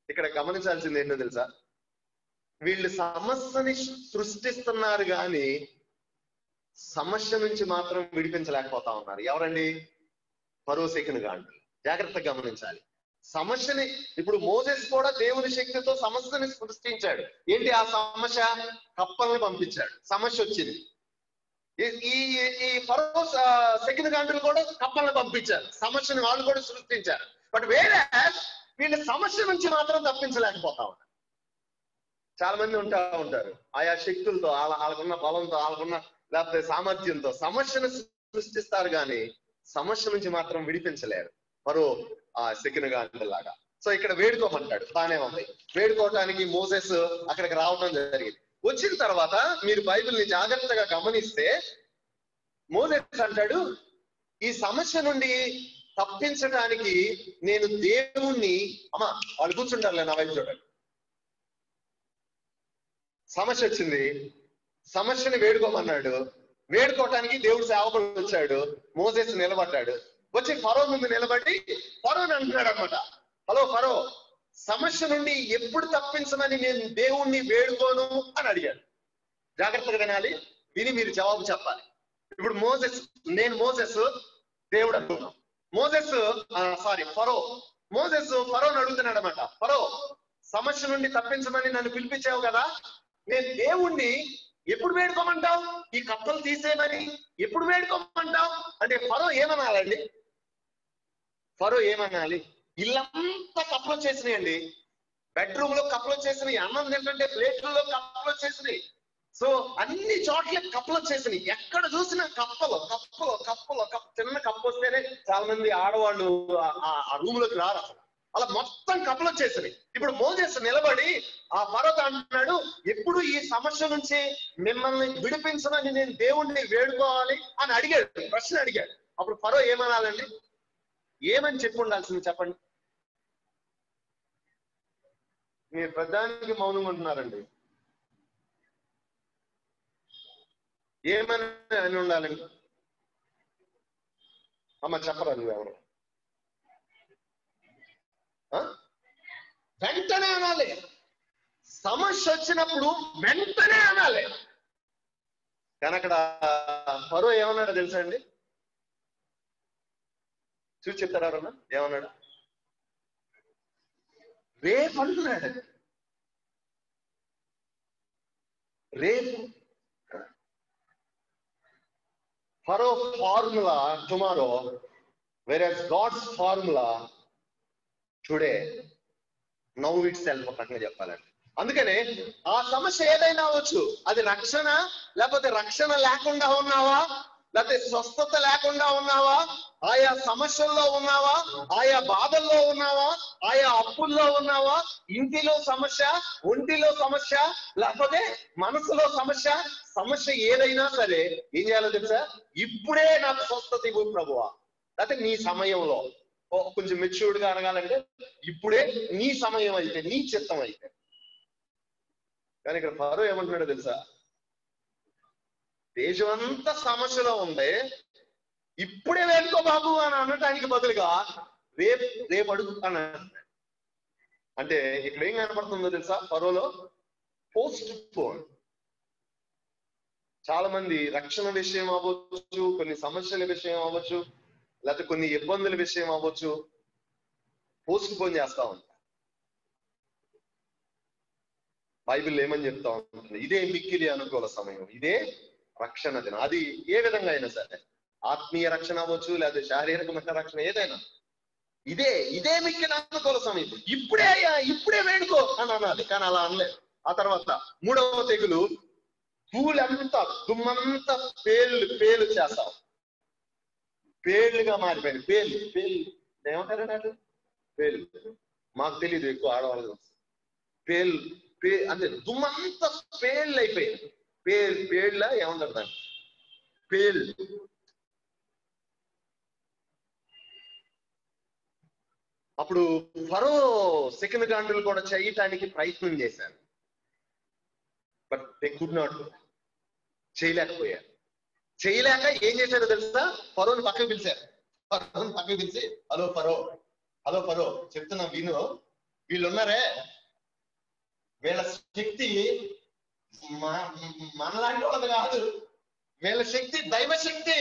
Speaker 3: ఇక్కడ గమనించాల్సింది ఏంటో తెలుసా, వీళ్ళు సమస్యని సృష్టిస్తున్నారు కానీ సమస్య నుంచి మాత్రం విడిపించలేకపోతా ఉన్నారు. ఎవరండి? ఫరో శకునగాండ్రులు. జాగ్రత్తగా గమనించాలి సమస్యని. ఇప్పుడు మోసెస్ కూడా దేవుని శక్తితో సమస్యని సృష్టించాడు. ఏంటి ఆ సమస్య? కప్పల్ని పంపించాడు, సమస్య వచ్చింది. ఈ ఫరో శకునగాండ్రులు కూడా కప్పల్ని పంపించారు, సమస్యని వాళ్ళు కూడా సృష్టించారు. బట్ వేరే వీళ్ళ సమస్య నుంచి మాత్రం తప్పించలేకపోతా ఉన్నారు. చాలా మంది ఉంటారు ఆయా శక్తులతో, వాళ్ళకున్న బలంతో, వాళ్ళకున్న లేకపోతే సామర్థ్యంతో సమస్యను సృష్టిస్తారు కానీ సమస్య నుంచి మాత్రం విడిపించలేరు. మరో శకునగాండ్రులాగా. సో ఇక్కడ వేడుకోమంటాడు, బానే ఉంది. వేడుకోవటానికి మోసెస్ అక్కడికి రావడం జరిగింది. వచ్చిన తర్వాత మీరు బైబిల్ని జాగ్రత్తగా గమనిస్తే మోసెస్ అంటాడు, ఈ సమస్య నుండి తప్పించడానికి నేను దేవుణ్ణి, అమ్మా వాళ్ళు కూర్చుంటారులే నా వైపు చూడండి, సమస్య వచ్చింది, సమస్యని వేడుకోమన్నాడు. వేడుకోవటానికి దేవుడు సేవకుడు వచ్చాడు. మోసెస్ నిలబడ్డాడు. వచ్చి ఫరో ముందు నిలబడి ఫరోని అంటున్నాడు అనమాట, హలో ఫరో, సమస్య నుండి ఎప్పుడు తప్పించమని నేను దేవుణ్ణి వేడుకోను అని అడిగాడు. జాగ్రత్తగా వినాలి, విని మీరు జవాబు చెప్పాలి. ఇప్పుడు నేను మోసెస్, దేవుడు అనుకున్నాం. ఫరోని అడుగుతున్నాడు అనమాట, ఫరో సమస్య నుండి తప్పించమని నన్ను పిలిపించావు కదా, నేను దేవుణ్ణి ఎప్పుడు వేడుకోమంటావు? ఈ కప్పలు తీసేయమని ఎప్పుడు వేడుకోమంటావు అంటే ఫరో ఏమనాలండి? ఫరో ఏమనాలి? ఇల్లంతా కప్పలు వచ్చేసినాయండి, బెడ్రూమ్ లో కప్పలు వచ్చేసినాయి, అన్నం తింటుంటే ప్లేట్లలో కప్పలు వచ్చేసినాయి. సో అన్ని చోట్ల కప్పలు వచ్చేసినాయి. ఎక్కడ చూసినా కప్పలు. చిన్న కప్పు వస్తేనే చాలా మంది ఆడవాళ్ళు ఆ రూమ్ లోకి రారు అసలు. అలా మొత్తం కప్పలు వచ్చేసినాయి. ఇప్పుడు మోసెస్ నిలబడి ఆ ఫరోతో అంటున్నాడు, ఎప్పుడు ఈ సమస్య నుంచి మిమ్మల్ని విడిపించమని నేను దేవుణ్ణి వేడుకోవాలి అని అడిగాడు, ప్రశ్న అడిగాడు. అప్పుడు ఫరో ఏమనాలండి? ఏమని చెప్పి ఉండాల్సింది చెప్పండి? మీరు ప్రధానికి మౌనంగా ఉంటున్నారండి. ఏమని అని ఉండాలండి? అమ్మ చెప్పరా నువ్వెవరు? వెంటనే అనాలి. సమస్య వచ్చినప్పుడు వెంటనే అనాలి. కానీ అక్కడ ఫరో ఏమన్నాడో తెలుసా అండి? చూసి చెప్తారా ఎవరన్నా? ఏమన్నాడు? రేపు అంటున్నాడు. రేపు. Pharaoh formula tomorrow, whereas God's formula today, now itself అట్లా చెప్పాలండి. అందుకనే ఆ సమస్య ఏదైనా అవ్వచ్చు, అది రక్షణ, లేకపోతే రక్షణ లేకుండా ఉన్నావా, లేకపోతే స్వస్థత లేకుండా ఉన్నావా, ఆయా సమస్యల్లో ఉన్నావా, ఆయా బాధల్లో ఉన్నావా, ఆయా అప్పుల్లో ఉన్నావా, ఇంటిలో సమస్య, ఒంటిలో సమస్య, లేకపోతే మనసులో సమస్య ఏదైనా సరే ఏం చేయాలో తెలుసా? ఇప్పుడే నాకు స్వస్థత ఇవ్వు ప్రభువా. లేకపోతే నీ సమయంలో, కొంచెం మెచ్యూర్డ్ గా అనగాలంటే ఇప్పుడే నీ సమయం అయితే, నీ చిత్తం అయితే. కానీ ఇక్కడ ఫరో ఏమంటున్నాడో తెలుసా? దేశం అంతా సమస్యలో ఉంది, ఇప్పుడే వేడుకో బాబు అని అనటానికి బదులుగా రేపు అడుగు అని అంటున్నాడు. అంటే ఇక్కడ ఏం కనపడుతుందో తెలుసా? ఫరోలో పోస్ట్ పోన్. చాలా మంది రక్షణ విషయం అవ్వచ్చు, కొన్ని సమస్యల విషయం అవ్వచ్చు, లేకపోతే కొన్ని ఇబ్బందుల విషయం అవ్వచ్చు, పోస్ట్ పోన్ చేస్తా ఉంటారు. బైబిల్ ఏమని చెప్తా ఉంటుంది, ఇదే మిక్కిలి అనుకూల సమయం, ఇదే రక్షణ దినం. అది ఏ విధంగా అయినా సరే, ఆత్మీయ రక్షణ అవ్వచ్చు, లేదా శారీరకమైన రక్షణ, ఏదైనా ఇదే మిక్కిలి అనుకూల సమయం. ఇప్పుడే అయ్యా, ఇప్పుడే వేడుకో అని అన్నది. కానీ అలా అనలేదు. ఆ తర్వాత 3వ తెగులు, పూలంతా దుమ్మంతా పేలు చేస్తావు, పేర్లుగా మారిపోయింది. పేర్లు ఏమంటారు? పేర్లు మాకు తెలియదు, ఎక్కువ ఆడవాళ్ళు. అంటే దుమ్మంతా పేర్లు అయిపోయింది. పేర్ల ఏమంటారు దాన్ని? పేర్లు. అప్పుడు ఫరో సెకండ్ గాండ్రులు కూడా చేయటానికి ప్రయత్నం చేశారు. బట్ దే కుడ్ నాట్, చేయలేకపోయారు. చేయలేక ఏం చేశారో తెలుసా? ఫరోని పక్కకు పిలిచారు. ఫరోని పక్కకు పిలిచి, హలో ఫరో చెప్తున్నా విను, వీళ్ళు ఉన్నారే, వీళ్ళ శక్తి మనలాంటి వాళ్ళది కాదు, వీళ్ళ శక్తి దైవ శక్తి.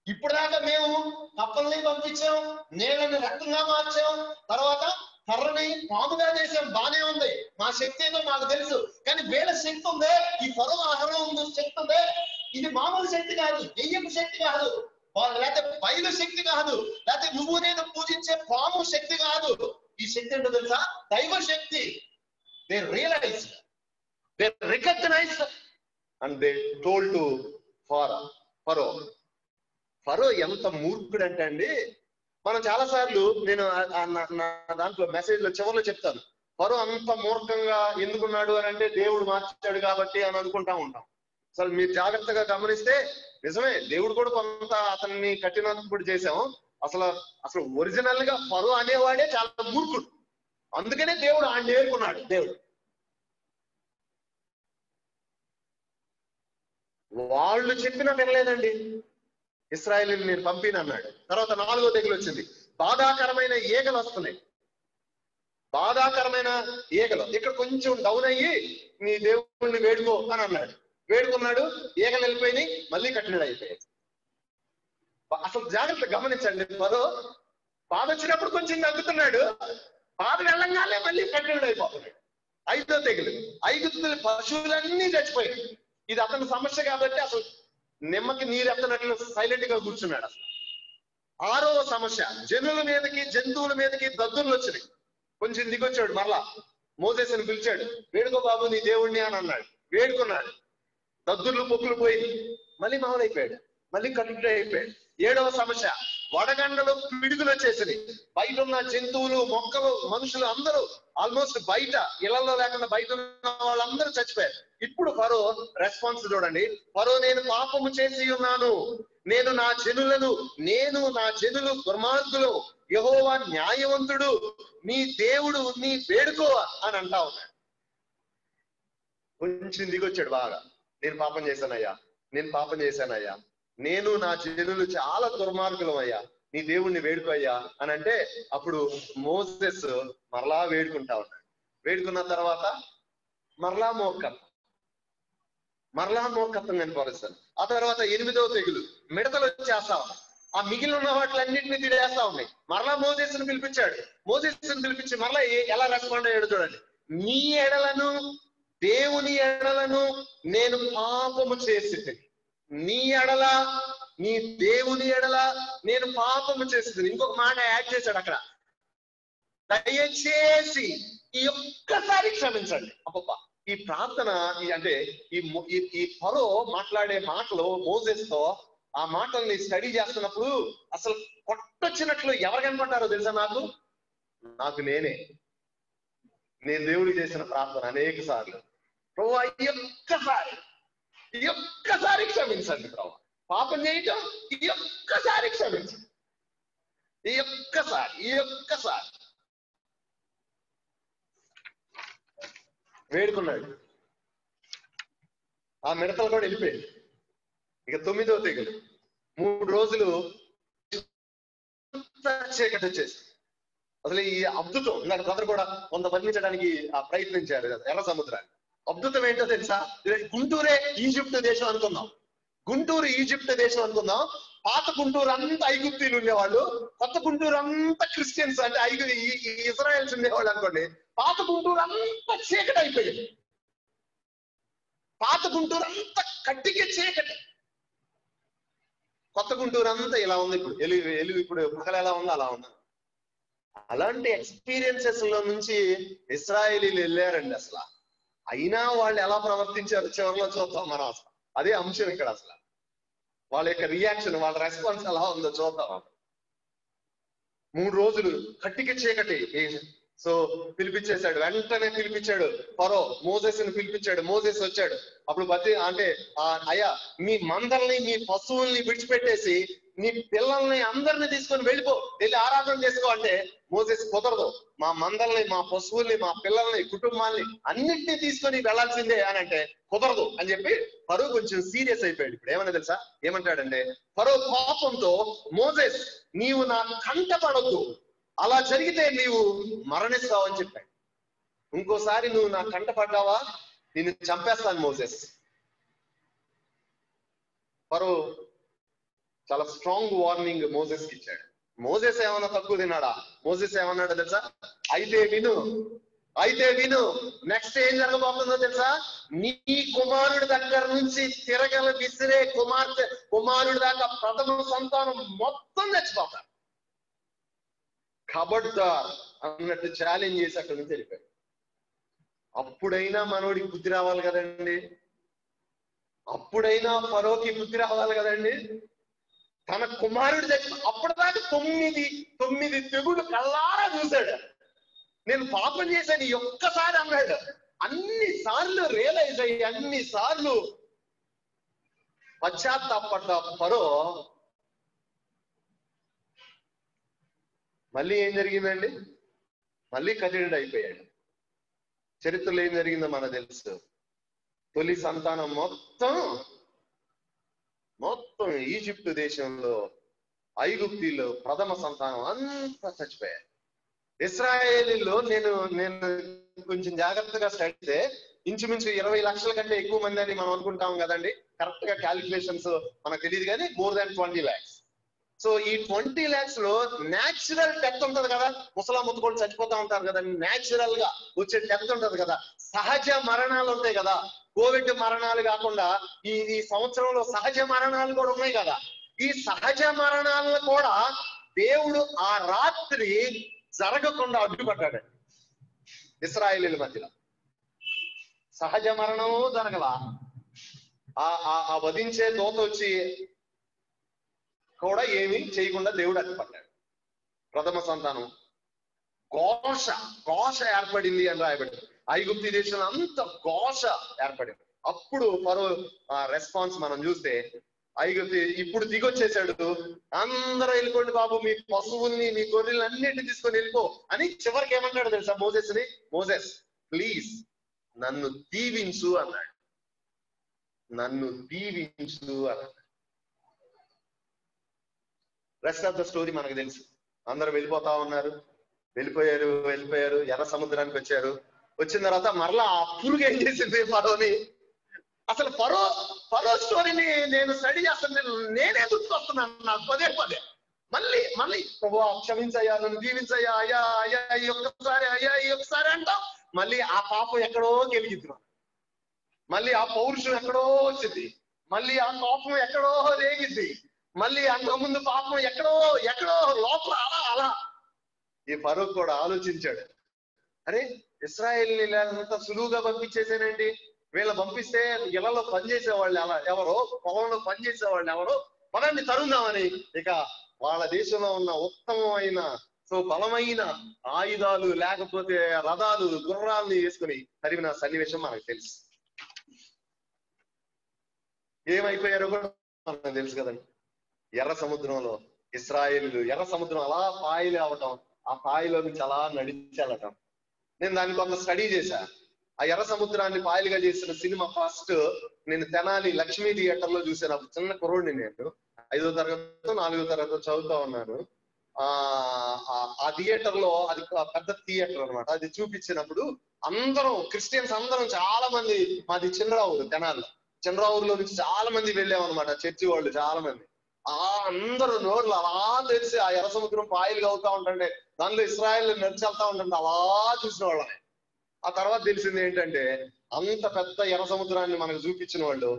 Speaker 3: ఇప్పుడు దాకా మేము కప్పల్ని పంపించాం, నీళ్ళని రక్తంగా మార్చాం, తర్వాత కర్రని పాముగా చేసాం, బానే ఉంది, మా శక్తి ఏదో మాకు తెలుసు. కానీ వీళ్ళ శక్తి ఉందే, ఈ ఫరో ఆహారం ఉంది శక్తి ఉందే, ఇది మామూలు శక్తి కాదు, దెయ్యపు శక్తి కాదు, లేకపోతే బయలు శక్తి కాదు, లేకపోతే నువ్వు నేను పూజించే పాము శక్తి కాదు. ఈ శక్తి ఏంటో తెలుసా? దైవ శక్తి. They realized, they recognized, and they told to ఫరో ఎంత మూర్ఖుడు అంటే అండి, మనం చాలా సార్లు, నేను నా దాంట్లో మెసేజ్ లో చివరిలో చెప్తాను, ఫరో అంత మూర్ఖంగా ఎందుకున్నాడు అని అంటే దేవుడు మార్చాడు కాబట్టి అని అనుకుంటా ఉంటాం. అసలు మీరు జాగ్రత్తగా గమనిస్తే నిజమే, దేవుడు కూడా కొంత అతన్ని కఠినాత్ముడు చేశాం. అసలు ఒరిజినల్ గా ఫరో అనేవాడే చాలా మూర్ఖుడు. అందుకనే దేవుడు ఆయన నేర్చుకున్నాడు. దేవుడు వాళ్ళు చెప్పినా వినలేదండి. ఇశ్రాయేలుని నేను పంపినన్నాడు. తర్వాత 4వ తెగులు వచ్చింది. బాధాకరమైన ఈగలు వస్తున్నాయి. బాధాకరమైన ఈగలు. ఇక్కడ కొంచెం డౌన్ అయ్యి నీ దేవుడిని వేడుకో అని అన్నాడు. వేడుకున్నాడు, ఈగలు వెళ్ళిపోయినాయి, మళ్ళీ కఠినుడు అయిపోయాయి. అసలు జాగ్రత్త గమనించండి. ఫరో బాధ వచ్చినప్పుడు కొంచెం తగ్గుతున్నాడు, బాధ వెళ్ళంగానే మళ్ళీ కఠినుడు అయిపోతున్నాడు. 5వ తెగులు. ఐగుప్తుల పశువులన్నీ చచ్చిపోయాయి. ఇది అతని సమస్య కాబట్టి అసలు నిమ్మకి నీరు ఎత్తనట్లు సైలెంట్ గా కూర్చున్నాడు. అసలు 6వ సమస్య, జనుల మీదకి జంతువుల మీదకి దద్దుర్లు వచ్చినాయి. కొంచెం దిగొచ్చాడు, మరలా మోసేసుని పిలిచాడు, వేడుకో బాబు నీ దేవుణ్ణి అని అన్నాడు. వేడుకున్నాడు, దద్దుర్లు పొక్కులు పోయి మళ్ళీ మామూలైపోయాడు, మళ్ళీ కఠినుడు అయిపోయాడు. 7వ సమస్య, వడగండలు పిడుగులు వచ్చేసినాయి. బయట ఉన్న జంతువులు, మొక్కలు, మనుషులు అందరూ ఆల్మోస్ట్ బయట, ఇళ్లలో లేకుండా బయట ఉన్న వాళ్ళందరూ చచ్చిపోయారు. ఇప్పుడు ఫరో రెస్పాన్స్ చూడండి. ఫరో, నేను పాపము చేసి ఉన్నాను, నేను నా జనులు దుర్మార్గులు, యెహోవా న్యాయవంతుడు, నీ దేవుడు, నీ వేడుకో అని అంటా ఉన్నాడు. కొంచెం దిగొచ్చాడు బాగా, నేను పాపం చేశానయ్యా, నేను నా జనులు చాలా దుర్మార్గులం అయ్యా, నీ దేవుణ్ణి వేడుకో అయ్యా అని అంటే, అప్పుడు మోసెస్ మరలా వేడుకుంటా ఉన్నాడు. వేడుకున్న తర్వాత మరలా మోకత్వం కనపరుస్తాను. ఆ తర్వాత 8వ తెగులు, మిడతలు వచ్చేస్తా ఉన్నాయి. ఆ మిగిలిన ఉన్న వాటిలన్నింటినీ తినేస్తా ఉన్నాయి. మరలా మోసెస్ని పిలిపించి మరలా ఎలా రెస్పాండ్ అయ్యాడు చూడండి. దేవుని ఎడలను నేను పాపము చేసి, నీ దేవుని ఎడల నేను పాపము చేసి. ఇంకొక మాట యాడ్ చేశాడు అక్కడ, దయచేసి ఈ ఒక్కసారి క్షమించండి. అబ్బబ్బా, ఈ ప్రార్థన అంటే ఈ ఫరో మాట్లాడే మాటలు మోసెస్తో, ఆ మాటల్ని స్టడీ చేస్తున్నప్పుడు అసలు కొట్టొచ్చినట్లు ఎవరు కనపడ్డారో తెలుసా? నాకు నేను దేవుడికి చేసిన ప్రార్థన అనేక సార్లు, ప్రభు ఈ ఒక్కసారి క్షమించండి ప్రభు, పాపం చేయటం ఈ ఒక్కసారి క్షమించండి, ఈ ఒక్కసారి వేడుకున్నాడు. ఆ మిడతలు కూడా వెళ్ళిపోయింది. ఇక 9వ తెగులు. 3 రోజులు చీకటి వచ్చేసి, అసలు ఈ అద్భుతం నాకు బ్రదర్ కూడా కొంత వర్ణించడానికి ప్రయత్నించారు ఎర్ర సముద్రాన్ని. అద్భుతం ఏంటో తెలుసా? గుంటూరే ఈజిప్ట్ దేశం అనుకుందాం, పాత గుంటూరు అంతా ఐగుప్తీలు ఉండేవాళ్ళు, కొత్త గుంటూరు అంతా క్రిస్టియన్స్ అంటే ఇజ్రాయెల్స్ ఉండేవాళ్ళు అనుకోండి. పాత గుంటూరు అంతా చీకటి అయిపోయింది. పాత గుంటూరు అంతా కట్టికే చీకటి, కొత్త గుంటూరు అంతా ఇలా ఉంది. ఇప్పుడు ఎలుగు ఇప్పుడు పగలు ఎలా ఉందో అలా ఉంది. అలాంటి ఎక్స్పీరియన్సెస్ లో నుంచి ఇశ్రాయేలీలు వెళ్ళారండి. అసలు అయినా వాళ్ళు ఎలా ప్రవర్తించారు చివరిలో చూద్దాం మనం. అసలు అదే అంశం ఇక్కడ. అసలు వాళ్ళ యొక్క రియాక్షన్, వాళ్ళ రెస్పాన్స్ ఎలా ఉందో చూద్దాం. 3 రోజులు కట్టిక చీకటి. సో పిలిపించేశాడు, వెంటనే పిలిపించాడు ఫరో. మోసెస్ని పిలిపించాడు. మోసెస్ వచ్చాడు. అప్పుడు అయ్యా మీ మందల్ని మీ పశువుల్ని విడిచిపెట్టేసి నీ పిల్లల్ని అందరిని తీసుకొని వెళ్ళి ఆరాధన చేసుకో అంటే మోసెస్ కుదరదు, మా మందల్ని మా పశువుల్ని మా పిల్లల్ని కుటుంబాల్ని అన్నింటినీ తీసుకొని వెళ్లాల్సిందే అని అంటే కుదరదు అని చెప్పి ఫరో కొంచెం సీరియస్ అయిపోయాడు. ఇప్పుడు ఏమన్నా తెలుసా? ఏమంటాడంటే ఫరో కోపంతో, మోసెస్ నీవు నా కంట పడొద్దు, అలా జరిగితే నీవు మరణిస్తావు అని చెప్పాడు. ఇంకోసారి నువ్వు నా కంట పడ్డావా నిన్ను చంపేస్తాను మోసెస్. ఫరో చాలా స్ట్రాంగ్ వార్నింగ్ మోసెస్ కి ఇచ్చాడు. మోసెస్ ఏమన్నా తక్కువ తిన్నాడా? మోసెస్ ఏమన్నాడో తెలుసా? అయితే విను, నెక్స్ట్ ఏం జరగబోతుందో తెలుసా? నీ కుమారుడి దగ్గర నుంచి తిరగల విసిరే కుమారుడి దాకా ప్రథమ సంతానం మొత్తం చచ్చిపోతారు. ఖబర్దార్ అన్నట్టు ఛాలెంజ్ చేసి అక్కడి నుంచి వెళ్ళిపోయాడు. అప్పుడైనా మనోడికి బుద్ధి రావాలి కదండి, అప్పుడైనా ఫరోకి బుద్ధి రావాలి కదండి. తన కుమారుడి దగ్గర అప్పటిదాకా 9 తెగులు కళ్ళారా చూశాడు. నేను పాపం చేశాను ఈ ఒక్కసారి అన్నాడు. అన్ని సార్లు రియలైజ్ అయ్యి అన్ని సార్లు పశ్చాత్తాపడ్డ ఫరో మళ్ళీ ఏం జరిగిందండి? మళ్ళీ కఠినుడు అయిపోయాడు. చరిత్రలో ఏం జరిగిందో మనకు తెలుసు. తొలి సంతానం మొత్తం ఈజిప్టు దేశంలో ఐగుప్తిలో ప్రథమ సంతానం అంతా చచ్చిపోయారు. ఇశ్రాయేలీలో నేను కొంచెం జాగ్రత్తగా స్టడీ ఇంచుమించు 20 లక్షల కంటే ఎక్కువ మంది అని మనం అనుకుంటాం కదండి. కరెక్ట్ గా క్యాలిక్యులేషన్స్ మనకు తెలియదు కానీ more than 20 lakhs. సో ఈ 20 lakhs లో న్యాచురల్ డెత్ ఉంటది కదా, ముసలా ముత్తుకొని చచ్చిపోతా ఉంటారు కదా, న్యాచురల్ గా వచ్చే డెత్ ఉంటది కదా, సహజ మరణాలు ఉంటాయి కదా. కోవిడ్ మరణాలు కాకుండా ఈ సంవత్సరంలో సహజ మరణాలు కూడా ఉన్నాయి కదా. ఈ సహజ మరణాలను కూడా దేవుడు ఆ రాత్రి జరగకుండా అడ్డుపడ్డాడు. ఇశ్రాయేలీల మధ్యలో సహజ మరణము జరగల. ఆ వధించే దోత వచ్చి కూడా ఏమీ చేయకుండా దేవుడు అడ్డుపడ్డాడు. ప్రథమ సంతానం ఘోష ఏర్పడింది అని రాయబడింది. ఐగుప్తి దేశంలో అంత ఘోష ఏర్పడింది. అప్పుడు ఫరో రెస్పాన్స్ మనం చూస్తే, ఐగుప్తి ఇప్పుడు దిగొచ్చేసాడు, అందరూ వెళ్ళిపోండి బాబు, మీ పశువుల్ని మీ గొర్రెల్ని అన్నింటినీ తీసుకొని వెళ్ళిపో అని చివరికి ఏమంటాడు తెలుసా మోసెస్ని? మోసెస్ ప్లీజ్ నన్ను దీవించు అన్నాడు. నన్ను దీవించు అన్నాడు. రెస్ట్ ఆఫ్ ద స్టోరీ మనకు తెలుసు. అందరూ వెళ్ళిపోతా ఉన్నారు. వెళ్ళిపోయారు ఎర్ర సముద్రానికి వచ్చారు. వచ్చిన తర్వాత మరలా ఆ పురుగు ఏం చేసింది ఫరోని? అసలు ఫరో స్టోరీని నేను స్టడీ చేస్తాను, నేనే గుర్తుకొస్తున్నాను నాకు పదే మళ్ళీ ప్రభు క్షమించయ్యా, నన్ను దీవించయ్యా, అయ్యా ఈ ఒక్కసారి అంటాం. మళ్ళీ ఆ పాపం ఎక్కడో గెలిగిద్ది, మళ్ళీ ఆ పౌరుషం ఎక్కడో వచ్చింది, మళ్ళీ ఆ కోపం ఎక్కడో రేగిద్ది, మళ్ళీ అంతకుముందు పాపం ఎక్కడో లోపల అలా. ఈ ఫరో కూడా ఆలోచించాడు, అరే ఇశ్రాయేల్ అంతా సులువుగా పంపించేసానండి, వీళ్ళ పంపిస్తే ఇళ్లలో పనిచేసేవాళ్ళు ఎవరో, పొలంలో పనిచేసేవాళ్ళు ఎవరో, పదాన్ని తరుందామని ఇక వాళ్ళ దేశంలో ఉన్న ఉత్తమమైన బలమైన ఆయుధాలు లేకపోతే రథాలు గుర్రాలని వేసుకుని తరిమిన సన్నివేశం మనకు తెలుసు. ఏమైపోయారో కూడా మనకు తెలుసు కదండి. ఎర్ర సముద్రంలో ఇశ్రాయేలీలు ఎర్ర సముద్రం అలా పాయలు అవటం, ఆ పాయలో నుంచి అలా నడిచాలటం. నేను దాన్ని కొంత స్టడీ చేశా. ఆ ఎర్ర సముద్రాన్ని పాయలుగా చేసిన సినిమా ఫస్ట్ నేను తెనాలి లక్ష్మీ థియేటర్ లో చూసాను. అప్పుడు చిన్న కుర్రోడిని, నేను 5వ తరగతి 4వ తరగతి చదువుతా ఉన్నాను. ఆ థియేటర్ లో, అది పెద్ద థియేటర్ అనమాట, అది చూపించినప్పుడు అందరం క్రిస్టియన్స్ అందరం చాలా మంది, మాది చిన్నరావురు తెనాలిలో నుంచి చాలా మంది వెళ్ళామన్నమాట, చర్చి వాళ్ళు చాలా మంది. అందరూ నోర్లు అలా తెలిసి ఆ ఎర్ర సముద్రం పాయలుగా అవుతా ఉంటుంటే దానిలో ఇశ్రాయేల్ నడిచెళ్తా ఉంటుంటే అలా చూసిన వాళ్ళని. ఆ తర్వాత తెలిసింది ఏంటంటే అంత పెద్ద ఎర్ర సముద్రాన్ని మనకు చూపించిన వాళ్ళు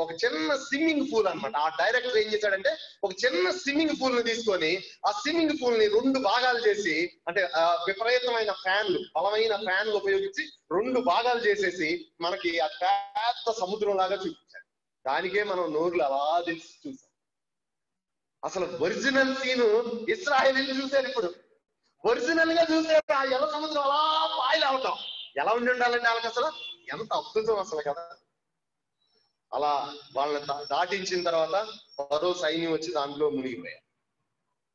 Speaker 3: ఒక చిన్న స్విమ్మింగ్ పూల్ అన్నమాట. ఆ డైరెక్టర్ ఏం చేశాడంటే ఒక చిన్న స్విమ్మింగ్ పూల్ ని తీసుకొని ఆ స్విమ్మింగ్ పూల్ ని 2 భాగాలు చేసి, అంటే విపరీతమైన ఫ్యాన్లు, బలమైన ఫ్యాన్లు ఉపయోగించి 2 భాగాలు చేసేసి మనకి ఆ పెద్ద సముద్రం లాగా చూపించాడు. దానికే మనం నోరులు అలా తెలిసి చూసాం. అసలు ఒరిజినల్ సీను ఇశ్రాయేలీయులు చూశారు. ఇప్పుడు ఒరిజినల్ గా చూసారు ఆ ఎర్ర సముద్రం అలా పాయలు అవటం. ఎలా ఉండి ఉండాలండి వాళ్ళకి? అసలు ఎంత అద్భుతం అసలు కదా. అలా వాళ్ళని దాటించిన తర్వాత మరో సైన్యం వచ్చి దాంట్లో మునిగిపోయారు.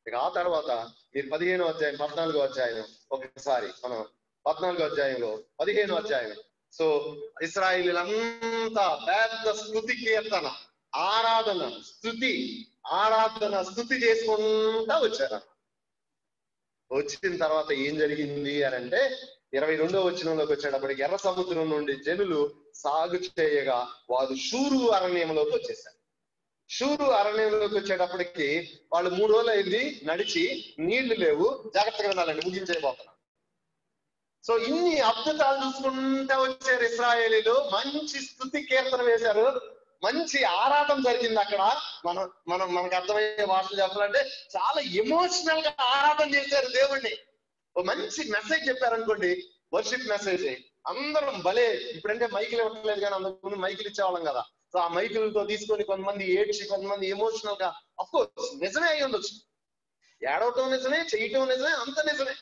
Speaker 3: ఇక ఆ తర్వాత మీరు 15వ అధ్యాయం 14వ అధ్యాయం ఒకసారి మనం 14వ అధ్యాయంలో 15వ అధ్యాయం. సో ఇశ్రాయేలీయులంతా పెద్ద స్తుతి కీర్తన, ఆరాధన, స్తుతి చేసుకుంటా వచ్చారు. వచ్చిన తర్వాత ఏం జరిగింది అని అంటే 22వ వచనంలోకి వచ్చేటప్పటికి ఎర్ర సముద్రం నుండి జనులు సాగు చేయగా వారు షూరు అరణ్యంలోకి వచ్చేసారు. షూరు అరణ్యంలోకి వచ్చేటప్పటికి వాళ్ళు 3 రోజులు అయింది నడిచి, నీళ్లు లేవు. జాగ్రత్తగా వినాలండి, ముగించైపోతున్నాం. సో ఇన్ని అద్భుతాలు చూసుకుంటా వచ్చారు ఇశ్రాయేలీలు. మంచి స్తుతి కీర్తన వేశారు, మంచి ఆరాధన జరిగింది అక్కడ. మనకు అర్థమయ్యే భాషలు చెప్పాలంటే చాలా ఎమోషనల్ గా ఆరాధన చేశారు దేవుణ్ణి. ఓ మంచి మెసేజ్ చెప్పారనుకోండి, వర్షిప్ మెసేజ్. అందరం భలే, ఇప్పుడంటే మైకులు ఇవ్వట్లేదు కానీ అందరూ మైకులు ఇచ్చేవాళ్ళం కదా. సో ఆ మైకులతో తీసుకొని కొంతమంది ఏడ్చి, కొంతమంది ఎమోషనల్ గా, అఫ్కోర్స్ నిజమే అయి ఉండొచ్చు, ఏడవటం నిజమే, చేయటం నిజమే, అంత నిజమే.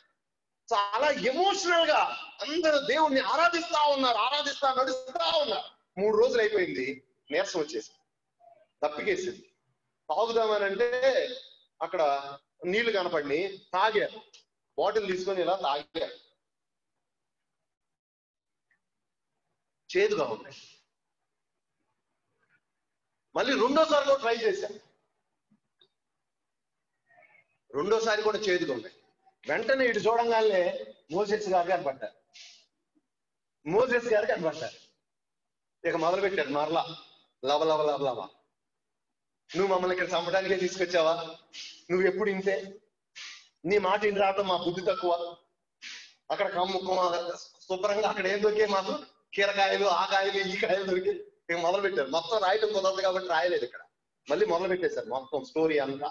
Speaker 3: చాలా ఎమోషనల్ గా అందరూ దేవుణ్ణి ఆరాధిస్తా నడుస్తా ఉన్నారు. 3 రోజులు అయిపోయింది, నీరసం వచ్చేసి తప్పికేసింది. తాగుదామని అంటే అక్కడ నీళ్లు కనపడి తాగారు. బాటిల్ తీసుకొని ఇలా తాగారు. చేదుగా ఉన్నాయి. మళ్ళీ రెండోసారి కూడా ట్రై చేశారు. రెండోసారి కూడా చేదుగా ఉన్నాయి. వెంటనే ఇటు చూడంగానే మోసెస్ గారు కనపడ్డారు. ఇక మొదలు పెట్టారు మరలా, లవ నువ్వు మమ్మల్ని ఇక్కడ చంపడానికే తీసుకొచ్చావా? నువ్వు ఎప్పుడు ఇంతే, నీ మాట ఇంటి రావటం మా బుద్ధి తక్కువ. అక్కడ శుభ్రంగా అక్కడ ఏం దొరికే మాకు, కీరకాయలు, ఆ కాయలు, ఈ కాయలు దొరికి ఇక మొదలు పెట్టారు. మొత్తం రాయటం కుదరదు కాబట్టి రాయలేదు ఇక్కడ. మళ్ళీ మొదలు పెట్టేశారు మొత్తం స్టోరీ అంతా.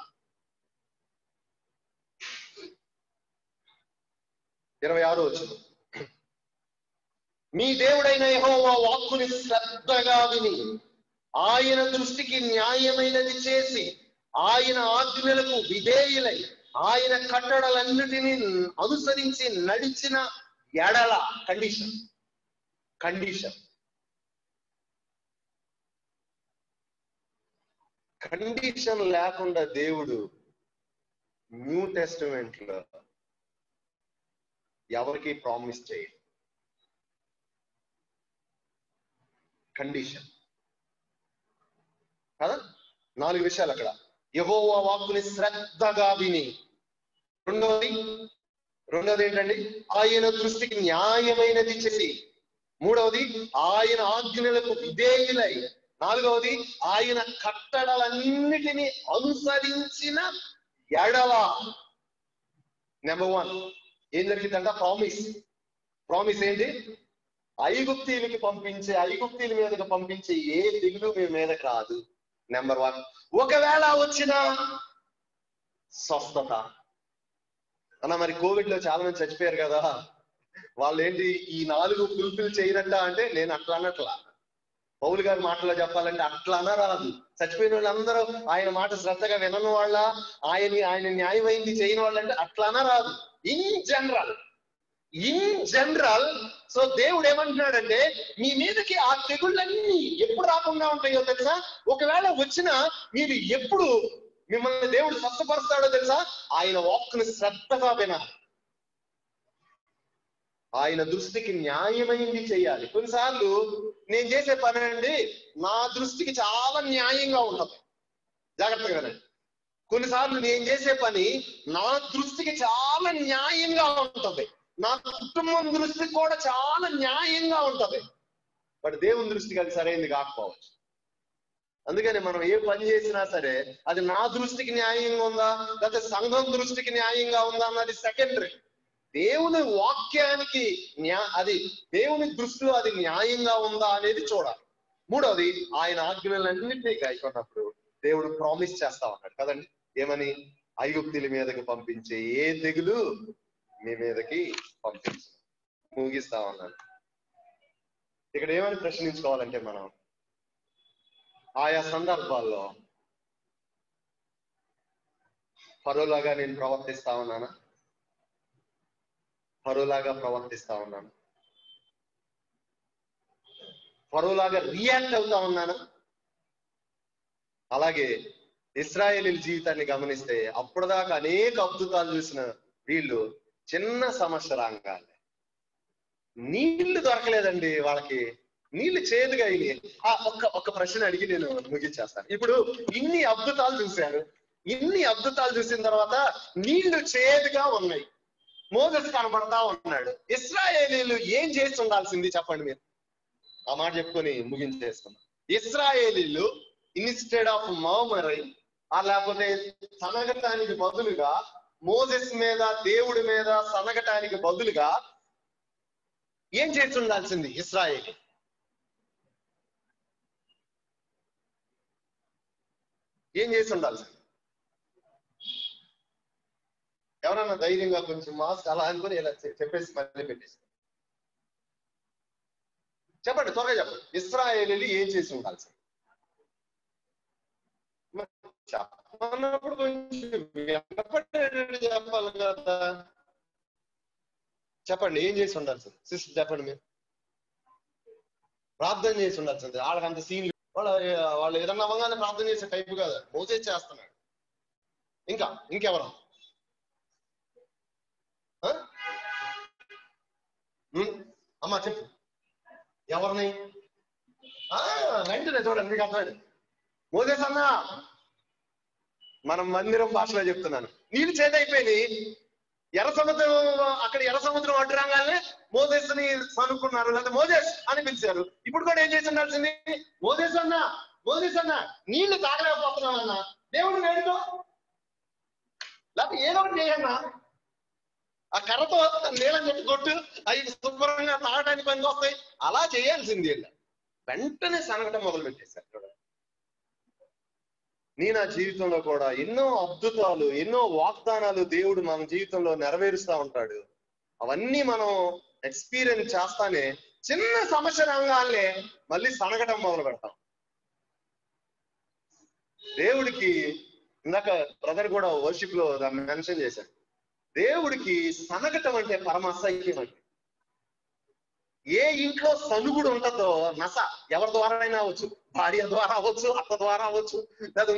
Speaker 3: 26వ వచనం. మీ దేవుడైన యెహోవా వాక్కుని శ్రద్ధగా విని ఆయన దృష్టికి న్యాయమైనది చేసి ఆయన ఆజ్ఞలకు విధేయులై ఆయన కట్టడలన్నిటినీ అనుసరించి నడిచిన ఎడల, కండిషన్ లేకుండా దేవుడు న్యూ టెస్టిమెంట్ లో ఎవరికి ప్రామిస్ చేయడు. కండిషన్ కదా. 4 విషయాలు అక్కడ. యెహోవా వాక్కుని శ్రద్ధగా విని, రెండోది ఏంటండి? ఆయన దృష్టికి న్యాయమైనది చేసి, 3వది ఆయన ఆజ్ఞలకు విధేయులై, 4వది ఆయన కట్టడలన్నిటినీ అనుసరించిన ఎడల. నెంబర్ 1 ఏం జరిగిందంట? ప్రామిస్ ఏంటి? ఐగుప్తీయుల మీదకి పంపించే ఏ దిగులు మీ మీదకి రాదు. నెంబర్ 1. ఒకవేళ వచ్చిన స్వస్థత అన్న. మరి కోవిడ్ లో చాలా మంది చచ్చిపోయారు కదా, వాళ్ళు ఏంటి ఈ 4 ఫుల్ఫిల్ చేయరంట అంటే నేను అట్లా అన్నట్లా. పౌలు గారి మాటలో చెప్పాలంటే అట్లా రాదు. చచ్చిపోయిన వాళ్ళందరూ ఆయన మాట శ్రద్ధగా వినని వాళ్ళ, ఆయన న్యాయమైంది చేయని వాళ్ళంటే అట్లానా రాదు. In general. సో దేవుడు ఏమంటున్నాడంటే మీ మీదకి ఆ తెగుళ్ళన్నీ ఎప్పుడు రాకుండా ఉంటాయో తెలుసా? ఒకవేళ వచ్చినా మీరు ఎప్పుడు మిమ్మల్ని దేవుడు స్వస్థపరుస్తాడో తెలుసా? ఆయన వాక్కుని శ్రద్ధగా వినాలి, ఆయన దృష్టికి న్యాయమైంది చేయాలి. కొన్నిసార్లు నేను చేసే పని అండి నా దృష్టికి చాలా న్యాయంగా ఉంటుంది. జాగ్రత్తగా వినండి. కొన్నిసార్లు నేను చేసే పని నా దృష్టికి చాలా న్యాయంగా ఉంటుంది, నా కుటుంబం దృష్టికి కూడా చాలా న్యాయంగా ఉంటది. బట్ దేవుని దృష్టికి అది సరైనది కాకపోవచ్చు. అందుకని మనం ఏ పని చేసినా సరే అది నా దృష్టికి న్యాయంగా ఉందా, లేకపోతే సంఘం దృష్టికి న్యాయంగా ఉందా అన్నది సెకండరీ. దేవుని వాక్యానికి అది దేవుని దృష్టిలో అది న్యాయంగా ఉందా అనేది చూడాలి. మూడవది, ఆయన ఆజ్ఞలన్నింటినీ గాయకున్నప్పుడు దేవుడు ప్రామిస్ చేస్తా ఉన్నాడు కదండి. ఏమని? ఐగుప్తుల మీదకి పంపించే ఏ తెగులు మీ మీదకి పంపించు, ముగిస్తా ఉన్నాడు. ఇక్కడ ఏమని ప్రశ్నించుకోవాలంటే, మనం ఆయా సందర్భాల్లో ఫరోలాగా నేను ప్రవర్తిస్తా ఉన్నానా? ఫరోలాగా ప్రవర్తిస్తా ఉన్నాను? ఫరోలాగా రియాక్ట్ అవుతా ఉన్నానా? అలాగే ఇశ్రాయేలీల జీవితాన్ని గమనిస్తే అప్పటిదాకా అనేక అద్భుతాలు చూసిన వీళ్ళు చిన్న సమస్య రాగానే నీళ్లు దొరకలేదండి వాళ్ళకి, నీళ్లు చేదుగా అయినాయి. ఒక్క ప్రశ్న అడిగి నేను ముగించేస్తాను. ఇప్పుడు ఇన్ని అద్భుతాలు చూశారు, ఇన్ని అద్భుతాలు చూసిన తర్వాత నీళ్లు చేదుగా ఉన్నాయి, మోసెస్ కనబడతా ఉన్నాడు. ఇశ్రాయేలీలు ఏం చేసి ఉండాల్సింది చెప్పండి మీరు? ఆ మాట చెప్పుకొని ముగించేసుకున్నాం. ఇశ్రాయేలీలు ఇన్స్టెడ్ ఆఫ్ మర్మరింగ్, లేకపోతే సనగటానికి బదులుగా, మోసెస్ మీద దేవుడి మీద సనగటానికి బదులుగా ఏం చేసి ఉండాల్సింది? ఇశ్రాయేలు ఏం చేసి ఉండాల్సింది? ఎవరన్నా ధైర్యంగా కొంచెం మాస్క్ అలా అనుకుని ఇలా చెప్పేసి మళ్ళీ పెట్టేసి చెప్పండి, త్వరగా చెప్పండి. ఇశ్రాయేలీలు ఏం చేసి ఉండాల్సింది? చెప్పన్నప్పుడు కొంచెం వెనపడేటట్టు చెప్పాలి కదా. చెప్పండి, ఏం చేసి ఉండాల్సింది? సిస్టర్ చెప్పండి. మీరు ప్రార్థన చేసి ఉండాల్సింది. వాళ్ళకి అంత సీన్, వాళ్ళు ఏదన్నా అవ్వగానే ప్రార్థన చేసే టైపు కాదు, మోసెస్ చేస్తున్నాడు. ఇంకెవరు? అమ్మా చెప్పు, ఎవరిని? వెంటనే చూడండి, మీకు అర్థమైంది. మోసెస్ అన్నా, మనం మందిరం భాషలో చెప్తున్నాను, నీళ్ళు చేదైపోయినాయి. ఎర్ర సముద్రం అడ్డు రాగానే మోసెస్ ని అనుకున్నారు, లేదా మోసెస్ అని పిలిచారు. ఇప్పుడు కూడా ఏం చేసి ఉండాల్సింది? మోసెస్ అన్నా నీళ్లు తాగలేకపోతున్నామన్నా, దేవుడు వేడుకో, లేకపోతే ఏదో ఒకటి చేయన్నా, ఆ కర్రతో నీళ్ళని చెప్పి కొట్టు, అవి శుభ్రంగా తాగడానికి పనికి వస్తాయి. అలా చేయాల్సింది. వెంటనే సనగటం మొదలు పెట్టేశారు. నా జీవితంలో కూడా ఎన్నో అద్భుతాలు, ఎన్నో వాగ్దానాలు దేవుడు మన జీవితంలో నెరవేరుస్తూ ఉంటాడు. అవన్నీ మనం ఎక్స్పీరియన్స్ చేస్తానే చిన్న సమస్య రంగాలనే మళ్ళీ సనగటం మొదలు పెడతాం. దేవుడికి ఇందాక బ్రదర్ కూడా వర్షిప్ లో దాన్ని మెన్షన్ చేశాడు. దేవుడికి సనగటం అంటే పరమ అసహ్యం అండి. ఏ ఇంట్లో సనుగుడు ఉంటుందో నస, ఎవరి ద్వారా అయినా అవ్వచ్చు, భార్య ద్వారా అవ్వచ్చు, అత్త ద్వారా అవ్వచ్చు, లేదా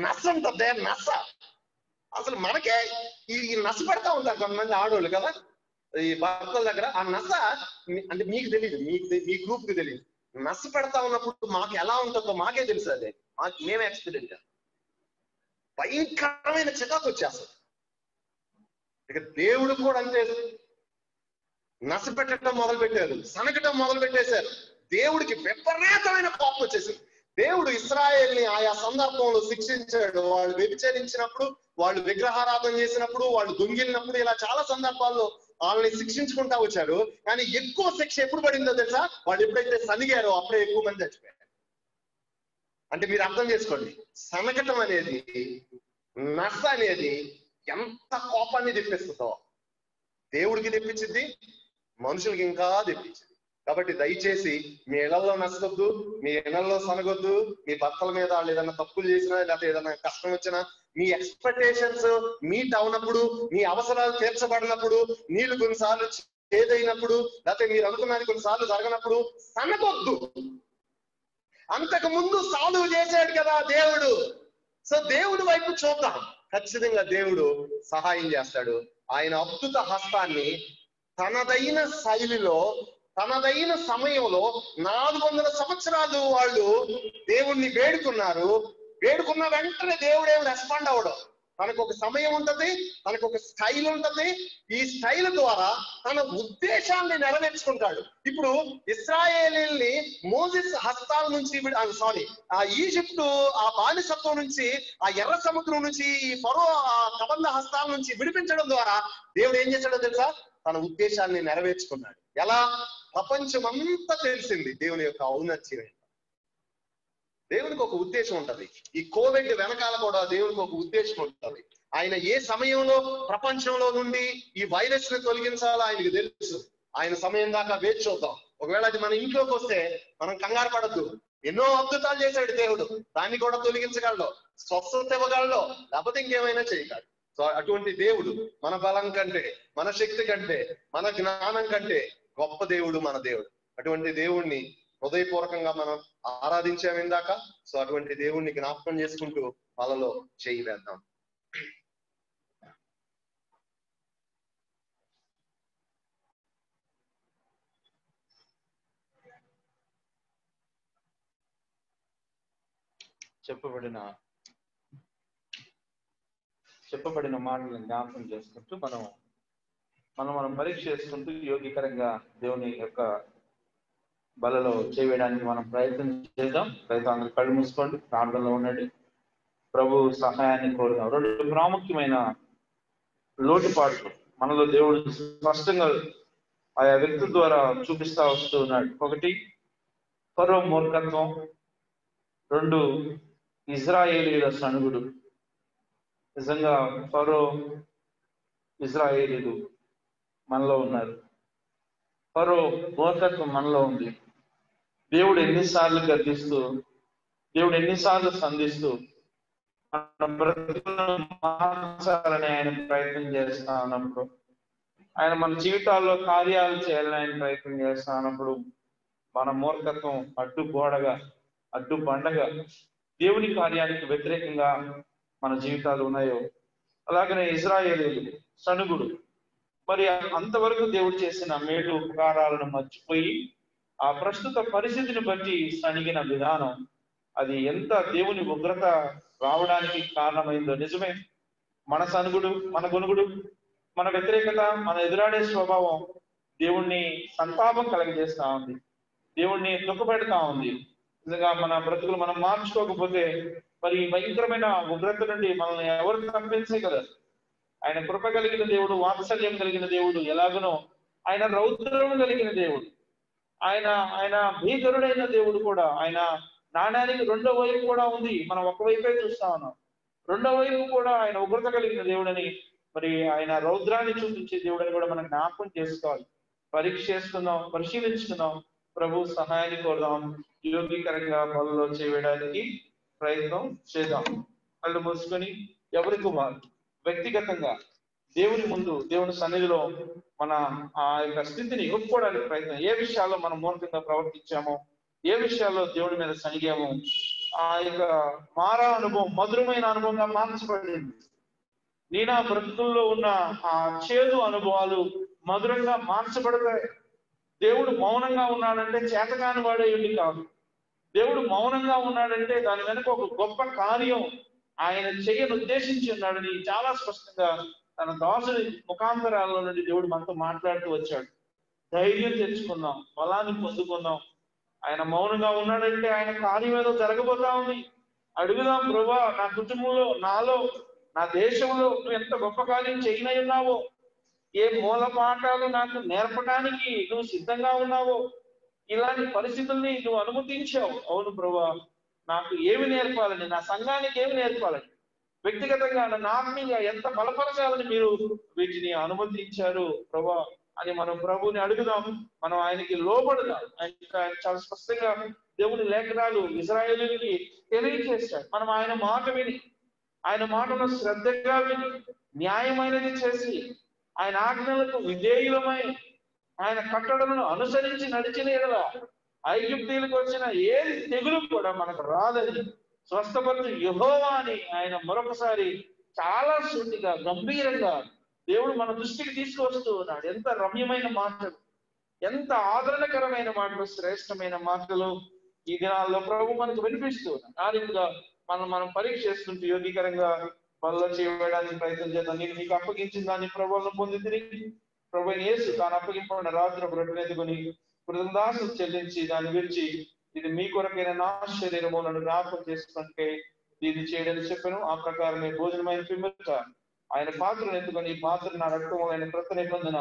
Speaker 3: నస ఉంటుంది. నస అసలు మనకే ఈ నస పెడతా ఉంటారు కొంతమంది ఆడవాళ్ళు కదా, ఈ భర్తల దగ్గర. ఆ నస అంటే మీకు తెలియదు, మీ గ్రూప్ కి తెలియదు. నస పెడతా ఉన్నప్పుడు మాకు ఎలా ఉంటుందో మాకే తెలుసు. అదే మేమే ఎక్స్పీరియన్స్. భయంకరమైన చికాకు వచ్చేస్తుంది. ఇక దేవుడు కూడా అంతే, నస పెట్టడం మొదలు పెట్టారు, సనగటం మొదలు పెట్టేశారు. దేవుడికి విపరీతమైన కోపం వచ్చేసింది. దేవుడు ఇశ్రాయేల్ని ఆయా సందర్భంలో శిక్షించాడు. వాళ్ళు వ్యభిచరించినప్పుడు, వాళ్ళు విగ్రహారాధన చేసినప్పుడు, వాళ్ళు దొంగిలినప్పుడు, ఇలా చాలా సందర్భాల్లో వాళ్ళని శిక్షించుకుంటా వచ్చారు. కానీ ఎక్కువ శిక్ష ఎప్పుడు పడిందో తెలుసా? వాళ్ళు ఎప్పుడైతే సనిగారో అప్పుడే ఎక్కువ మంది చచ్చిపోయారు. అంటే మీరు అర్థం చేసుకోండి, సనగటం అనేది, నస అనేది ఎంత కోపాన్ని తెప్పిస్తుందో దేవుడికి తెప్పించింది, మనుషులకి ఇంకా తెప్పించింది. కాబట్టి దయచేసి మీ ఇళ్లలో నచ్చొద్దు, మీ ఇళ్లలో సనగొద్దు. మీ భర్తల మీద వాళ్ళు ఏదైనా తప్పులు చేసినా, లేకపోతే ఏదైనా కష్టం వచ్చినా, మీ ఎక్స్పెక్టేషన్స్ మీట్ అవునప్పుడు, మీ అవసరాలు తీర్చబడినప్పుడు, నీళ్లు కొన్నిసార్లు చేదైనప్పుడు, లేకపోతే మీరు అనుకున్నది కొన్నిసార్లు జరగనప్పుడు సనగొద్దు. అంతకు ముందు సాల్వ్ చేశాడు కదా దేవుడు. సో దేవుడి వైపు చూద్దాం, ఖచ్చితంగా దేవుడు సహాయం చేస్తాడు. ఆయన అద్భుత హస్తాన్ని తనదైన శైలిలో, తనదైన సమయంలో 400 సంవత్సరాలు వాళ్ళు దేవుణ్ణి వేడుకున్నారు. వేడుకున్న వెంటనే దేవుడు ఏమి రెస్పాండ్ అవ్వడం. తనకు ఒక సమయం ఉంటది, తనకు ఒక స్టైల్ ఉంటది. ఈ స్టైల్ ద్వారా తన ఉద్దేశాన్ని నెరవేర్చుకుంటాడు. ఇప్పుడు ఇశ్రాయేలీల్ని మోసెస్ హస్తాల నుంచి ఆ ఈజిప్టు ఆ బానిసత్వం నుంచి, ఆ ఎర్ర సముద్రం నుంచి, ఈ ఫరో ఆ కబంధ హస్తాల నుంచి విడిపించడం ద్వారా దేవుడు ఏం చేశాడో తెలుసా? తన ఉద్దేశాన్ని నెరవేర్చుకున్నాడు. ఎలా? ప్రపంచం అంతా తెలిసింది దేవుని యొక్క ఔన్నత్యం. దేవునికి ఒక ఉద్దేశం ఉంటది. ఈ కోవిడ్ వెనకాల కూడా దేవునికి ఒక ఉద్దేశం ఉంటది. ఆయన ఏ సమయంలో ప్రపంచంలో నుండి ఈ వైరస్ ని తొలగించాలో ఆయనకు తెలుసు. ఆయన సమయం దాకా వేచి చూద్దాం. ఒకవేళ అది మన ఇంట్లోకి వస్తే మనం కంగారు పడద్దు. ఎన్నో అద్భుతాలు చేశాడు దేవుడు, దాన్ని కూడా తొలగించగలడు, స్వస్థత ఇవ్వగలడు, లేకపోతే ఇంకేమైనా చేయగలడు. సో అటువంటి దేవుడు మన బలం కంటే, మన శక్తి కంటే, మన జ్ఞానం కంటే గొప్ప దేవుడు మన దేవుడు. అటువంటి దేవుణ్ణి హృదయపూర్వకంగా మనం ఆరాధించాము ఇందాక. సో అటువంటి దేవుణ్ణి జ్ఞాపకం చేసుకుంటూ వాళ్ళలో చేయి వేద్దాం.
Speaker 1: చెప్పబడిన మాటలను జ్ఞాపకం చేసుకుంటూ మనం పరీక్ష చేసుకుంటూ యోగికరంగా దేవుని యొక్క బలలో చేయడానికి మనం ప్రయత్నం చేద్దాం. అందరూ కళ్ళు మూసుకోండి, ప్రార్థనలో ఉండండి, ప్రభు సహాయాన్ని కోరుదాం. రెండు ప్రాముఖ్యమైన లోటుపాట్లు మనలో దేవుడు స్పష్టంగా ఆయా వ్యక్తుల ద్వారా చూపిస్తా వస్తూ ఉన్నాడు. ఒకటి ఫరో మూర్ఖత్వం, రెండు ఇజ్రాయేలీల సణుగుడు. నిజంగా ఫరో, ఇజ్రాయేలీలు మనలో ఉన్నారు. ఫరో మూర్ఖత్వం మనలో ఉంది. దేవుడు ఎన్నిసార్లు గర్దిస్తూ, దేవుడు ఎన్నిసార్లు సంధిస్తూ మన బ్రతుకులను మార్చాలని ఆయన ప్రయత్నం చేస్తా ఉన్నప్పుడు, ఆయన మన జీవితాల్లో కార్యాలు చేయాలని ఆయన ప్రయత్నం చేస్తా ఉన్నప్పుడు మన మూర్ఖత్వం అడ్డుగోడగా, అడ్డుబండగా దేవుని కార్యానికి వ్యతిరేకంగా మన జీవితాలు ఉన్నాయో, అలాగనే ఇజ్రాయేలీలు సణుగుడు. మరి అంతవరకు దేవుడు చేసిన మేలు ఉపకారాలను మర్చిపోయి ఆ ప్రస్తుత పరిస్థితిని బట్టి సణిగిన విధానం, అది ఎంత దేవుని ఉగ్రత రావడానికి కారణమైందో నిజమే. మన సణుగుడు, మన గొనుగుడు, మన వ్యతిరేకత, మన ఎదురాడే స్వభావం దేవుణ్ణి సంతాపం కలగజేస్తా ఉంది, దేవుణ్ణి దుఃఖపెడతా ఉంది. నిజంగా మన బ్రతుకులు మనం మార్చుకోకపోతే మరి భయంకరమైన ఉగ్రత నుండి మనల్ని ఎవరు తప్పించగలరు? ఆయన కృప కలిగిన దేవుడు, వాత్సల్యం కలిగిన దేవుడు, ఎలాగనో ఆయన రౌద్రం కలిగిన దేవుడు, ఆయన భీకరుడైన దేవుడు కూడా. ఆయన నాణ్యానికి రెండో వైపు కూడా ఉంది. మనం ఒకవైపే చూస్తా ఉన్నాం. రెండో వైపు కూడా ఆయన ఉగ్రత కలిగిన దేవుడని, మరి ఆయన రౌద్రాన్ని చూపించే దేవుడని కూడా మనం జ్ఞాపకం చేసుకోవాలి. పరీక్ష చేసుకుందాం, పరిశీలించుకుందాం, ప్రభు సహాయాన్ని కోరుదాం, యోగీకరంగా పనుల్లో చేయడానికి ప్రయత్నం చేద్దాం. కళ్ళు మూసుకొని ఎవరికి వారు వ్యక్తిగతంగా దేవుని ముందు, దేవుని సన్నిధిలో మన ఆ యొక్క స్థితిని ఒప్పుకోవడానికి ప్రయత్నం. ఏ విషయాల్లో మనం మూర్ఖంగా ప్రవర్తించామో, ఏ విషయాల్లో దేవుడి మీద సనిగామో, ఆ యొక్క మారా అనుభవం మధురమైన అనుభవంగా మార్చబడింది. నా బ్రతుకుల్లో ఉన్న ఆ చేదు అనుభవాలు మధురంగా మార్చబడతాయి. దేవుడు మౌనంగా ఉన్నాడంటే చేతకాని వాడే ఉండి కాదు. దేవుడు మౌనంగా ఉన్నాడంటే దాని వెనుక ఒక గొప్ప కార్యం ఆయన చేయను ఉద్దేశించి ఉన్నాడని చాలా స్పష్టంగా తన దాసుని ముఖాంతరాల్లో నుండి దేవుడు మనతో మాట్లాడుతూ వచ్చాడు. ధైర్యం తెచ్చుకుందాం, బలాన్ని పొందుకుందాం. ఆయన మౌనంగా ఉన్నాడంటే ఆయన కార్యం ఏదో జరగబోతా ఉంది. అడుగుదాం, ప్రభువా, నా కుటుంబంలో, నాలో, నా దేశంలో నువ్వు ఎంత గొప్ప కార్యం చేయనై ఉన్నావో, ఏ మూల పాఠాలు నాకు నేర్పడానికి నువ్వు సిద్ధంగా ఉన్నావో, ఇలాంటి పరిస్థితుల్ని నువ్వు అనుమతించావు. అవును ప్రభువా, నాకు ఏమి నేర్పాలని, నా సంఘానికి ఏమి నేర్పాలని, వ్యక్తిగతంగా నన్ను ఆత్మీయంగా ఎంత బలపరచాలని మీరు వీటిని అనుమతించారు ప్రభువా అని మనం ప్రభువుని అడుగుదాం. మనం ఆయనకి లోబడదాం. ఆయన చాలా స్పష్టంగా దేవుని లేఖనాలు ఇశ్రాయేలీయులకి తెలియజేశాడు. మనం ఆయన మాట విని, ఆయన మాటను శ్రద్ధగా విని, న్యాయమైనది చేసి, ఆయన ఆజ్ఞలకు విధేయులమై, ఆయన కట్టడలను అనుసరించి నడిచిన ఎడల ఐగుప్తీయులకు వచ్చిన ఏ తెగులు కూడా మనకు రాదని స్వస్థపరచు యెహోవా అని ఆయన మరొకసారి చాలా సూటిగా, గంభీరంగా దేవుడు మన దృష్టికి తీసుకొస్తూ ఉన్నాడు. ఎంత రమ్యమైన మాటలు, ఎంత ఆదరణకరమైన మాటలు, శ్రేష్టమైన మాటలు ఈ దినాల్లో ప్రభు మనకు వినిపిస్తూ ఉన్నాడు. ఆ రీతిగా మనం పరీక్ష చేసుకుంటూ యోగీకరంగా పనులు చేయడానికి ప్రయత్నం చేద్దాం. నేను మీకు అప్పగించిన దాన్ని ప్రభువులను పొంది తిరిగి ప్రభు యేసు తాను అప్పగింపబడిన రాత్రి రొట్టెనెత్తుకొని కృతజ్ఞతాస్తులు చెల్లించి దాన్ని విరిచి, ఇది మీ కొరకైన నా శరీరము, నన్ను జ్ఞాపకం చేసుకుంటే దీన్ని చేయడానికి చెప్పాను. ఆ ప్రకారమే భోజనమైన పిమ్మట ఆయన పాత్రను ఎత్తుకొని, ఈ పాత్ర నా రక్తము అయిన క్రొత్త నిబంధన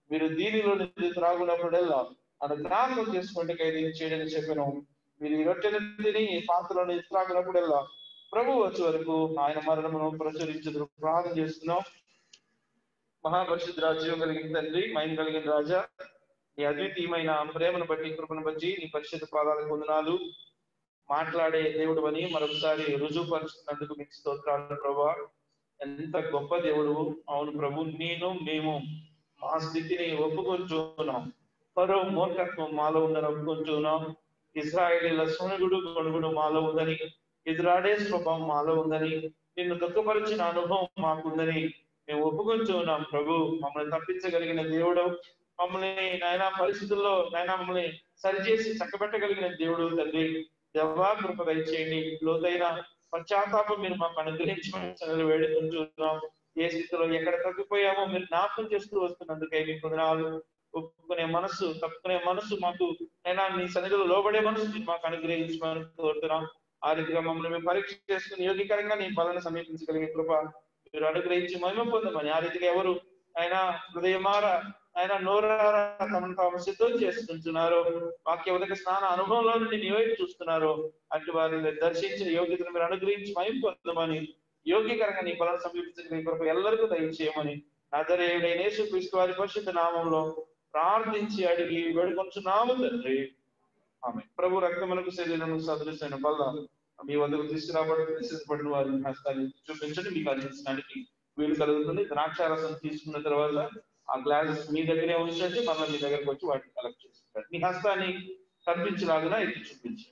Speaker 1: మీరు దీనిలో నుంచి త్రాగునప్పుడల్లా నన్ను జ్ఞాపకం చేసుకుంటే ఇది చేయడని చెప్పాను. మీరు ఈ రొట్టెను తిని ఈ పాత్రలో నుంచి త్రాగినప్పుడల్లా ప్రభు వచ్చే వరకు ఆయన మరణమును ప్రచురించదు. ప్రార్థన చేస్తున్నాం. మహాపరిశుద్ధ జీవం కలిగిన తండ్రి, మహిమ కలిగిన రాజా, నీ అద్వితీయమైన ప్రేమను బట్టి, కృపను బట్టి నీ పరిశుద్ధ పాదాలకు వందనాలు. మాట్లాడే దేవుడు అని మరొకసారి రుజువుపరుచుకున్నందుకు మీకు స్తోత్రాలు ప్రభా. ఎంత గొప్ప దేవుడు. అవును ప్రభు, మేము మా స్థితిని ఒప్పుకొంచున్నాం. ఫరో మూర్ఖత్వం మాలో ఉందని ఒప్పుకొంచున్నాం. ఇశ్రాయేలీల సొనుగుడు గొడుగుడు మాలో ఉందని, ఎదురాడే స్వభావం మాలో ఉందని, నిన్ను దుఃఖపరిచిన అనుభవం మాకుందని మేము ఒప్పుకొంచున్నాం ప్రభు. మమ్మల్ని తప్పించగలిగిన దేవుడు, మమ్మల్ని నాయన పరిస్థితుల్లో నాయన మమ్మల్ని సరిచేసి చక్కబెట్టగలిగిన దేవుడు తండ్రి. దేవా కృప దయచేయండి. లోతైన పశ్చాత్తాపం మీరు మాకు అనుగ్రహించమని వేడుకుంటున్నాం. ఏ స్థితిలో ఎక్కడ తగ్గిపోయామో మీరు జ్ఞాపకం చేస్తూ వస్తున్నందుకే మీకు వందనాలు. ఒప్పుకునే మనసు, తప్పుకునే మనసు మాకు అయినా నీ సన్నిధిలో లోబడే మనసు మీరు మాకు అనుగ్రహించమని కోరుతున్నాం. ఆ రీతిగా మమ్మల్ని మేము పరీక్ష చేసుకుని యోగికరంగా నీ బలను సమీపించగలిగే కృప మీరు అనుగ్రహించి మహిమ పొందమని. ఆ రీతిగా ఎవరు ఆయన హృదయమార ఆయన నోరారా తమను తాము సిద్ధం చేసుకుంటున్నారో, వాక్య ఉదక స్నాన అనుభవంలో నుండి నీవైపు చూస్తున్నారో అటు వారిని దర్శించిన యోగ్యతను మీరు అనుగ్రహించి మహిమ పొందమని, యోగ్యకరంగా నీ బలను సమీపించగలిగే కృప ఎల్లరికూ దయచేయమని నజరేయుడైన యేసుక్రీస్తు వారి పరిశుద్ధ నామంలో ప్రార్థించి అడిగి వేడుకొంచున్నాము తండ్రి. ఆమె ప్రభు రక్తములకు శరీరం సదృశమైన వల్ల మీ వద్దకు తీసుకురాబడిన వారిని హస్తాన్ని చూపించండి. మీకు అందించడానికి వీలు కలుగుతుంది. ద్రాక్షారసం తీసుకున్న తర్వాత ఆ గ్లాస్ మీ దగ్గరే ఉంచండి. మళ్ళీ మీ దగ్గరకు వచ్చి వాటిని కలెక్ట్ చేసుకుంటారు. మీ హస్తాన్ని కనిపించలాగునా ఎత్తి చూపించండి.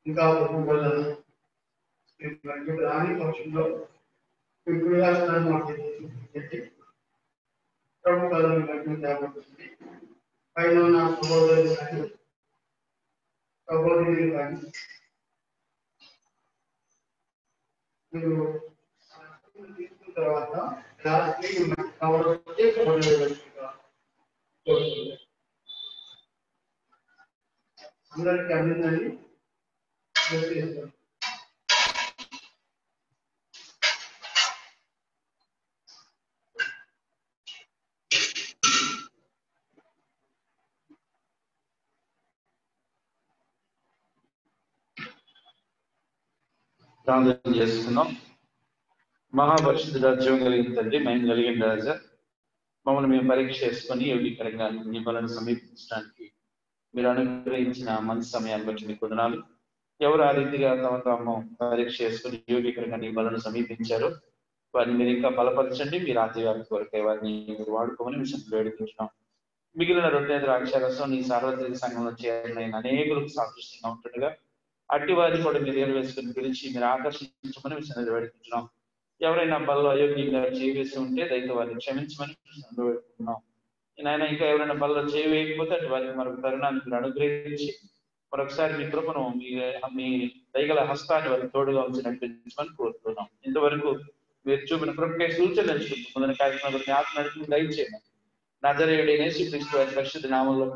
Speaker 2: ఇంకా రాని పక్షంలో విగ్రహాలను మాకు పెట్టి ప్రభుత్వాలను బట్టి తేబడుతుంది. పైన ఉన్న సహోదరులు కానీ సహోదరులు కానీ మీరు తీసుకున్న తర్వాత అందరికీ అందిందని చేస్తారు.
Speaker 1: ప్రార్థన చేసుకున్నాం. మహాపరిశుద్ధుడా, జీవం కలిగిన తండ్రి, మేము కలిగిన రాజా, మమ్మల్ని మేము పరీక్ష చేసుకొని యోగ్యకరంగా మీ బలను సమీపించడానికి మీరు అనుగ్రహించిన మంచి సమయాన్ని బట్టి మీకు వందనాలు. ఎవరు ఆ రీతిగా తమ తాము పరీక్ష చేసుకుని యోగ్యకరంగా నీ బలను సమీపించారో వారిని మీరు ఇంకా బలపరచండి. మీరు ఆదివారికి కొరకై వారిని మీరు వాడుకోమని విషయం వేడుకుంటున్నాం. మిగిలిన 2 ద్రాక్షారసం నీ సార్వత్రిక సంఘంలో చేరిన అనేకులకు సాదృశ్యంగా ఉంటుండగా అట్టి వారిని కూడా మీరు ఏర్వేసుకుని పిలిచి మీరు ఆకర్షించమని విషయం వేడుకుంటున్నాం. ఎవరైనా బల్లో అయోగ్యంగా చేయవేసి ఉంటే దయతో వారిని క్షమించమని వేడుకుంటున్నాం. నాయన ఇంకా ఎవరైనా బల్లో చేయవేయకపోతే అటు వారికి మరొక తరుణాన్ని మీరు అనుగ్రహించి మరొకసారి మీ కృపను మీ దయగల హస్తాన్ని వారికి తోడుగా ఉంచి నడిపించమని కోరుతున్నాం. ఇంతవరకు మీరు చూపిన కృపకే సూచనలు పొందిన కార్యక్రమంలో మీ ఆత్మ నడిపి దయచేయండి. నజరేయుడైన యేసుక్రీస్తు వారి పరిశుద్ధ నామంలో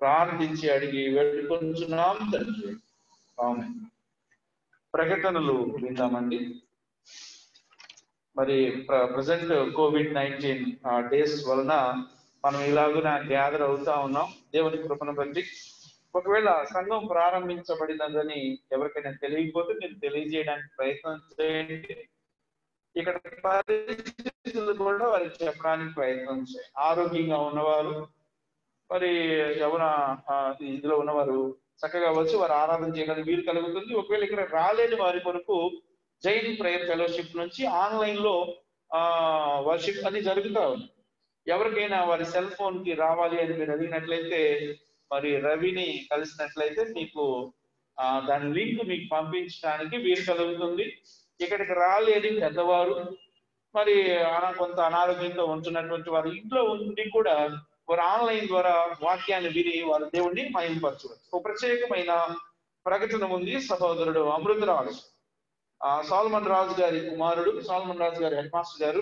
Speaker 1: ప్రార్థించి అడిగి వేడుకొంచున్నాం తండ్రి. ఆమేన్. ప్రకటనలు విందామండి. మరి ప్రజెంట్ COVID-19 డేస్ వలన మనం ఇలాగున గ్యాదర్ అవుతా ఉన్నాం. దేవుని కృపను బట్టి ఒకవేళ సంఘం ప్రారంభించబడినదని ఎవరికైనా తెలియకపోతే మీరు తెలియజేయడానికి ప్రయత్నం చేయండి. ఇక్కడ పరిస్థితులు కూడా వారికి చెప్పడానికి ప్రయత్నం చేయండి. ఆరోగ్యంగా ఉన్నవారు మరి ఎవరు ఇందులో ఉన్నవారు చక్కగా వచ్చి వారు ఆరాధన చేయడానికి వీలు కలుగుతుంది. ఒకవేళ ఇక్కడ రాలేని వారి కొరకు జైన్ ప్రేయర్ ఫెలోషిప్ నుంచి ఆన్లైన్ లో వర్షిప్ అది జరుగుతూ ఉంది. ఎవరికైనా వారి సెల్ ఫోన్ కి రావాలి అని మీరు అడిగినట్లయితే మరి రవిని కలిసినట్లయితే మీకు దాని లింక్ మీకు పంపించడానికి వీలు కలుగుతుంది. ఇక్కడికి రాలేని పెద్దవారు మరి కొంత అనారోగ్యంతో ఉంటున్నటువంటి వారు ఇంట్లో ఉండి కూడా వారు ఆన్లైన్ ద్వారా వాక్యాన్ని విని వారు దేవుణ్ణి మహిమపరచవచ్చు. ఒక ప్రత్యేకమైన ప్రకటన ఉంది. సహోదరుడు అమృతరాజు, సాల్మన్ రాజు గారి కుమారుడు, సాల్మన్ రాజు గారి హెడ్ మాస్టర్ గారు,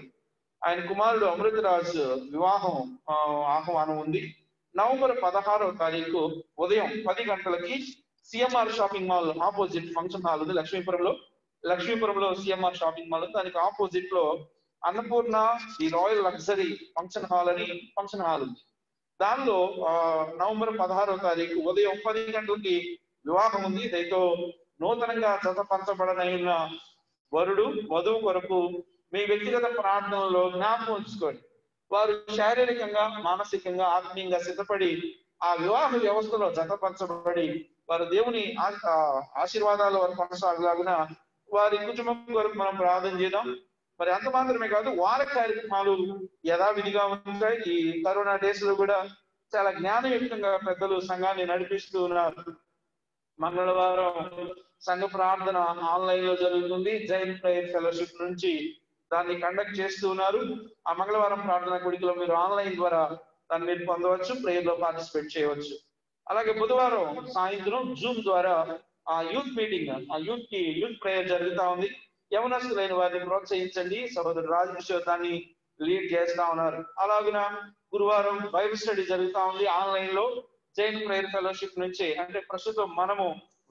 Speaker 1: ఆయన కుమారుడు అమృతరాజు వివాహం ఆహ్వానం ఉంది. నవంబర్ 16వ తారీఖు ఉదయం 10 గంటలకి CMR shopping mall opposite function hall ఉంది. లక్ష్మీపురంలో సిఎంఆర్ షాపింగ్ మాల్ ఉంది. దానికి ఆపోజిట్ లో Annapurna the royal luxury function hall అని ఫంక్షన్ హాల్ ఉంది. దానిలో నవంబర్ 16వ తారీఖు ఉదయం 10 గంటలకి వివాహం ఉంది. దయతో నూతనంగా జతపరచబడనైన వరుడు వధువు కొరకు మీ వ్యక్తిగత ప్రార్థనలో జ్ఞాపకం ఉంచుకోండి. వారు శారీరకంగా, మానసికంగా, ఆత్మీయంగా సిద్ధపడి ఆ వివాహ వ్యవస్థలో జతపరచబడి వారు దేవుని ఆశీర్వాదాలు వారు కొనసాగలాగున వారి కుటుంబం కొరకు మనం ప్రార్థన చేద్దాం. మరి అంత మాత్రమే కాదు, వార కార్యక్రమాలు యథావిధిగా ఉంటాయి. ఈ కరోనా డేస్ లో కూడా చాలా జ్ఞానయుక్తంగా పెద్దలు సంఘాన్ని నడిపిస్తూ ఉన్నారు. మంగళవారం సంఘ ప్రార్థన ఆన్లైన్ లో జరుగుతుంది. జైన్ ప్రేయర్ ఫెలోషిప్ నుంచి దాన్ని కండక్ట్ చేస్తూ ఉన్నారు. ఆ మంగళవారం ప్రార్థన గుడికలో మీరు ఆన్లైన్ ద్వారా దాన్ని మీరు పొందవచ్చు, ప్రేయర్ లో పార్టిసిపేట్ చేయవచ్చు. అలాగే బుధవారం సాయంత్రం జూమ్ ద్వారా యూత్ మీటింగ్, యూత్ ప్రేయర్ జరుగుతా ఉంది. యవనస్తులైన వారిని ప్రోత్సహించండి. సహోదరుడు రాజకిషోర్ దాన్ని లీడ్ చేస్తా ఉన్నారు. అలాగిన గురువారం బైబిల్ స్టడీ జరుగుతా ఉంది ఆన్లైన్ లో జైన్ ప్రేయర్ ఫెలోషిప్ నుంచి. అంటే ప్రస్తుతం మనము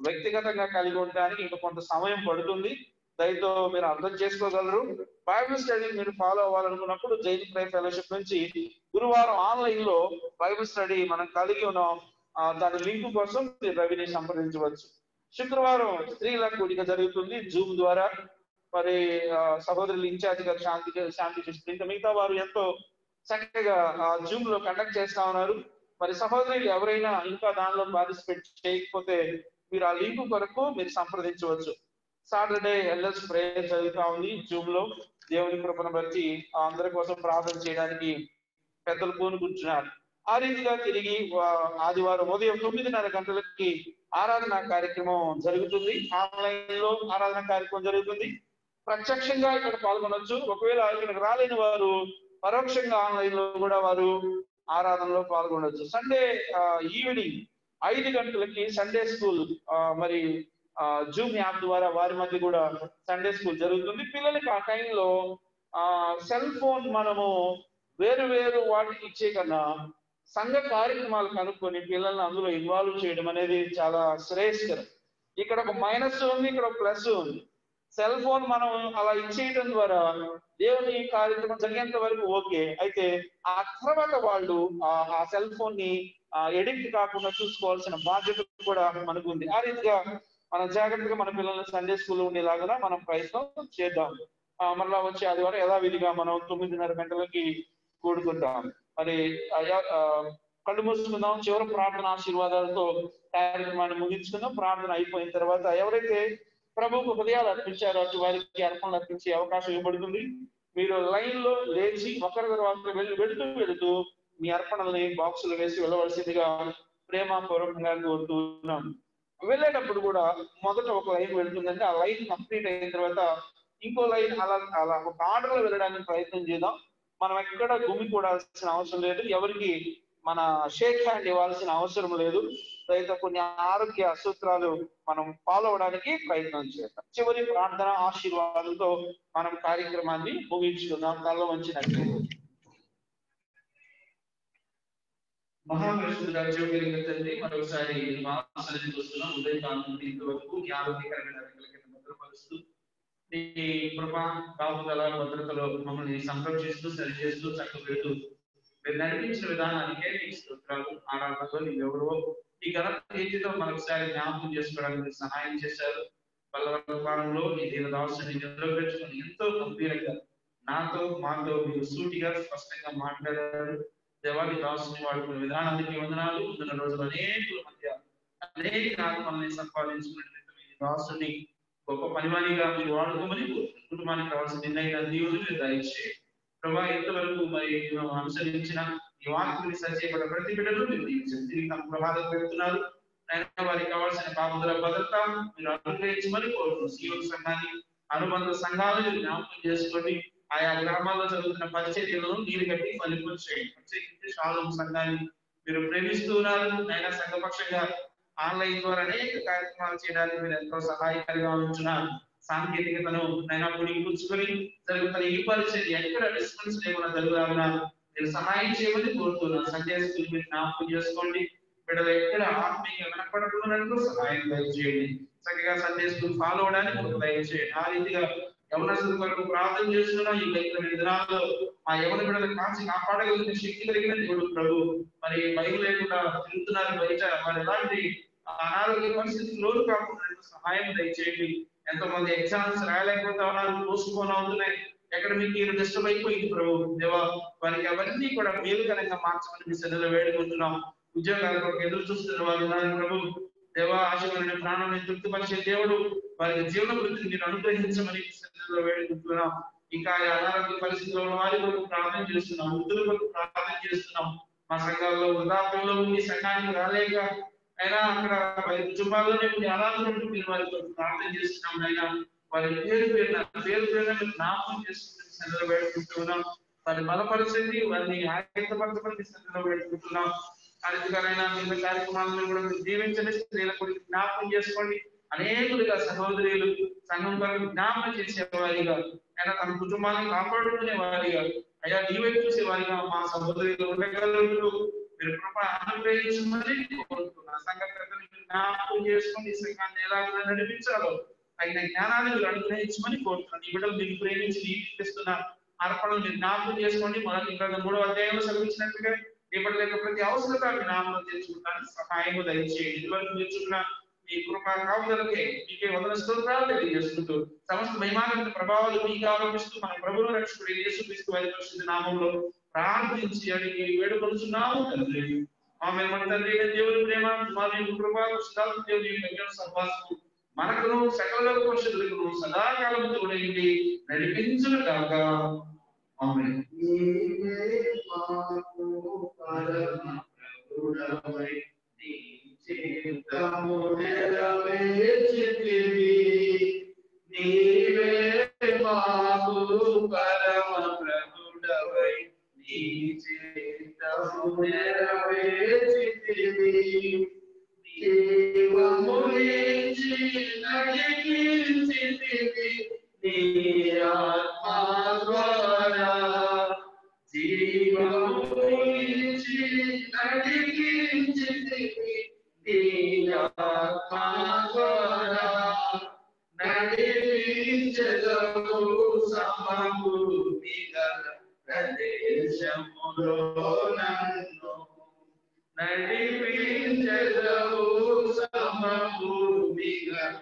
Speaker 1: వ్యక్తిగతంగా కలిగి ఉండడానికి ఇంకా కొంత సమయం పడుతుంది. దయతో మీరు అర్థం చేసుకోగలరు. బైబిల్ స్టడీ మీరు ఫాలో అవ్వాలనుకున్నప్పుడు జైన్ ప్రేయర్ ఫెలోషిప్ నుంచి గురువారం ఆన్లైన్ లో బైబిల్ స్టడీ మనం కలిగి ఉన్నాం. దాని లింక్ కోసం మీరు రవిని సంప్రదించవచ్చు. శుక్రవారం స్త్రీల కూడిక జరుగుతుంది జూమ్ ద్వారా. మరి సహోదరులు ఇన్ఛార్జ్ గారు శాంతి కృష్ణ ఇంకా మిగతా వారు ఎంతో చక్కగా జూమ్ లో కండక్ట్ చేస్తా ఉన్నారు. మరి సహోదరులు ఎవరైనా ఇంకా దానిలో పార్టిసిపేట్ చేయకపోతే మీరు ఆ లింక్ కొరకు మీరు సంప్రదించవచ్చు. సాటర్డే ఎల్ఎస్ ప్రేయర్ జరుగుతా ఉంది జూమ్ లో. దేవుని కృపను బట్టి అందరి కోసం ప్రార్థన చేయడానికి పెద్దలు పూనుకుంటున్నారు. ఆ రీతిగా తిరిగి ఆదివారం ఉదయం 9:30 గంటలకి ఆరాధన కార్యక్రమం జరుగుతుంది. ఆన్లైన్ లో ఆరాధన కార్యక్రమం జరుగుతుంది. ప్రత్యక్షంగా ఇక్కడ పాల్గొనొచ్చు. ఒకవేళ ఇక్కడికి రాలేని వారు పరోక్షంగా ఆన్లైన్ లో కూడా వారు ఆరాధనలో పాల్గొనవచ్చు. సండే ఈవినింగ్ 5 గంటలకి సండే స్కూల్ మరి జూమ్ యాప్ ద్వారా వారి మధ్య కూడా సండే స్కూల్ జరుగుతుంది. పిల్లలకి ఆ టైంలో సెల్ ఫోన్ మనము వేరు వేరు వాటికి ఇచ్చే కన్నా సంఘ కార్యక్రమాలు కనుక్కొని పిల్లల్ని అందులో ఇన్వాల్వ్ చేయడం అనేది చాలా శ్రేయస్కరం. ఇక్కడ ఒక మైనస్ ఉంది, ఇక్కడ ఒక ప్లస్ ఉంది. సెల్ ఫోన్ మనం అలా ఇచ్చేయడం ద్వారా దేవుని కార్యక్రమం జరిగేంత వరకు ఓకే, అయితే ఆ తర్వాత వాళ్ళు ఆ సెల్ ఫోన్ ని ఎడిక్ట్ కాకుండా చూసుకోవాల్సిన బాధ్యత కూడా మనకు ఉంది. ఆ రీతిగా మనం జాగ్రత్తగా మన పిల్లల్ని సండే స్కూల్ ఉండేలాగా మనం ప్రయత్నం చేద్దాం. మరలా వచ్చే ఆదివారం యథావిధిగా మనం 9:30 గంటలకి కూడుకుంటాం. మరి కళ్ళు మూసుకుందాం. చివరి ప్రార్థన ఆశీర్వాదాలతో కార్యక్రమాన్ని ముగించుకుందాం. ప్రార్థన అయిపోయిన తర్వాత ఎవరైతే ప్రభువుకు హృదయాలు అర్పించారో అటు వారికి అర్పణలు అర్పించే అవకాశం ఇవ్వబడుతుంది. మీరు లైన్ లో లేచి ఒకరి తర్వాత వెళుతూ మీ అర్పణల్ని బాక్సులు వేసి వెళ్ళవలసిందిగా ప్రేమపూర్వకంగా కోరుతున్నాం. వెళ్ళేటప్పుడు కూడా మొదట ఒక లైన్ వెళ్తుందంటే ఆ లైన్ కంప్లీట్ అయిన తర్వాత ఇంకో లైన్ అలా ఒక ఆర్డర్ లో వెళ్ళడానికి ప్రయత్నం చేద్దాం. మనం ఎక్కడ గుమి కూడాల్సిన అవసరం లేదు. ఎవరికి మన షేక్ హ్యాండ్ ఇవ్వాల్సిన అవసరం లేదు. అయితే కొన్ని ఆరోగ్య సూత్రాలు మనం ఫాలో అవడానికి ప్రయత్నం చేద్దాం. చివరి ప్రార్థన ఆశీర్వాదంతో మనం కార్యక్రమాన్ని ముగించుకుందాం. తల వంచినట్టు. మహాపరిశుద్ధుడా జీవగలిగిన తండ్రి, మరొకసారి వస్తున్నాం. ఉదయకాలం నుండి ఇంతవరకు ఈ ఆరోగ్యకరమైన భద్రపరుస్తూ నీ కృపా కాపుదల భద్రతలో మమ్మల్ని సంరక్షిస్తూ సరిచేస్తూ చక్కబెడుతూ మీరు నడిపించిన విధానానికే నీకు స్తోత్రాలు. ఆరాధనలో నీవెవరో ఈ ఘనత చేతితో మరొకసారి జ్ఞాపకం చేసుకోవడానికి సహాయం చేశారు. పల్లవకాలంలో ఈ దీనదాసుని నిలబెట్టుకుని ఎంతో గంభీరంగా నాతో మాతో మీరు సూటిగా స్పష్టంగా మాట్లాడారు. దేవాది దాసుని వాడుకున్న విధానానికి వందనాలు. ముందున్న రోజులు అనేకుల మధ్య అనేక ఆత్మల్ని సంపాదించుకున్నటువంటి దాసుని గొప్ప పనివాణిగా మీరు వాడుకోమని కుటుంబానికి కావాల్సిన నిర్ణయ దీవులు మీరు దయచేయండి. ప్రభా ఇంతవరకు మరి అనుసరించిన ఈ వాక్యాన్ని సరిచేయబడ్డ ప్రతి బిడ్డలు మీరు తిరిగి తమ ప్రభావం పెడుతున్నారు. వారికి కావాల్సిన కాపుదల భద్రత మీరు అనుగ్రహించమని కోరుతున్నాం. సీఎం సంఘాన్ని అనుబంధ సంఘాలను మీరు జ్ఞాపకం చేసుకోండి. ఆయా గ్రామాల్లో జరుగుతున్న పరిచర్యలను నీరు కట్టి ఫలింపు చేయండి. ప్రత్యేకించి షాలోమ్ సంఘాన్ని మీరు ప్రేమిస్తున్నారు. అయినా సంఘపక్షంగా ఆన్లైన్ ద్వారా అనేక కార్యక్రమాలు చేయడానికి మీరు ఎంతో సహాయకారిగా ఉంటున్నారు. సాంకేతికతను నైనా పుణిపుచ్చుకొని జరుగుతున్న ఈ పరిస్థితి ఎక్కడ డిస్టెన్స్ లేకుండా జరుగుతున్నా మీరు సహాయం చేయమని కోరుతున్నాను. సండే స్కూల్ మీరు జ్ఞాపకం చేసుకోండి. బిడ్డలు ఎక్కడ ఆత్మీయంగా కనపడుతున్నట్టు సహాయం దయచేయండి. చక్కగా సండే స్కూల్ ఫాలో అవడానికి దయచేయండి. ఆ రీతిగా యవనస్తుల కొరకు ప్రార్థన చేస్తున్నా ఈ దినాల్లో ఆ యవన బిడ్డలు కాపాడగలిగిన శక్తి కలిగిన దేవుడు ప్రభు. మరి బైబిల్ లేకుండా తిరుగుతున్నారు బయట. మరి ఎలాంటి అనారోగ్య పరిస్థితులు లోను కాకుండా సహాయం దయచేయండి. ఎంతో మంది ఎగ్జామ్స్ రాయలేకపోతా ఉన్నారు, పోస్ట్ పోన్ అవుతున్నాయి. అకాడమిక్ డిస్టర్బ్ అయిపోయింది ప్రభు. దేవా వారికి అవన్నీ కూడా మేలుకరంగా మార్చమని మీ సన్నిధిలో వేడుకుంటున్నాం. ఉద్యోగాల కొరకు ఎదురు చూస్తున్న వారు ఉన్నారు ప్రభు. దేవా ఆశమైన ప్రాణాన్ని తృప్తిపరిచే దేవుడు వారికి జీవన వృద్ధిని మీరు అనుగ్రహించమని సన్నిధిలో వేడుకుంటున్నాం. ఇంకా అనారోగ్య పరిస్థితుల్లో ఉన్న వారి కొరకు ప్రార్థన చేస్తున్నాం. వృద్ధుల కొరకు ప్రార్థన చేస్తున్నాం. మా సంఘాల్లో వృద్ధాప్యంలో ఉండి సంఘానికి రాలేక అయినా అక్కడ వారి కుటుంబాల్లోనే ఉండి ఆరాధనలు మీరు వారితో ప్రార్థన చేస్తున్నాం. అయినా వారి పేరు పేరున మీరు జ్ఞాపకం చేసుకుంటున్న సన్నిధిలో వేడుకుంటున్నాం. వారిని బలపరచండి, వారిని ఆయుధపరచమని సన్నిధిలో వేడుకుంటున్నాం. అధికారైన మిగతా కార్యక్రమాలను కూడా మీరు దీవించండి. స్త్రీల గురించి జ్ఞాపకం చేసుకోండి. అనేకులుగా సహోదరులు సంఘం వరకు జ్ఞాపకం చేసేవారిగా అయినా తమ కుటుంబాలను కాపాడుకునే వారిగా అయ్యా నీవే చూసే వారిగా మా సహోదరులు ఉండగలరు. మీరు కృప అనుగ్రహించమని కోరుకుంటున్నాను. సంఘటనలు జ్ఞాపకం చేసుకుని సంఘాన్ని ఎలా నడిపించాలో తగిన జ్ఞానాన్ని మీరు అనుగ్రహించమని కోరుతున్నాను. ఈ బిడ్డలు మీరు ప్రేమించి నీకిస్తున్న అర్పణలు మీరు జ్ఞాపకం చేసుకోండి. మనకి ఇంకా 3వ అధ్యాయంలో చదివించినట్టుగా ఇప్పటిలేక ప్రతి అవసరత మీ నామం తెలుసుకుంటాను సహాయం దయచేయండి. ఇదివరకు నేర్చుకున్న మీ కృపా కాపుదలకే మీకే వందన స్తోత్రాలు తెలియజేసుకుంటూ సమస్త మహిమానంద ప్రభావాలు మీకు ఆరోపిస్తూ మన ప్రభువును రక్షకుడు యేసుక్రీస్తు వారి పరిశుద్ధ నామంలో ప్రార్థించి అడిగి వేడుకొనుచున్నాము తండ్రి. ఆమె మన తండ్రి దేవుని ప్రేమ మరియు కృపా దేవుని సహవాసము మనకును సకల పరిశుద్ధులకు సదాకాలం తోడైంది నడిపించును గాక. ఆమేన్.
Speaker 2: పరమ ప్రభుడవై నీ చిత్తము నెరవేర్చితివి. నీవే మాకు పరమ ప్రభుడవై నీ చిత్తము నెరవేర్చితివి. జీవమునిచ్చి నడిపించితివి నీ ఆత్మ ద్వారా. జీవమునిచ్చి నడిపించితివి నీ ఆత్మ ద్వారా. నడిపించెదవు సమభూమి గల ప్రదేశములో నన్ను. నడిపించెదవు సమభూమి గల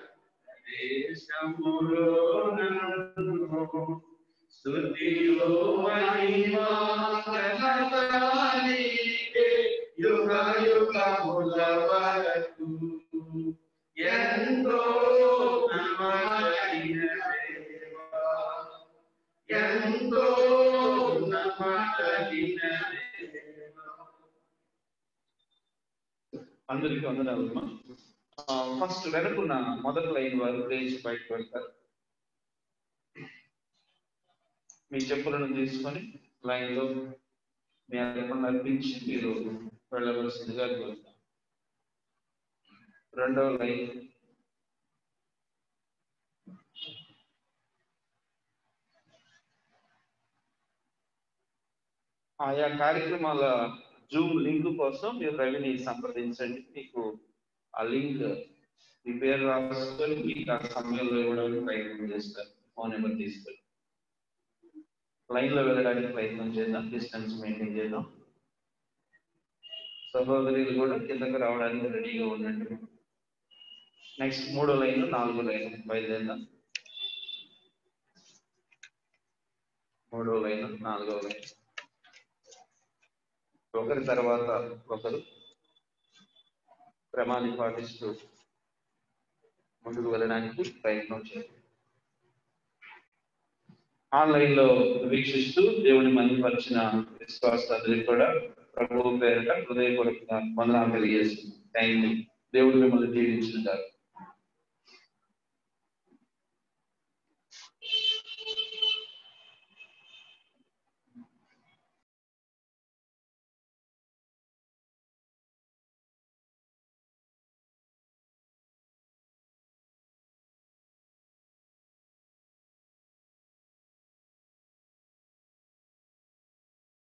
Speaker 2: ప్రదేశములో నన్ను. స్తుతియు మహిమా ఘనత నీకే యుగ యుగముల వరకు. ఎంతో నమ్మకమైన దేవా, ఎంతో నమ్మకమైన దేవా.
Speaker 1: అందరికీ వందనాలమ్మా. ఫస్ట్ వెనుకున్న మొదటి లైన్ వారు లేచి బయటకు వెళ్తారు. మీ చెప్పులను తీసుకొని లైన్ లో మీ అర్పణ అర్పించి మీరు వెళ్ళవలసిందిగా కోరుతాం. రెండవ లైన్ ఆయా కార్యక్రమాల జూమ్ లింక్ కోసం మీరు రవిని సంప్రదించండి. మీకు ఆ లింక్ మీ పేరు రాసుకొని మీకు ఆ సమయంలో ఇవ్వడానికి ప్రయత్నం చేస్తారు. ఫోన్ నెంబర్ తీసుకొని లైన్ లో వెళ్ళడానికి ప్రయత్నం చేద్దాం. డిస్టెన్స్ మెయింటైన్ చేద్దాం. సహోదరులు కూడా కిందకు రావడానికి రెడీగా ఉండండి. నెక్స్ట్ 3వ లైన్ 4వ లైన్ బయలుదేద్దాం. 3వ లైన్ 4వ లైన్ ఒకరి తర్వాత ఒకరు క్రమాన్ని పాటిస్తూ ముందుకు వెళ్ళడానికి ప్రయత్నం చేయండి. ఆన్లైన్ లో వీక్షిస్తూ దేవుని మహిమపరిచిన విశ్వాసాలకు కూడా ప్రభువు పేరిట హృదయపూర్వక వందనాలు తెలియజేస్తుంది. Thank you. దేవుడు మిమ్మల్ని దీవించుకుంటారు.